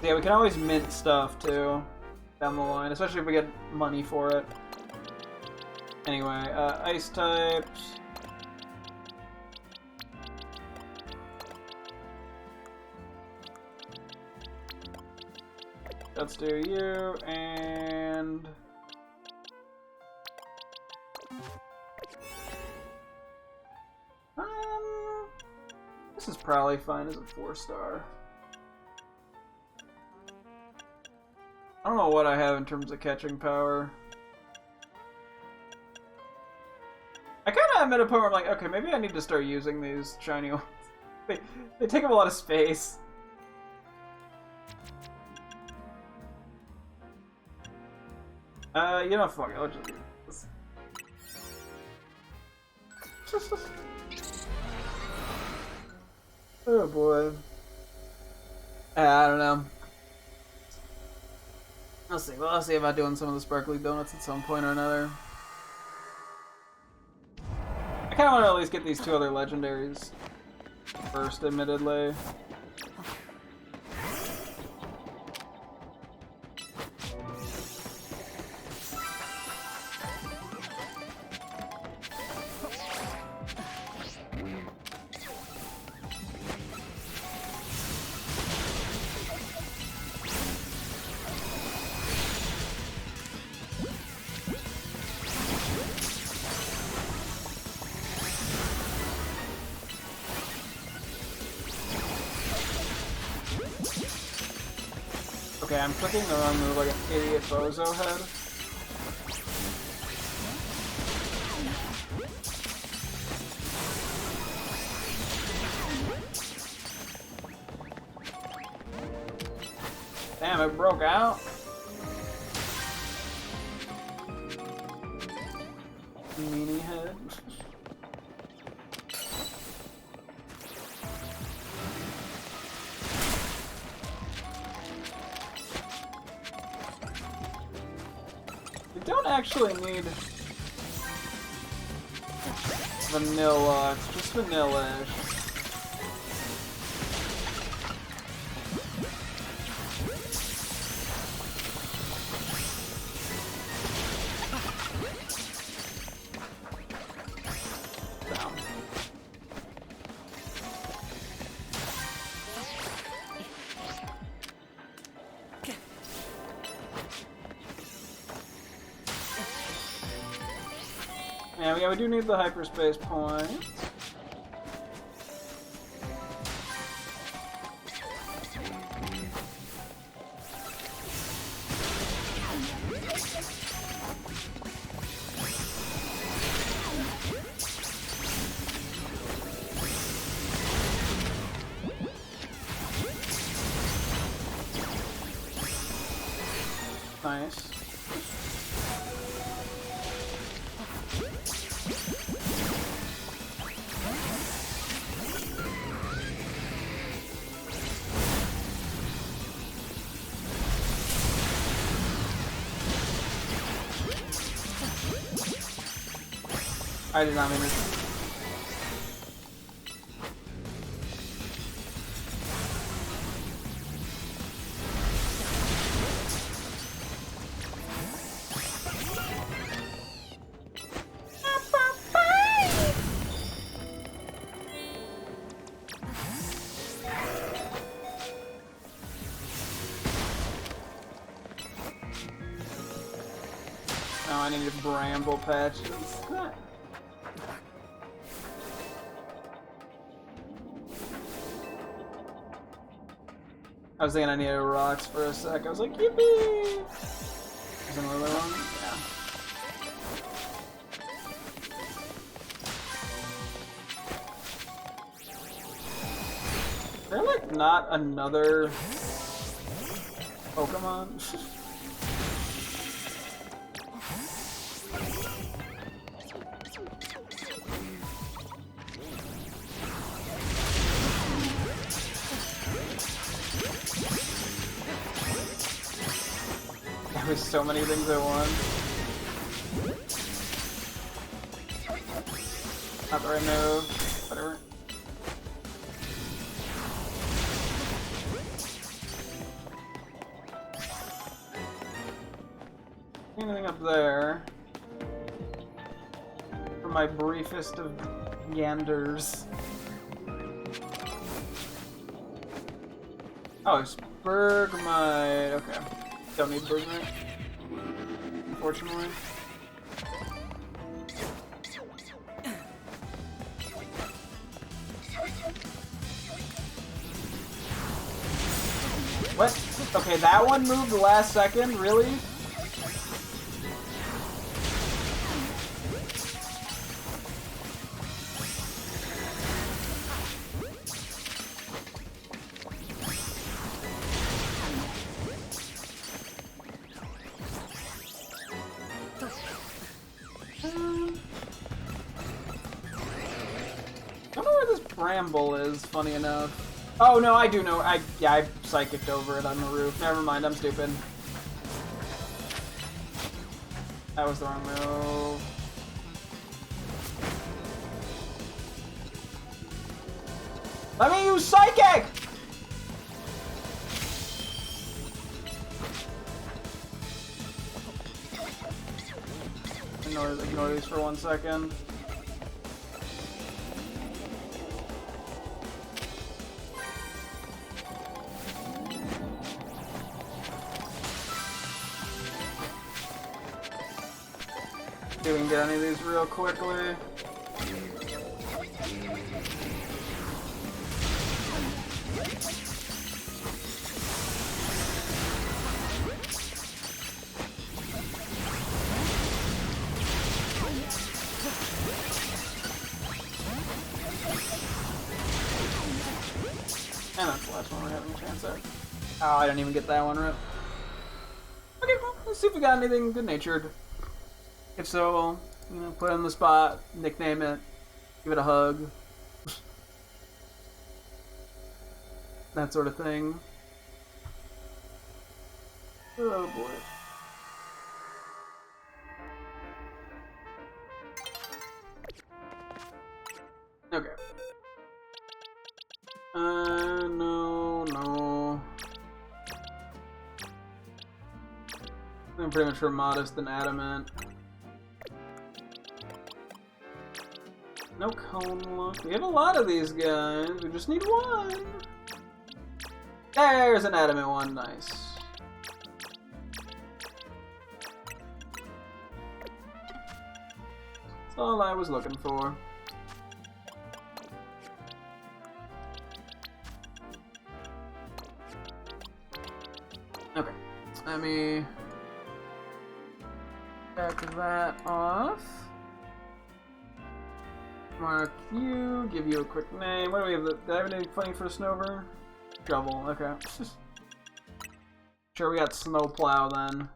Yeah, we can always mint stuff too down the line, especially if we get money for it. Anyway, ice types. Let's do you, and this is probably fine as a 4 star. I don't know what I have in terms of catching power. I kind of am at a point where I'm like, okay, maybe I need to start using these shiny ones. They take up a lot of space. You know, fuck it, I'll just do this. Oh boy. I don't know. I'll see. Well, I'll see about doing some of the sparkly donuts at some point or another. I kind of want to at least get these 2 other legendaries first, admittedly. Okay, I'm clicking the wrong move like an idiot bozo head. Damn, it broke out. Meanie head. We don't actually need vanilla, it's just vanilla-ish. Yeah, we do need the hyperspace point. Nice. I did not mean this. I need bramble patches. I was thinking I needed rocks for a sec. I was like, yippee! Is there another one? Yeah. Is there like not another Pokemon? There's so many things at once. Not the right move. Whatever. Anything up there? For my briefest of yanders. Oh, it's Bergmite. Okay. Don't need Bergmite. Unfortunately. What? Okay, that one moved the last second? Really? Bramble is, funny enough. Oh no, I do know. I psychicked over it on the roof. Never mind, I'm stupid. That was the wrong move. Let me use psychic! Ignore these for 1 second. See if we can get any of these real quickly. And that's the last one we're having a chance at. Oh, I didn't even get that one right. Okay, well, let's see if we got anything good-natured. If so, you know, put it on the spot, nickname it, give it a hug. That sort of thing. Oh boy. Okay. No. I'm pretty much more modest than adamant. No cone lock. We have a lot of these guys. We just need one. There's an adamant one. Nice. That's all I was looking for. Okay. Let me back that off. Mark you, give you a quick name. What do we have? Did I have anything funny for Snover? Trouble, okay. Sure, we got Snowplow then.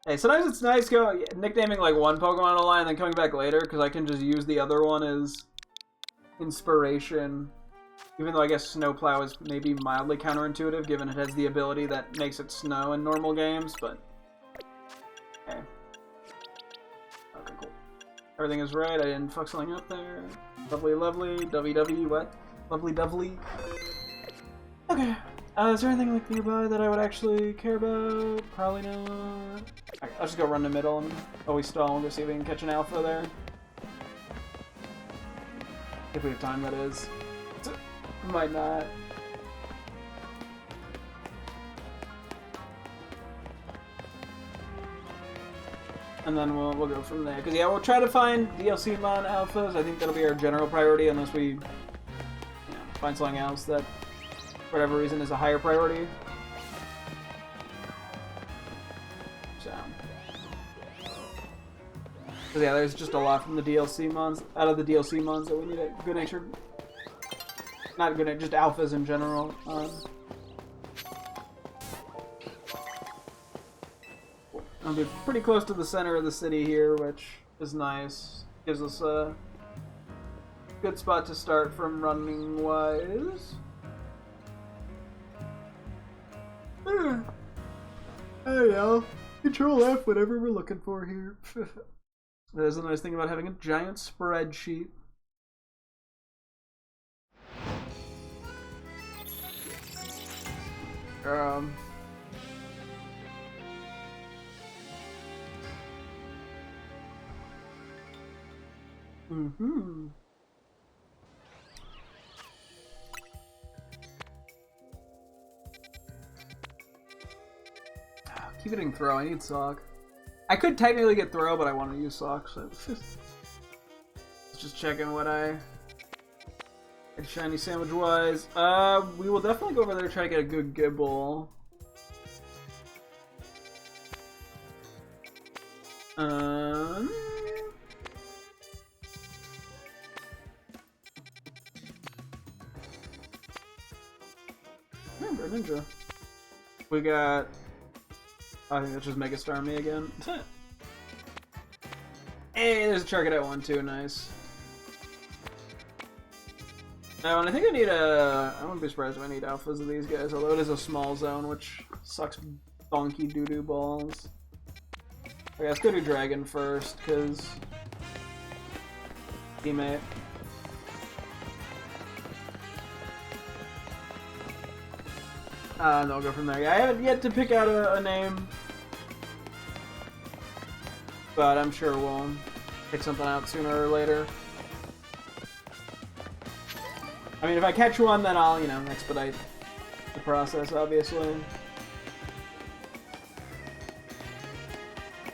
Hey, sometimes it's nice nicknaming like one Pokemon in a line and then coming back later, because I can just use the other one as inspiration. Even though I guess Snowplow is maybe mildly counterintuitive, given it has the ability that makes it snow in normal games, but... Okay. Okay, cool. Everything is right, I didn't fuck something up there. Lovely, lovely. WW, what? Lovely, lovely. Okay. Is there anything like nearby that I would actually care about? Probably not. Okay, I'll just go run the middle and always stall and go see if we can catch an alpha there. If we have time, that is. Might not. and then we'll go from there. Because yeah, we'll try to find DLC Mon alphas. I think that'll be our general priority, unless we find something else that, for whatever reason, is a higher priority. So, because yeah, there's just a lot from the DLC Mons, out of the DLC Mons that we need a good-natured, not good, just alphas in general. I'll be pretty close to the center of the city here, which is nice. Gives us a good spot to start from running wise. Hey y'all, Control F, whatever we're looking for here. That is a nice thing about having a giant spreadsheet. Keep getting throw. I need sock. I could technically get throw, but I want to use sock. So just checking what I get shiny sandwich wise. We will definitely go over there and try to get a good Gibble. Remember Ninja. We got. I think that's just Mega Star me again. Hey, there's a Charcadet one too, nice. Now, and I think I need a. I wouldn't be surprised if I need alphas of these guys, although it is a small zone, which sucks bonky doo-doo balls. Okay, let's go do Dragon first, because. Teammate. And I'll go from there. Yeah, I haven't yet to pick out a name, but I'm sure we'll pick something out sooner or later. I mean, if I catch one, then I'll, expedite the process, obviously.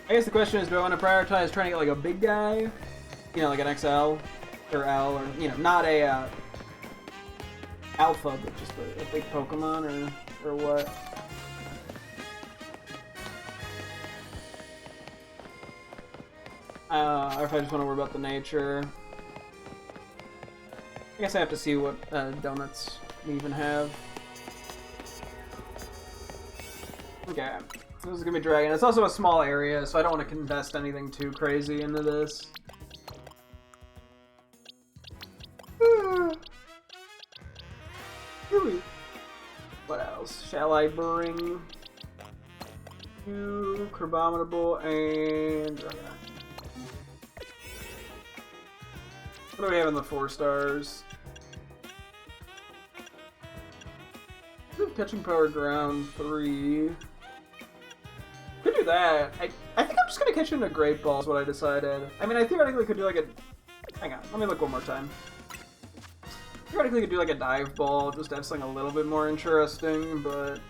I guess the question is, do I want to prioritize trying to get, like, a big guy? Like an XL, or L, or, not a, alpha, but just a big Pokemon, or what? Or if I just want to worry about the nature. I guess I have to see what donuts we even have. Okay, this is gonna be Dragon. It's also a small area, so I don't want to invest anything too crazy into this. What else shall I bring? You, Crabominable, and what do we have in the 4 stars? Catching Power Ground 3. Could do that. I think I'm just gonna catch it in a Great Ball is what I decided. I mean, I theoretically could do like a. Hang on, let me look one more time. Theoretically, could do like a Dive Ball just to have something a little bit more interesting, but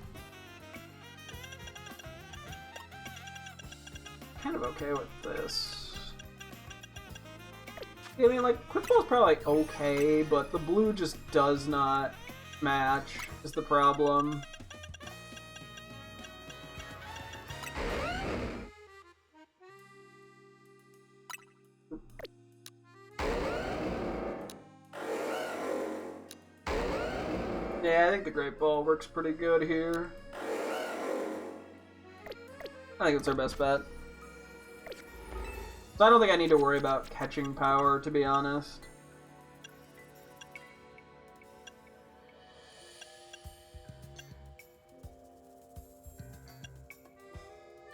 kind of okay with this. Yeah, I mean, like, Quick Ball's probably like okay, but the blue just does not match, is the problem. Yeah, I think the Great Ball works pretty good here. I think it's our best bet. So I don't think I need to worry about catching power, to be honest.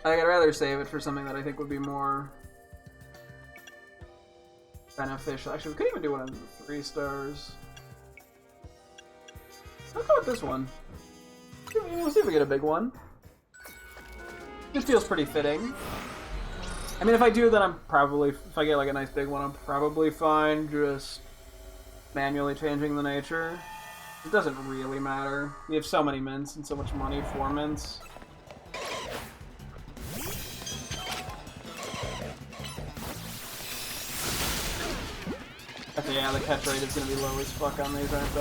I think I'd rather save it for something that I think would be more beneficial. Actually, we could even do one of the 3 stars. Let's go with this one. We'll see if we get a big one. This feels pretty fitting. I mean, if I do, then I'm probably, if I get like a nice big one, I'm probably fine just manually changing the nature. It doesn't really matter. We have so many mints and so much money for mints. Okay, yeah, the catch rate is gonna be low as fuck on these, aren't they?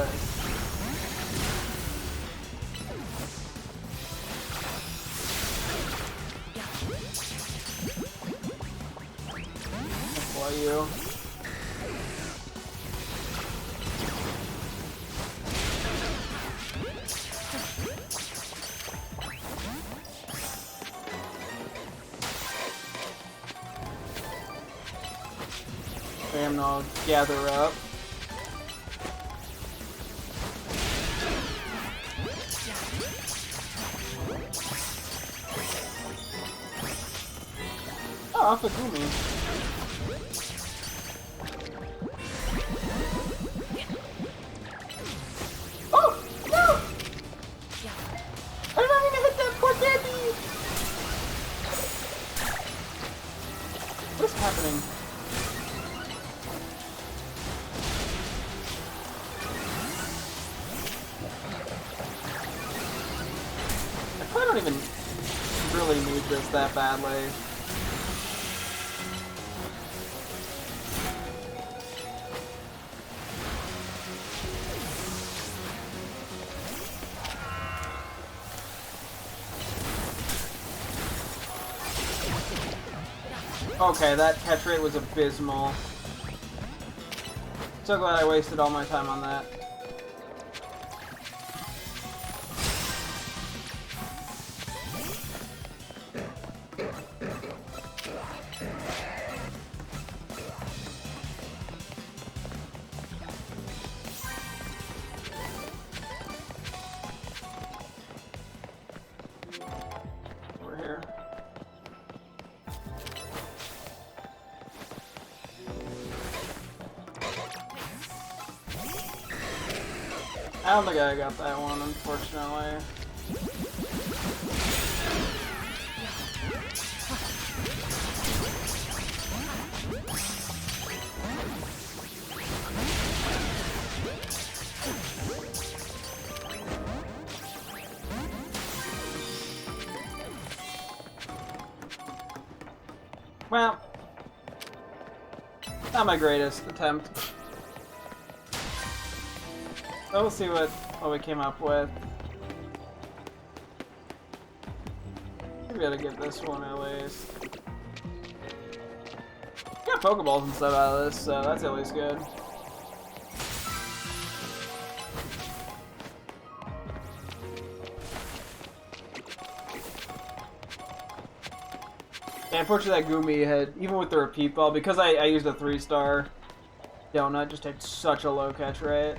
Why you? Bam, I'll gather up. Oh, off a Gumi. Oh, no! I'm not gonna hit that poor baby! What is happening? I don't even really need this that badly. Okay, that catch rate was abysmal. So glad I wasted all my time on that. Over here. I don't think I got that one, unfortunately. Well, not my greatest attempt. But we'll see what we came up with. Maybe I gotta get this one at least. Got Pokeballs and stuff out of this, so that's at least good. Yeah, unfortunately that Gumi had, even with the repeat ball, because I used a 3-star donut, just had such a low catch rate.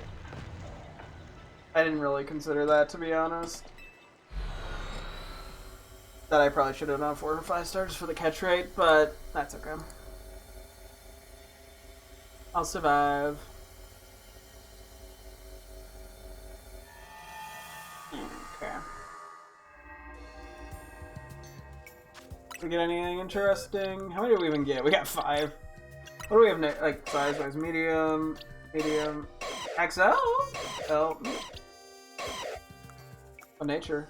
I didn't really consider that, to be honest. That I probably should have done 4 or 5 stars for the catch rate, but that's okay. I'll survive. Okay. Did we get anything interesting? How many did we even get? We got 5. What do we have next? Like, size-wise? Medium, medium, XL? L. Oh, nature.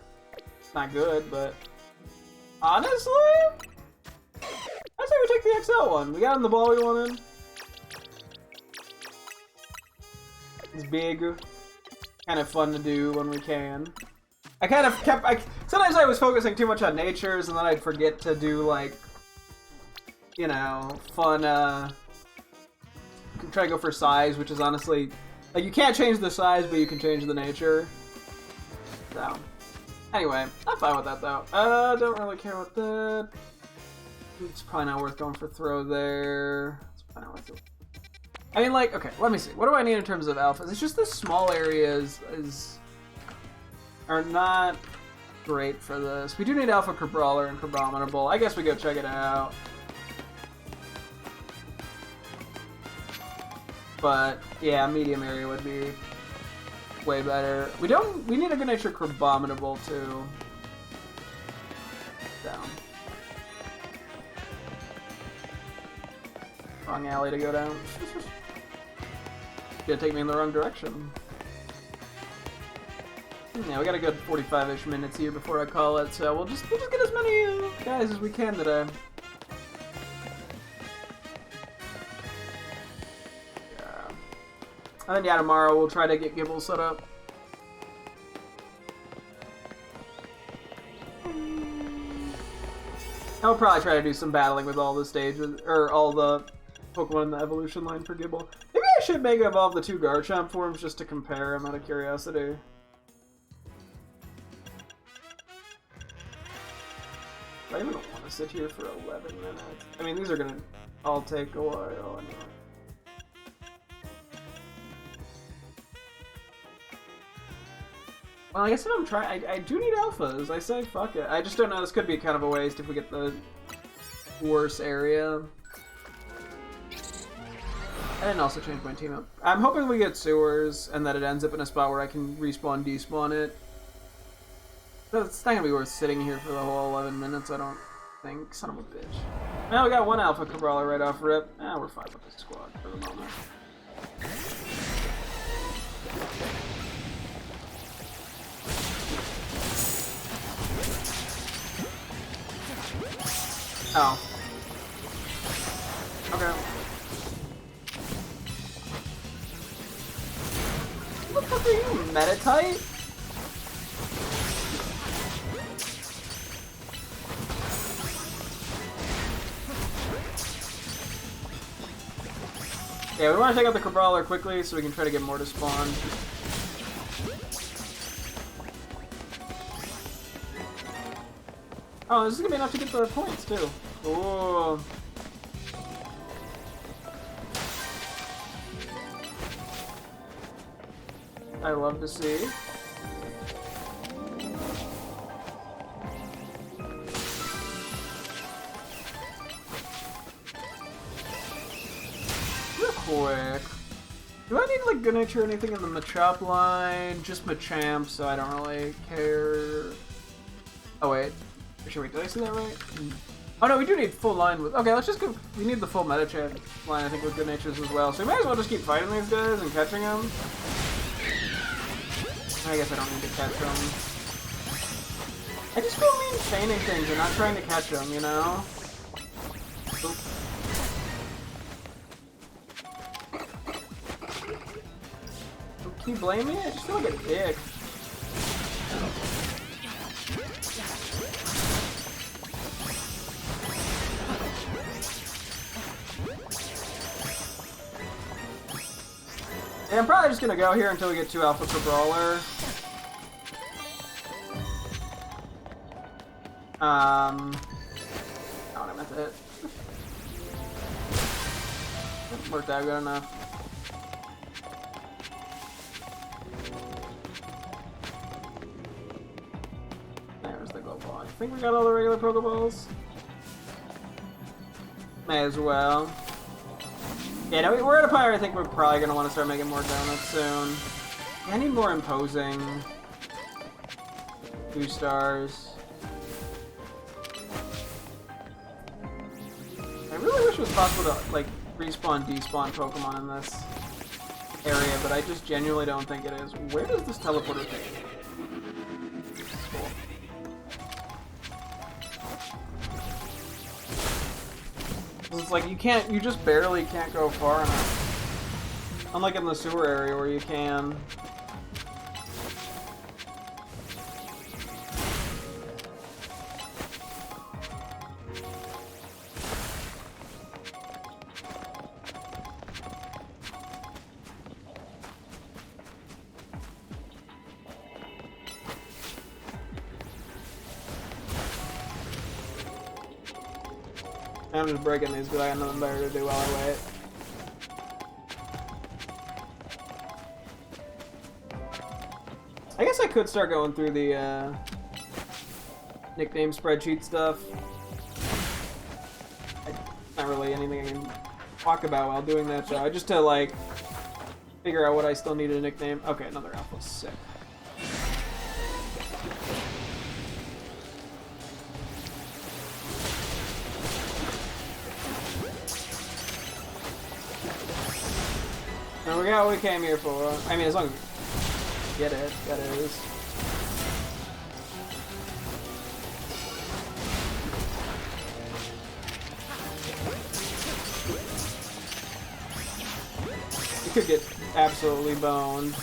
Not good, but honestly, I'd say we take the XL one. We got him the ball we wanted. It's big, kind of fun to do when we can. I kind of kept. Sometimes I was focusing too much on natures, and then I'd forget to do like, you know, fun. Try to go for size, which is honestly like you can't change the size, but you can change the nature. So, anyway, I'm fine with that though. Don't really care about that. It's probably not worth going for throw there. It's probably not worth it. I mean, like, okay, let me see. What do I need in terms of alphas? It's just the small areas are not great for this. We do need Alpha Crabrawler and Crabominable. I guess we go check it out. But yeah, medium area would be way better. We need a good nature Crabominable too. Down. Wrong alley to go down. Gonna take me in the wrong direction. Yeah, we got a good 45-ish minutes here before I call it, so we'll just get as many guys as we can today. Yeah. And then yeah, tomorrow we'll try to get Gibble set up. I'll probably try to do some battling with all the stages, or all the Pokemon in the evolution line for Gibble. Maybe I should Mega Evolve the 2 Garchomp forms just to compare them out of curiosity. I even don't want to sit here for 11 minutes. I mean, these are gonna all take a while anyway. Well, I guess if I'm trying, I do need alphas. I say fuck it. I just don't know. This could be kind of a waste if we get the worse area. I didn't also change my team up. I'm hoping we get sewers and that it ends up in a spot where I can respawn, despawn it. It's not gonna be worth sitting here for the whole 11 minutes, I don't think. Son of a bitch. Now we got one alpha Cabrawler right off rip. Ah, we're fine with this squad for the moment. Oh. Okay. What the fuck are you, Metatite? Yeah, we want to take out the Cabrawler quickly so we can try to get more to spawn. Oh, this is gonna be enough to get the points too. Ooh. I love to see. Real quick. Do I need like Good Nature or anything in the Machop line? Just Machamp, so I don't really care. Oh wait. Wait, did I see that right? Oh no, we do need full line with... Okay, let's just go... We need the full Metachamp line, I think, with Good Natures as well. So we might as well just keep fighting these guys and catching them. I guess I don't need to catch them. I just feel mean feigning things and not trying to catch them, you know? Oop. Can you blame me? I just feel like a dick. Yeah, I'm probably just gonna go here until we get 2 Alpha Cabrawler. Oh, I meant to hit. Worked out good enough. There's the glow ball. I think we got all the regular Pokeballs. May as well. Yeah, no, we're at a point where I think we're probably going to want to start making more donuts soon. I need more imposing. 2 stars. I really wish it was possible to, like, respawn, despawn Pokemon in this area, but I just genuinely don't think it is. Where does this teleporter take me? Cool. It's like you just barely can't go far enough. Unlike in the sewer area where you can. I'm just breaking these because I got nothing better to do while I wait. I guess I could start going through the nickname spreadsheet stuff. Not really anything I can talk about while doing that, so just to like figure out what I still need a nickname. Okay, another alpha, sick. And we got what we came here for. I mean, as long as we get it, that is. could get absolutely boned.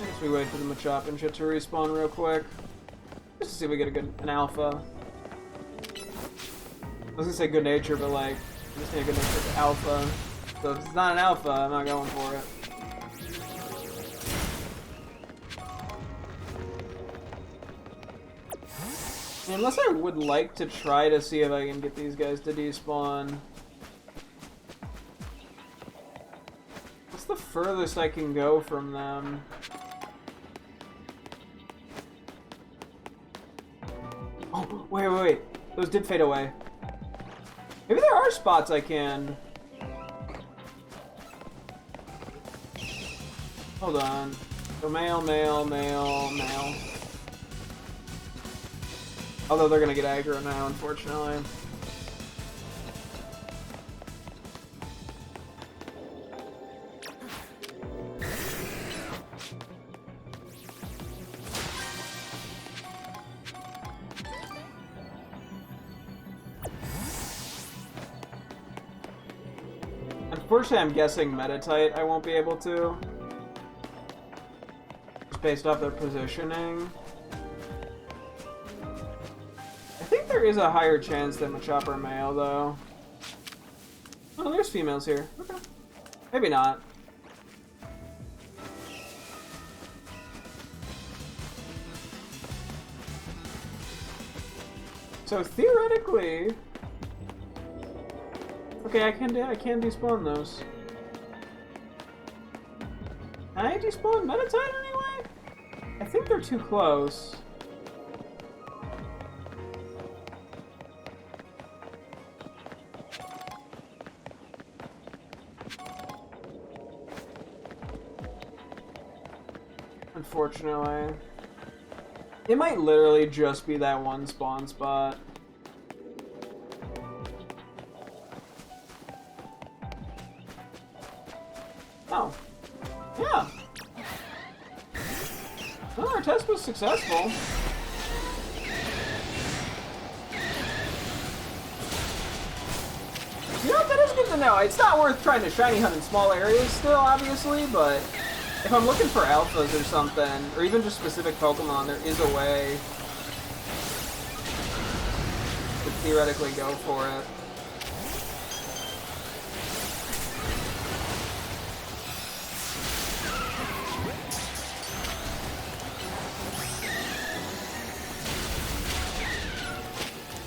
I guess we wait for the Machop and shit to respawn real quick. Just to see if we get an alpha. I was gonna say good nature, but like, I just need a good nature alpha. So if it's not an alpha, I'm not going for it. Unless I would like to try to see if I can get these guys to despawn. What's the furthest I can go from them? Oh, wait. Those did fade away. Maybe there are spots I can. Hold on. So male. Although they're gonna get aggro now, unfortunately. Unfortunately, I'm guessing Metatite I won't be able to. Just based off their positioning. I think there is a higher chance that Machop are male, though. Oh, there's females here. Okay. Maybe not. So theoretically... Okay, I can despawn those. Can I despawn Metatite anyway? I think they're too close. Unfortunately. It might literally just be that one spawn spot. Oh. Yeah. Well, our test was successful. You know what, that is good to know. It's not worth trying to shiny hunt in small areas still, obviously, but if I'm looking for alphas or something, or even just specific Pokemon, there is a way to theoretically go for it.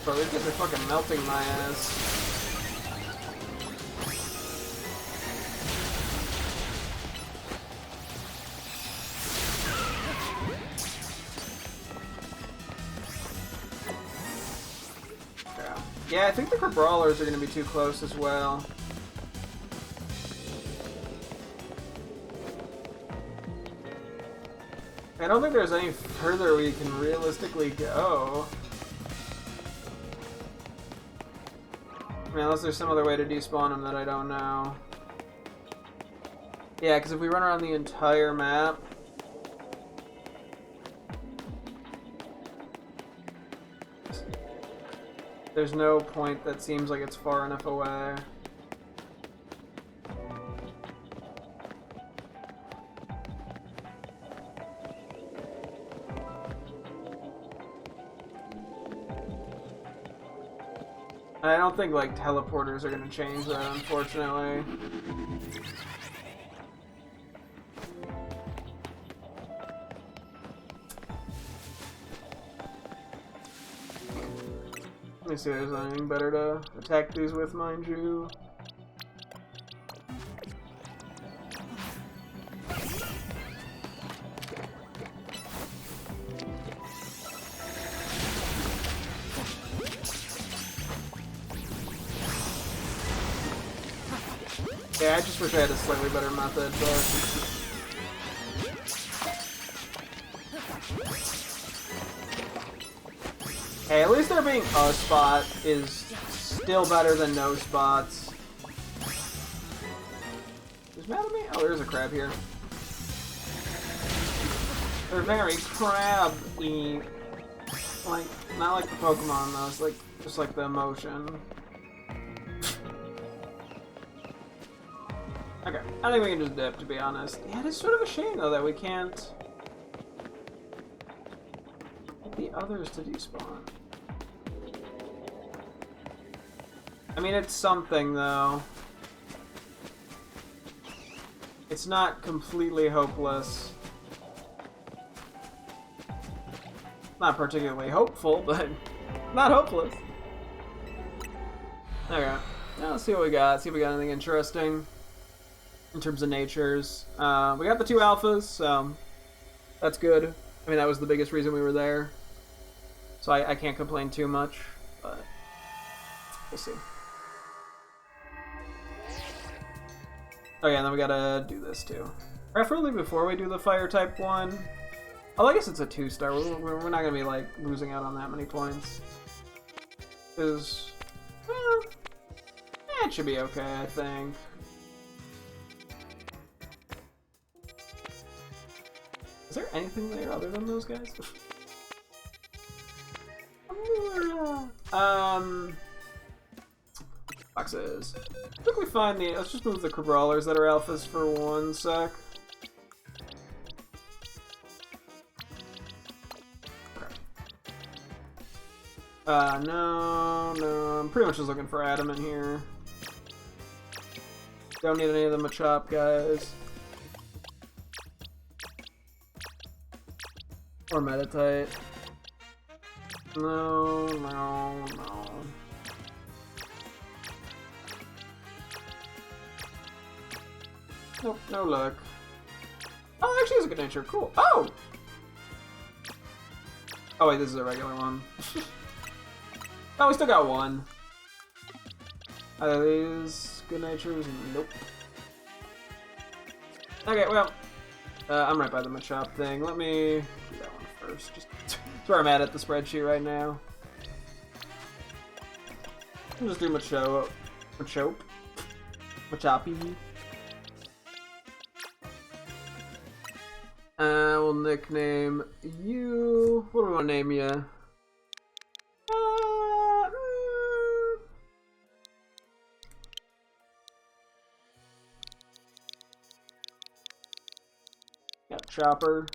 Bro, these guys are fucking melting my ass. Yeah, I think the Brawlers are going to be too close as well. I don't think there's any further we can realistically go. I mean, unless there's some other way to despawn them that I don't know. Yeah, because if we run around the entire map... There's no point that seems like it's far enough away. I don't think, like, teleporters are gonna change that, unfortunately. Let me see if there's anything better to attack these with, mind you. Yeah, I just wish I had a slightly better method, but... Hey, at least there being a spot is still better than no spots. Who's mad at me? Oh, there's a crab here. They're very crab-y. Like, not like the Pokemon though, it's like, just like the emotion. Okay, I think we can just dip, to be honest. Yeah, it is sort of a shame though that we can't get the others to despawn. I mean, it's something though. It's not completely hopeless. Not particularly hopeful, but not hopeless. Okay, now let's see what we got. See if we got anything interesting in terms of natures. We got the 2 alphas, so that's good. I mean, that was the biggest reason we were there. So I can't complain too much, but we'll see. Oh yeah, and then we gotta do this too. Preferably before we do the fire type one. Oh, I guess it's a 2-star. We're not gonna be like losing out on that many points. Cause, well, it should be okay, I think. Is there anything there other than those guys? Boxes. I think we find the. Let's just move the Cabrawlers that are alphas for 1 sec. No, I'm pretty much just looking for Adamant here. Don't need any of the Machop guys. Or Meditite. No. Nope, no luck. Oh, actually, it's a good nature. Cool. Oh! Oh, wait, this is a regular one. Oh, we still got 1. Are these good natures? Nope. Okay, well, I'm right by the Machop thing. Let me do that one first. Just that's where I'm at the spreadsheet right now. I'll just do Machoppy. We'll nickname you. What do we want to name you? Got Chopper.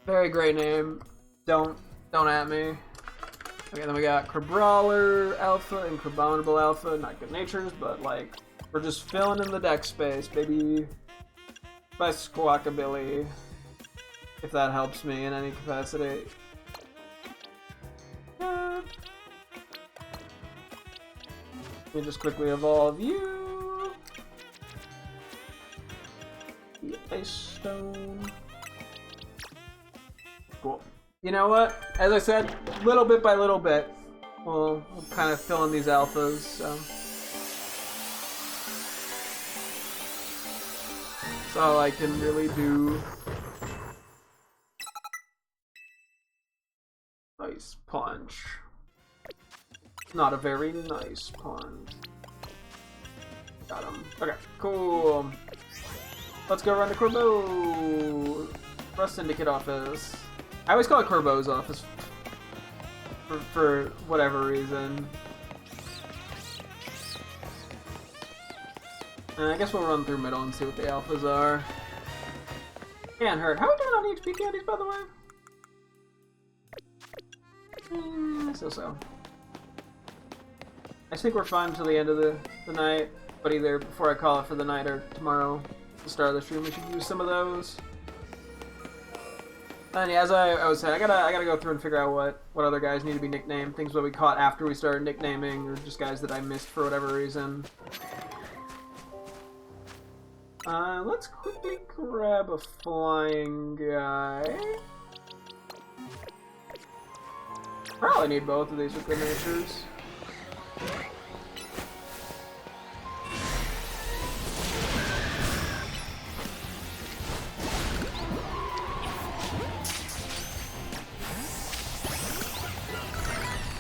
Very great name. Don't at me. Okay, then we got Crabrawler Alpha and Crabominable Alpha. Not good natures, but like we're just filling in the deck space, baby. By Squawkabilly, if that helps me in any capacity. Let me just quickly evolve you. The Ice Stone. Cool. You know what? As I said, little bit by little bit, we'll kind of fill in these alphas. So. That's all I can really do. Ice Punch. Not a very nice punch. Got him. Okay, cool. Let's go run to Corbeau. Rust Syndicate office. I always call it Corbeau's office for whatever reason. And I guess we'll run through middle and see what the alphas are. Can't hurt. How are we doing on HP candies, by the way? So. I think we're fine until the end of the night, but either before I call it for the night or tomorrow, the start of the stream, we should use some of those. And yeah, as I was saying, I gotta go through and figure out what other guys need to be nicknamed, things that we caught after we started nicknaming, or just guys that I missed for whatever reason. Let's quickly grab a flying guy. Probably need both of these with good natures.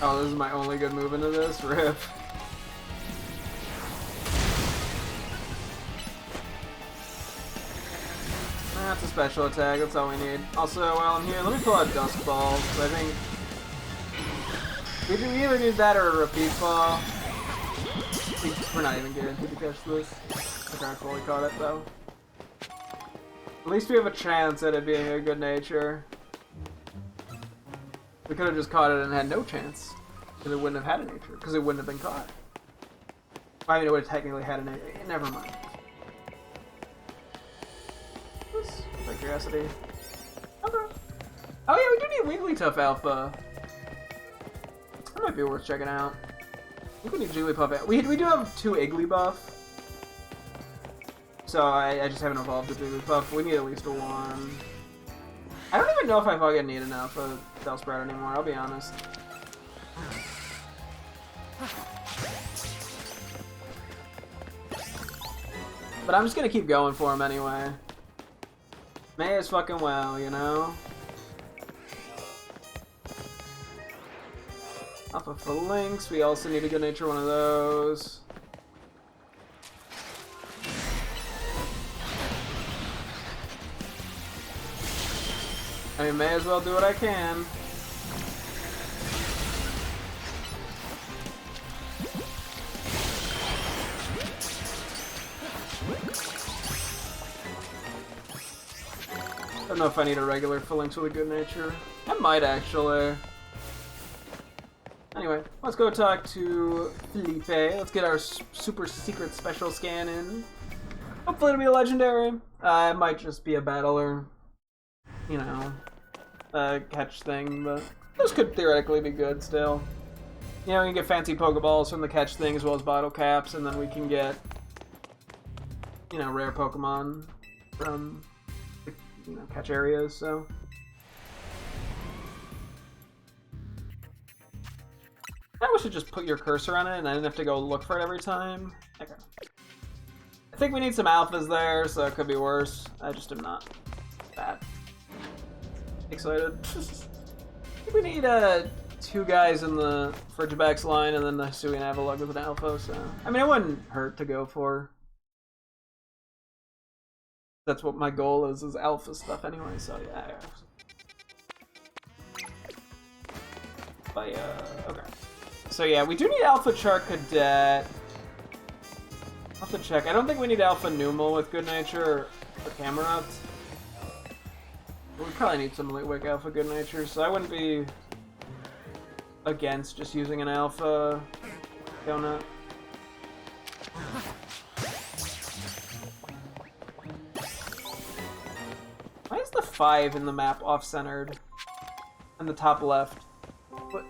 Oh, this is my only good move into this? Rip. That's a special attack, that's all we need. Also, while I'm here, let me pull out Dusk Ball. I think we either need that or a Repeat Ball. We're not even guaranteed to catch this. I can't fully caught it though. At least we have a chance at it being a good nature. We could have just caught it and had no chance. Because it wouldn't have had a nature. Because it wouldn't have been caught. I mean, it would have technically had a nature. Never mind. Just out of curiosity. Okay. Oh yeah, we do need Wigglytuff Alpha. That might be worth checking out. I think we need Jigglypuff. We do have 2 Igglybuff. So I just haven't evolved the Jigglypuff. We need at least 1. I don't even know if I fucking need an Alpha Bellsprout anymore, I'll be honest. But I'm just gonna keep going for him anyway. May as fucking well, you know? Alpha for Lynx, we also need a good nature one of those. I mean, may as well do what I can. I don't know if I need a regular Phalanx with a good nature. I might actually. Anyway, let's go talk to Felipe. Let's get our super secret special scan in. Hopefully it'll be a legendary. It might just be a battler. You know, catch thing, but those could theoretically be good still. You know, we can get fancy Pokeballs from the catch thing as well as bottle caps, and then we can get, you know, rare Pokemon from the, you know, catch areas, so. I wish you just put your cursor on it and I didn't have to go look for it every time. Okay. I think we need some alphas there, so it could be worse. I just am not that excited. I think we need 2 guys in the Frigibax line and then the Sui and Avalugg with an alpha, so. I mean, it wouldn't hurt to go for. That's what my goal is alpha stuff anyway, so yeah. But yeah, okay. So yeah, we do need Alpha Char Cadet. I'll have to check. I don't think we need Alpha Numal with Good Nature or Camerupt. We probably need some Litwick Alpha Good Nature, so I wouldn't be against just using an Alpha Donut. Why is the 5 in the map off-centered? On the top left. What?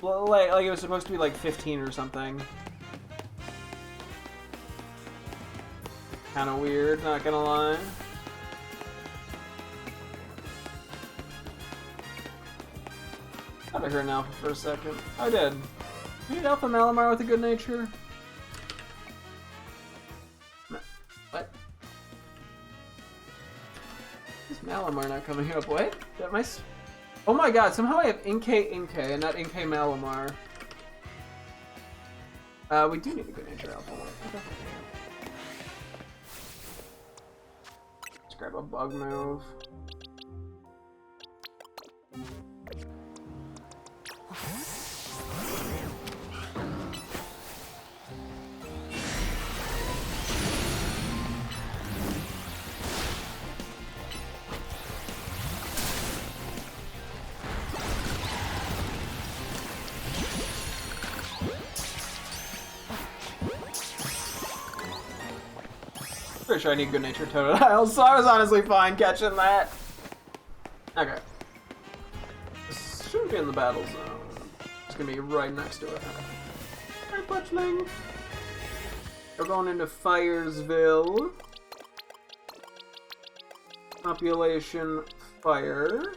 Well, like it was supposed to be like 15 or something. Kinda weird, not gonna lie. Thought I heard an alpha for a second. I did. You need Alpha Malamar with a good nature? What? Is Malamar not coming up? What? That my... Oh my god, somehow I have Inkay and not Inkay Malamar. We do need a good nature alpha one. Okay. Let's grab a bug move. Pretty sure I need good nature Totodile, so I was honestly fine catching that. Okay. This shouldn't be in the battle zone. It's gonna be right next to it. Alright, Butchling. We're going into Firesville. Population Fire.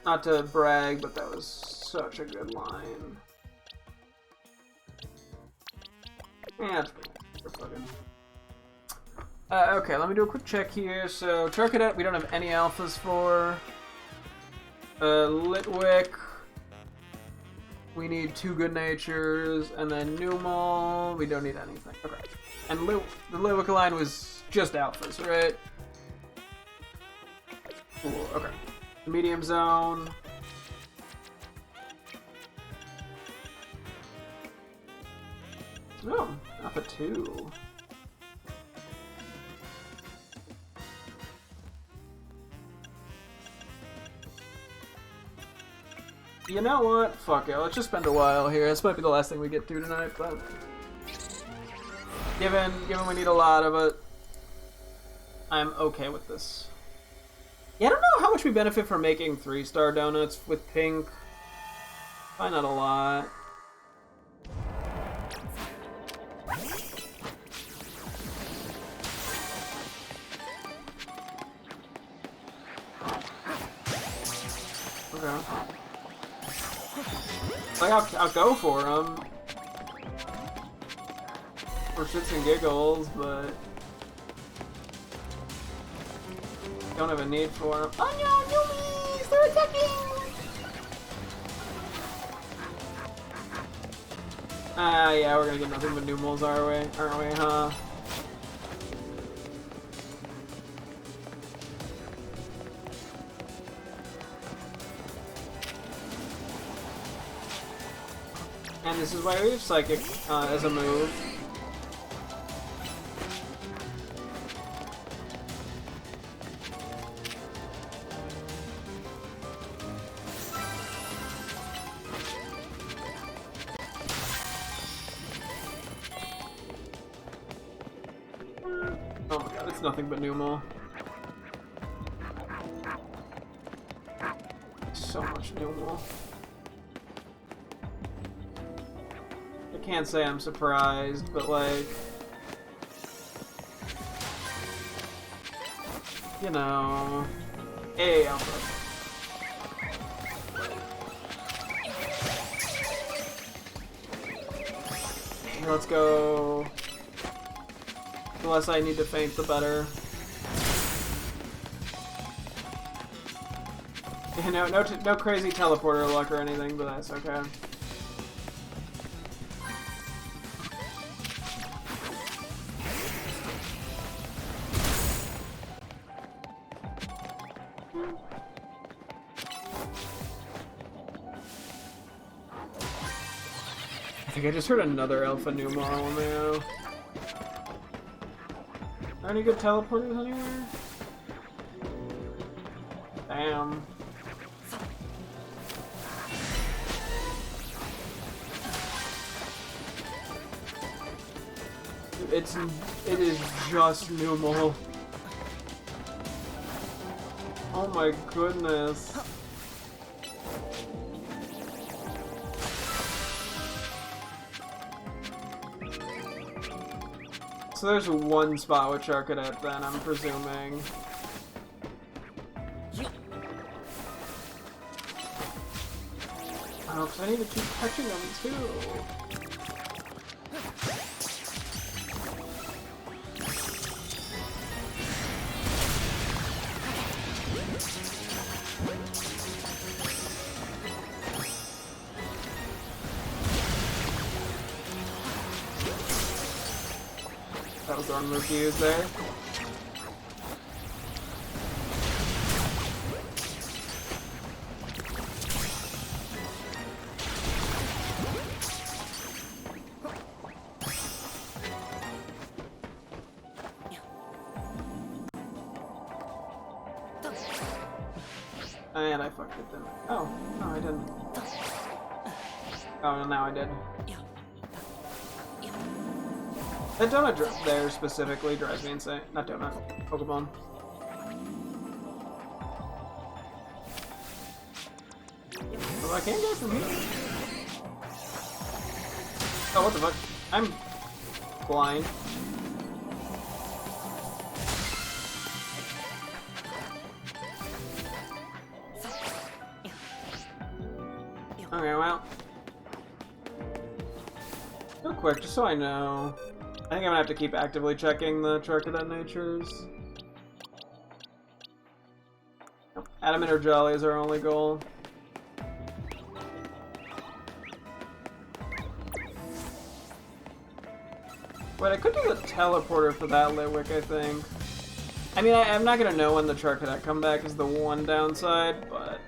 Not to brag, but that was such a good line. Yeah, that's fucking. Okay, let me do a quick check here. So, Charcadet, we don't have any alphas for. Litwick. We need 2 good natures, and then Numel. We don't need anything. Okay. And the Liwicaline was just alphas, right? Cool, okay. Medium zone. Oh, alpha 2. You know what? Fuck it. Let's just spend a while here. This might be the last thing we get through tonight, but given we need a lot of it, I'm okay with this. Yeah, I don't know how much we benefit from making 3-star donuts with pink. Probably not a lot. Okay. Like, I'll go for them. For shits and giggles, but don't have a need for them. Oh no, Noomies! They're attacking! Yeah, we're gonna get nothing but Numels, aren't we, huh? And this is why we have Psychic as a move. Oh my god, it's nothing but Numel. So much Numel. I can't say I'm surprised, but like, you know, hey, Alpha. Hey, let's go. The less I need to faint, the better. Yeah, no crazy teleporter luck or anything, but that's okay. I think I just heard another Alpha Numel now. Are any good teleporters anywhere? Damn. It is just Numel. Oh my goodness. So there's one spot with Charcadet then, I'm presuming. Oh, because I need to keep catching them too. That was the wrong move to use there. And I fucked it then. Oh, no I didn't. Oh, now I did. That donut there specifically drives me insane. Not donut, Pokemon. Well, I can't get from here. Oh, what the fuck? I'm blind. Okay, well. Real quick, just so I know. I think I'm gonna have to keep actively checking the Charcadet natures. Adamant or Jolly is our only goal. Wait, I could do the teleporter for that Litwick, I think. I mean, I'm not gonna know when the Charcadet comeback is the one downside, but...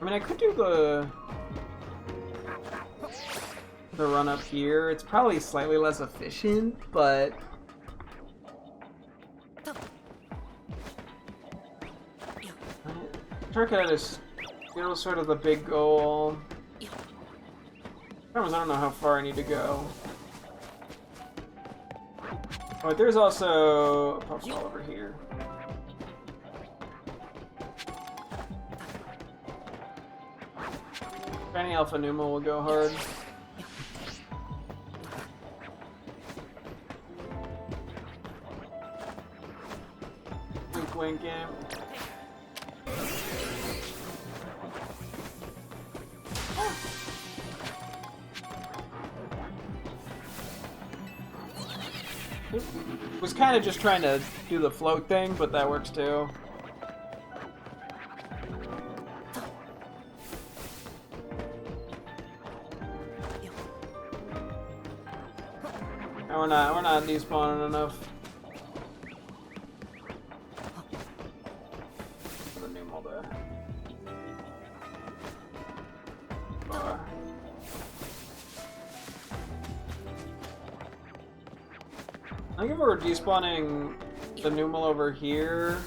I mean, I could do the run up here. It's probably slightly less efficient, but... Charcadet is still sort of the big goal. I don't know how far I need to go. Oh, but there's also a Puffball over here. Shiny Alpha Numa will go hard. Wink wink game. Was kind of just trying to do the float thing, but that works too. And we're not despawning enough. The new Molda. I think if we're despawning the Numal over here,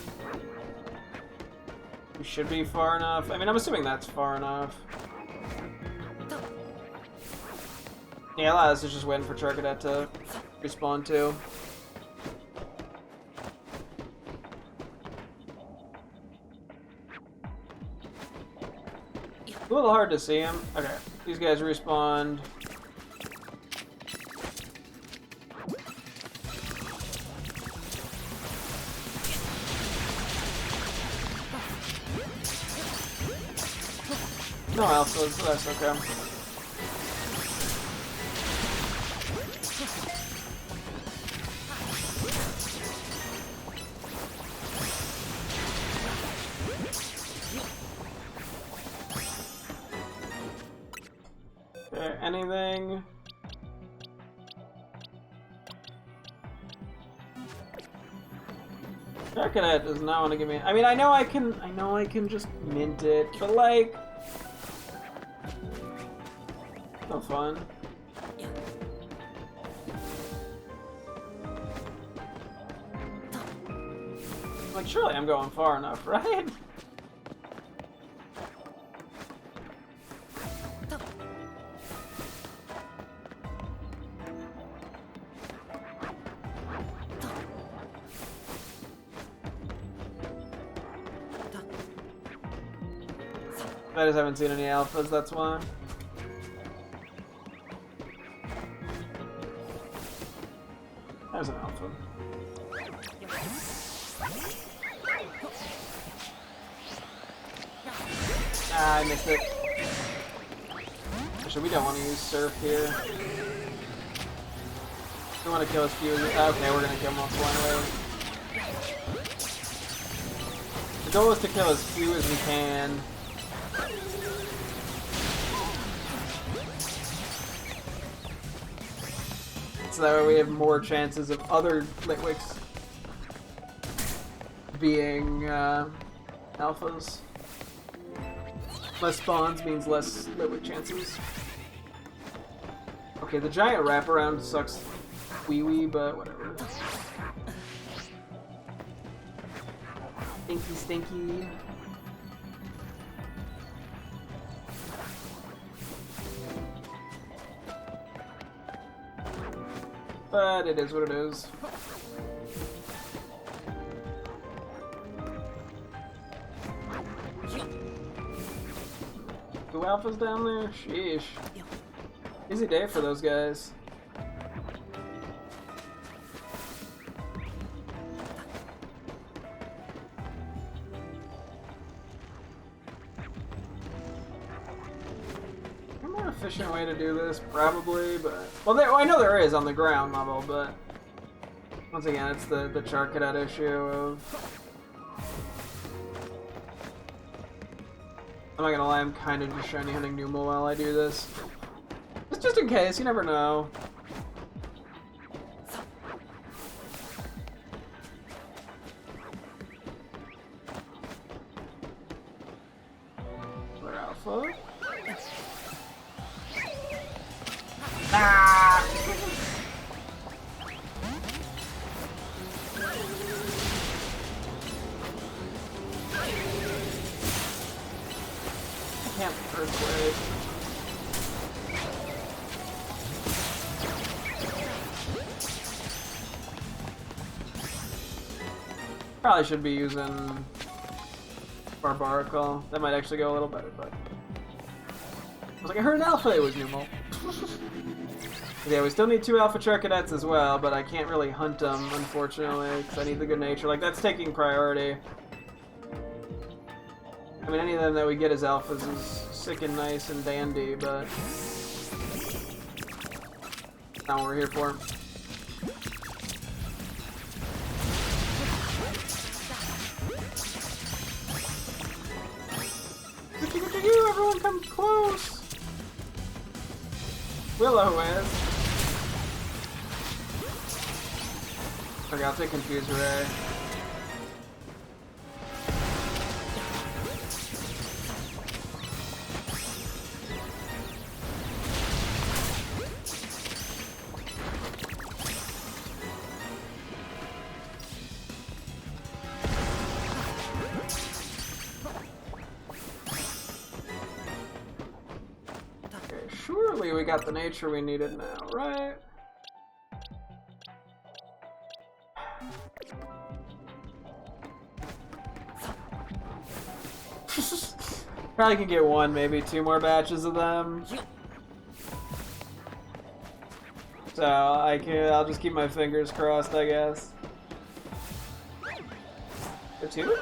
we should be far enough. I mean, I'm assuming that's far enough. Yeah, a lot of this is just waiting for Charcadet to respawn too. A little hard to see him. Okay, these guys respawned. No alphas, so that's okay. Okay, anything? Charcadet does not want to give me. I mean, I know I can just mint it, but like. No fun. Like, surely I'm going far enough, right? I just haven't seen any alphas, that's why. There's an alpha. Ah, I missed it. Actually, we don't want to use Surf here. We want to kill as few as... Okay, we're going to kill multiple anyway. The goal is to kill as few as we can. So that way we have more chances of other Litwicks being alphas. Less spawns means less Litwick chances. Okay, the giant wraparound sucks wee-wee, but whatever. Stinky, stinky. But it is what it is. Two alphas down there? Sheesh. Easy day for those guys. Efficient way to do this, probably, but... Well, I know there is on the ground level, but... Once again, it's the Charcadet issue of... I'm not gonna lie, I'm kind of just shiny hunting Numa while I do this. Just in case, you never know. For Alpha. Ah! I can't earthquake. Probably should be using Barbarical. That might actually go a little better, but I was like, I heard an alpha, it was Numo. Yeah, we still need 2 alpha Charcadets as well, but I can't really hunt them, unfortunately, because I need the good nature. Like, that's taking priority. I mean, any of them that we get as alphas is sick and nice and dandy, but that's not what we're here for. Everyone come close! Will-O-Wisp. Okay, I'll take Confuse Ray. Surely we got the nature we needed now, right? Probably can get 1, maybe 2 more batches of them. So I'll just keep my fingers crossed, I guess. Or 2?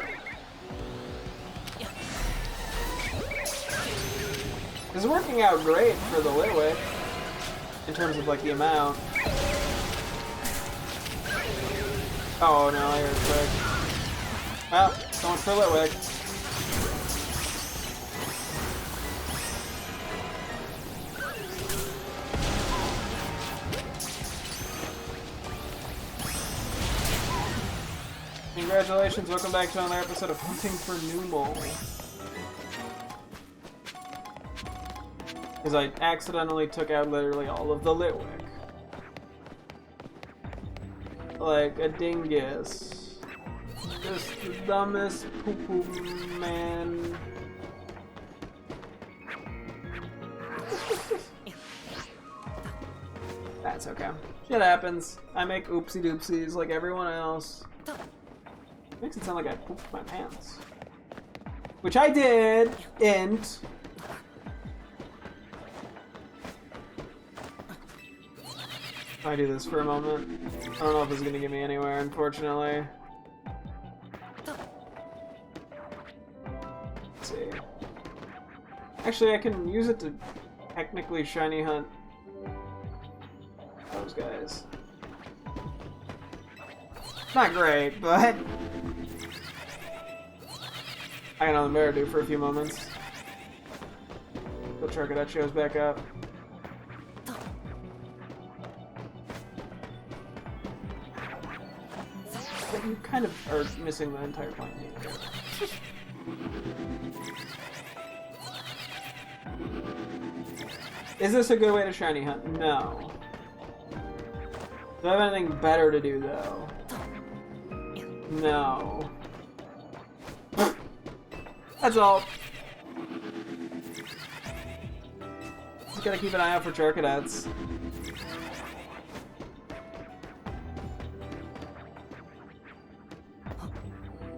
This is working out great for the Litwick, in terms of like the amount. Oh no, I heard quick. Well, so much for Litwick. Congratulations, welcome back to another episode of Hunting for Numel. Because I accidentally took out literally all of the Litwick. Like a dingus. Just the dumbest poo-poo man. That's okay. Shit happens. I make oopsie doopsies like everyone else. Makes it sound like I pooped my pants. Which I did, and I do this for a moment. I don't know if this is gonna get me anywhere, unfortunately. Let's see. Actually, I can use it to technically shiny hunt those guys. Not great, but I got nothing better to do for a few moments. Go Charcadet shows back up. But you kind of are missing the entire point. Is this a good way to shiny hunt? No. Do I have anything better to do though? No. That's all. Just gotta keep an eye out for Charcadets.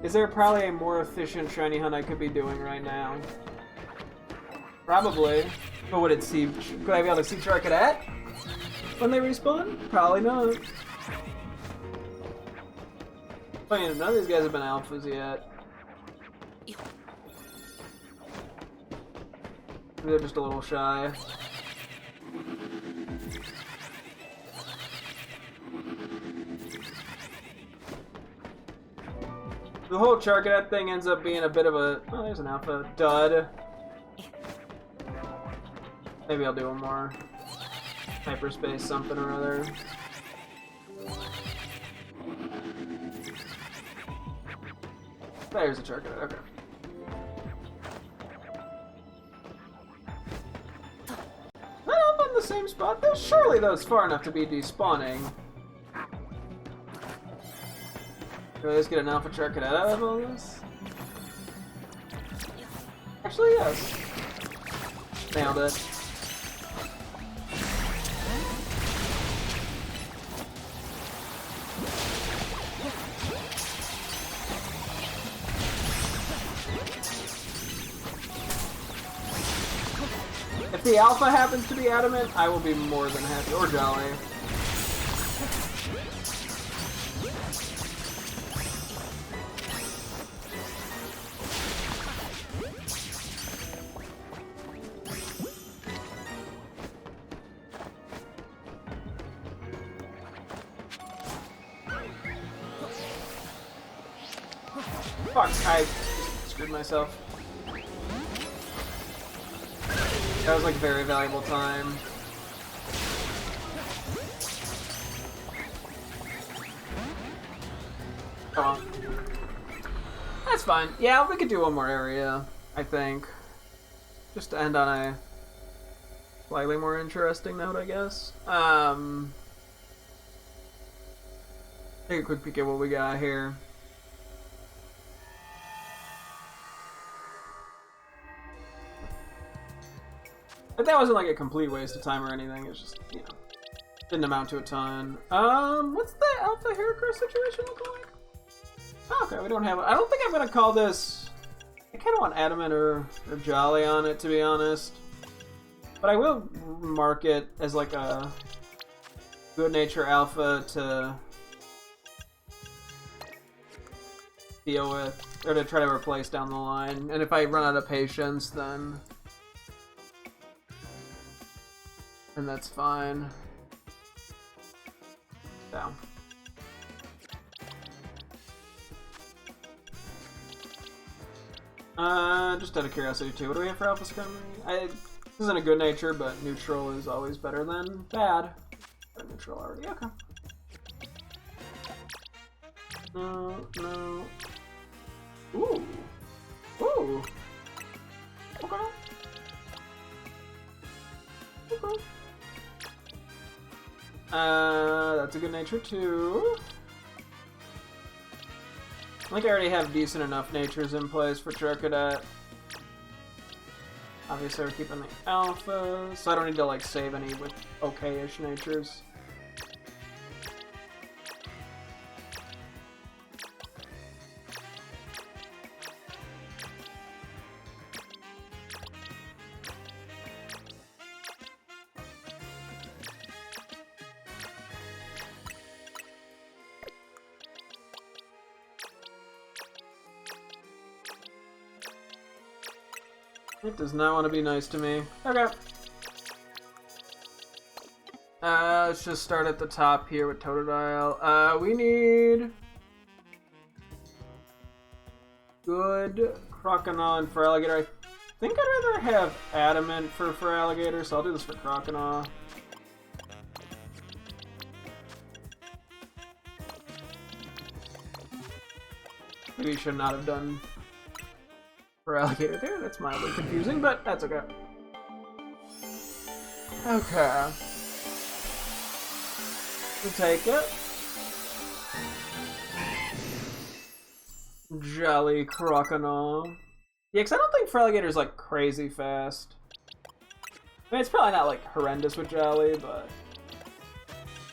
Is there probably a more efficient shiny hunt I could be doing right now? Probably. But would it see? Could I be able to see Charcadet when they respawn? Probably not. Funny enough, none of these guys have been alphas yet. They're just a little shy. The whole Charcadet thing ends up being a bit of a, oh, there's an alpha, dud. Maybe I'll do one more. Hyperspace something or other. There's a Charcadet, okay. Well, I'm in the same spot. Surely that's far enough to be despawning. Can I just get an Alpha Charcadet out of all this? Actually, yes. Nailed it. If the Alpha happens to be adamant, I will be more than happy. Or jolly. Fuck, I screwed myself. That was like very valuable time. Come on. That's fine. Yeah, we could do one more area, I think. Just to end on a slightly more interesting note, I guess. Take a quick peek at what we got here. But that wasn't like a complete waste of time or anything. It's just, you know, didn't amount to a ton. What's the Alpha Heracross situation looking like? Oh, okay, we don't have it. I don't think I'm gonna call this. I kind of want Adamant or Jolly on it, to be honest. But I will mark it as like a good nature Alpha to deal with, or to try to replace down the line. And if I run out of patience, then that's fine. So. Just out of curiosity too, what do we have for Alpha Scrum? This isn't a good nature, but neutral is always better than bad. But neutral already, okay. No. Ooh. Ooh. Okay. Okay. That's a good nature too. I think I already have decent enough natures in place for Charcadet. Obviously we're keeping the Alpha, so I don't need to like save any with okay-ish natures. It does not want to be nice to me. Okay. Let's just start at the top here with Totodile. We need good Croconaw for Alligator. I think I'd rather have Adamant for Alligator, so I'll do this for Croconaw. Maybe should not have done for Alligator there. That's mildly confusing, but that's okay. Okay. We'll take it. Jolly Croconaw. Yeah, because I don't think Feraligator's like crazy fast. I mean, it's probably not like horrendous with Jolly, but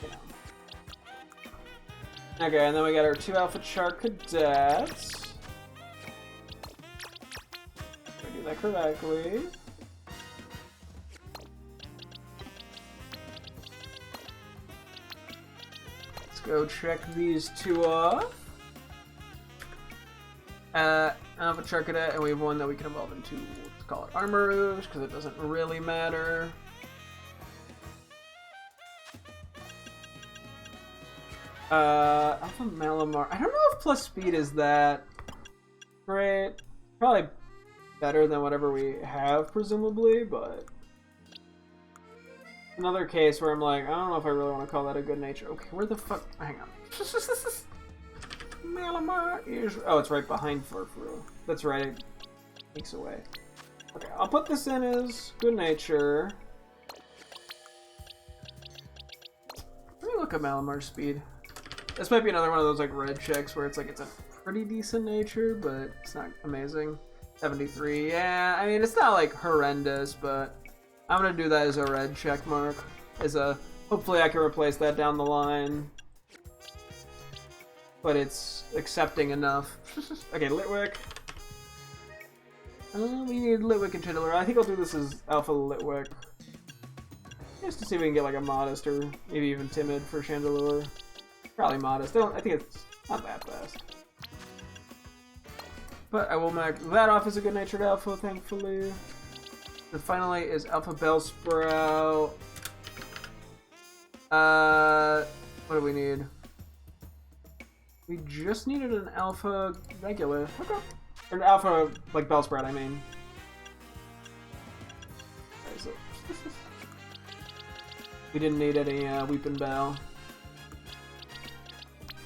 you know. Okay, and then we got our 2 Alpha Charcadets. That correctly. Let's go check these 2 off. Alpha Charcadet, and we have one that we can evolve into, let's call it Armourouge, because it doesn't really matter. Alpha Malamar. I don't know if plus speed is that great. Probably better than whatever we have, presumably, but Another case where I'm like, I don't know if I really want to call that a good nature. Okay, where the fuck? Hang on. Malamar is... Oh, it's right behind Furfru. That's right. It takes away. Okay, I'll put this in as good nature. Let me look at Malamar's speed. This might be another one of those like red checks where it's like it's a pretty decent nature, but it's not amazing. 73. Yeah, I mean it's not like horrendous, but I'm gonna do that as a red check mark. As a hopefully I can replace that down the line. But it's accepting enough. Okay, Litwick. We need Litwick and Titiller. I think I'll do this as Alpha Litwick. Just to see if we can get like a modest or maybe even timid for Chandelure. Probably modest. I think it's not that fast. But I will mark that off as a good-natured alpha, thankfully. And finally is Alpha Bellsprout. What do we need? We just needed an alpha regular. Okay. Or an alpha, like Bellsprout, I mean. Where is it? We didn't need any Weepin' Bell.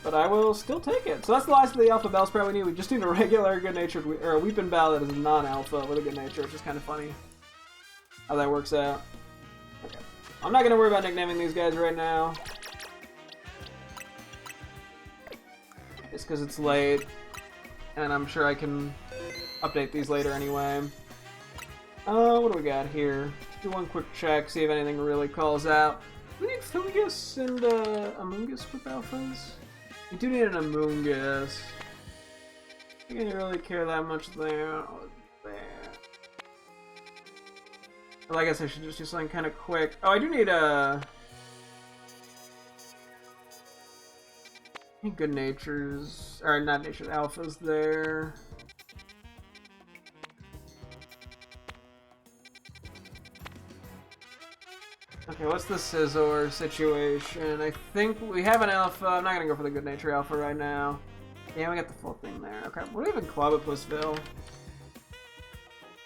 But I will still take it. So that's the last of the Alpha Bellsprout we need. We just need a regular good-natured, or a Weepin' Bell that is non-alpha with a good nature, which is kind of funny how that works out. Okay. I'm not going to worry about nicknaming these guys right now. Just because it's late, and I'm sure I can update these later anyway. What do we got here? Do one quick check, see if anything really calls out. We need Fungus and Amoonguss with alphas? We do need an Amoonguss. I didn't really care that much there or there. Well, I guess I should just do something kind of quick. Oh, I do need a... Good natures, or not natures, alphas there. Okay, what's the Scizor situation? I think we have an alpha. I'm not gonna go for the good nature alpha right now. Yeah, we got the full thing there. Okay, what do we have in Clobbopusville?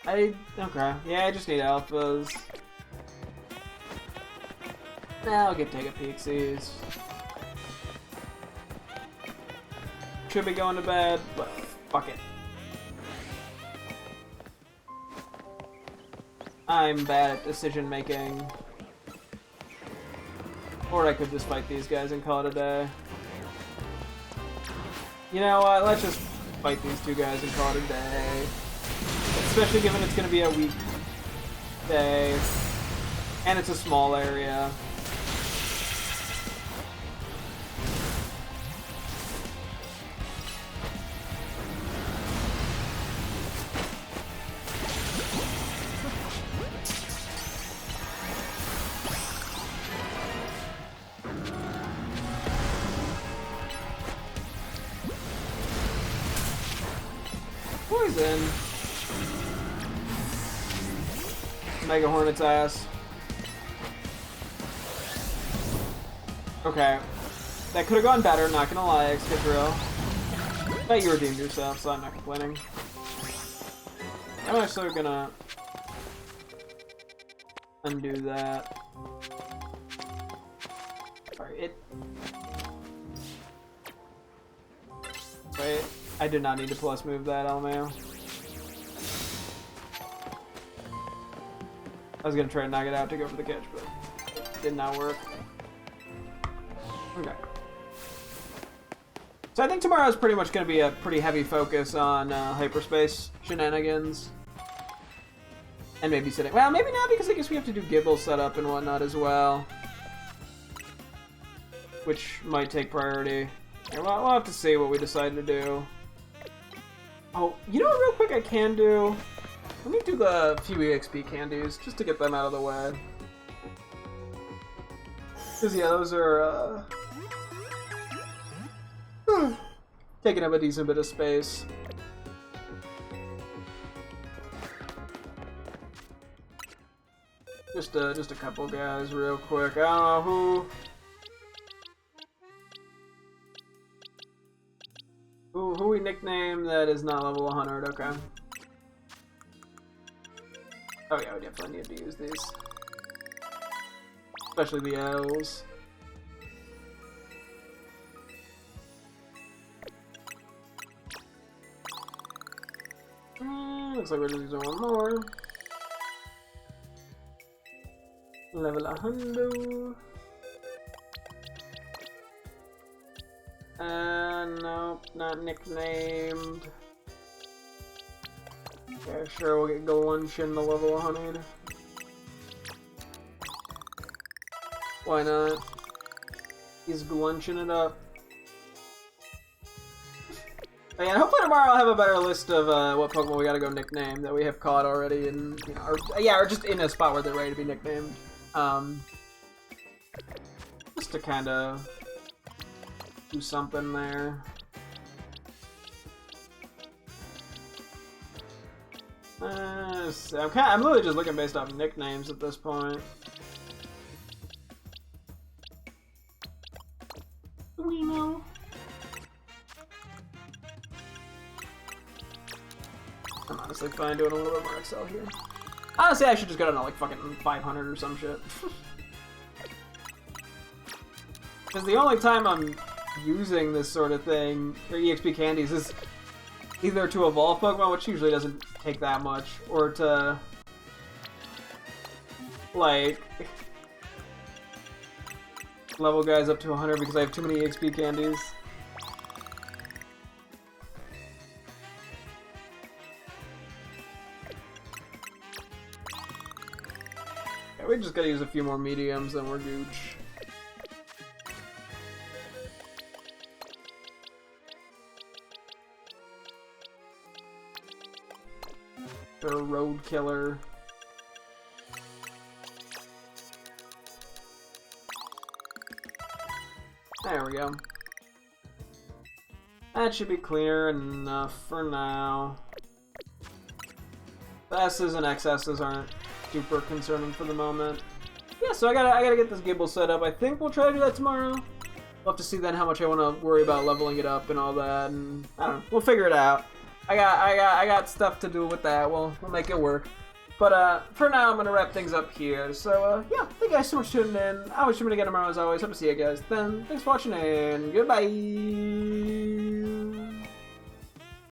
Okay, yeah, I just need alphas. Nah, I'll take a Pixies. Should be going to bed, but fuck it. I'm bad at decision making. Or I could just fight these guys and call it a day. You know what, let's just fight these two guys and call it a day. Especially given it's going to be a week day. And it's a small area. Poison. Mega Hornet's ass. Okay. That could have gone better, not gonna lie, Excadrill. But you redeemed yourself, so I'm not complaining. I'm actually gonna undo that. Alright, Wait. I did not need to plus move that, LMAO. I was gonna try to knock it out to go for the catch, but it did not work. Okay. So I think tomorrow is pretty much gonna be a pretty heavy focus on hyperspace shenanigans. And maybe sitting. Well, maybe not, because I guess we have to do Gibble setup and whatnot as well. Which might take priority. We'll have to see what we decide to do. Oh, you know what real quick I can do? Let me do the few EXP candies, just to get them out of the way. Because, yeah, those are, taking up a decent bit of space. Just a couple guys real quick. I don't know who... Who we nickname that is not level 100, okay. Oh yeah, we definitely need to use these. especially the L's. Looks like we're just doing one more. Level 100. Nope, not nicknamed. Yeah, sure, we'll get Glunchin to level 100. Why not? He's Glunchin it up. But yeah, hopefully tomorrow I'll have a better list of what Pokemon we gotta go nickname that we have caught already, and you know, or just in a spot where they're ready to be nicknamed. Just to kind of do something there. I'm literally just looking based off nicknames at this point. We know. I'm honestly fine doing a little bit more Excel here. Honestly, I should just go down to like fucking 500 or some shit. Because the only time I'm using this sort of thing, or EXP candies, is either to evolve Pokemon, which usually doesn't take that much, or to, like, level guys up to 100 because I have too many EXP candies. Yeah, we just gotta use a few more mediums, then we're gooch. Or Road Killer. There we go. That should be clear enough for now. The S's and XS's aren't super concerning for the moment. Yeah, so I gotta get this Gibble set up. I think we'll try to do that tomorrow. We'll have to see then how much I want to worry about leveling it up and all that, and I don't know. We'll figure it out. I got stuff to do with that. We'll make it work. But for now, I'm gonna wrap things up here. So yeah, thank you guys so much for tuning in. I'll be streaming again tomorrow as always. Hope to see you guys then. Thanks for watching and goodbye.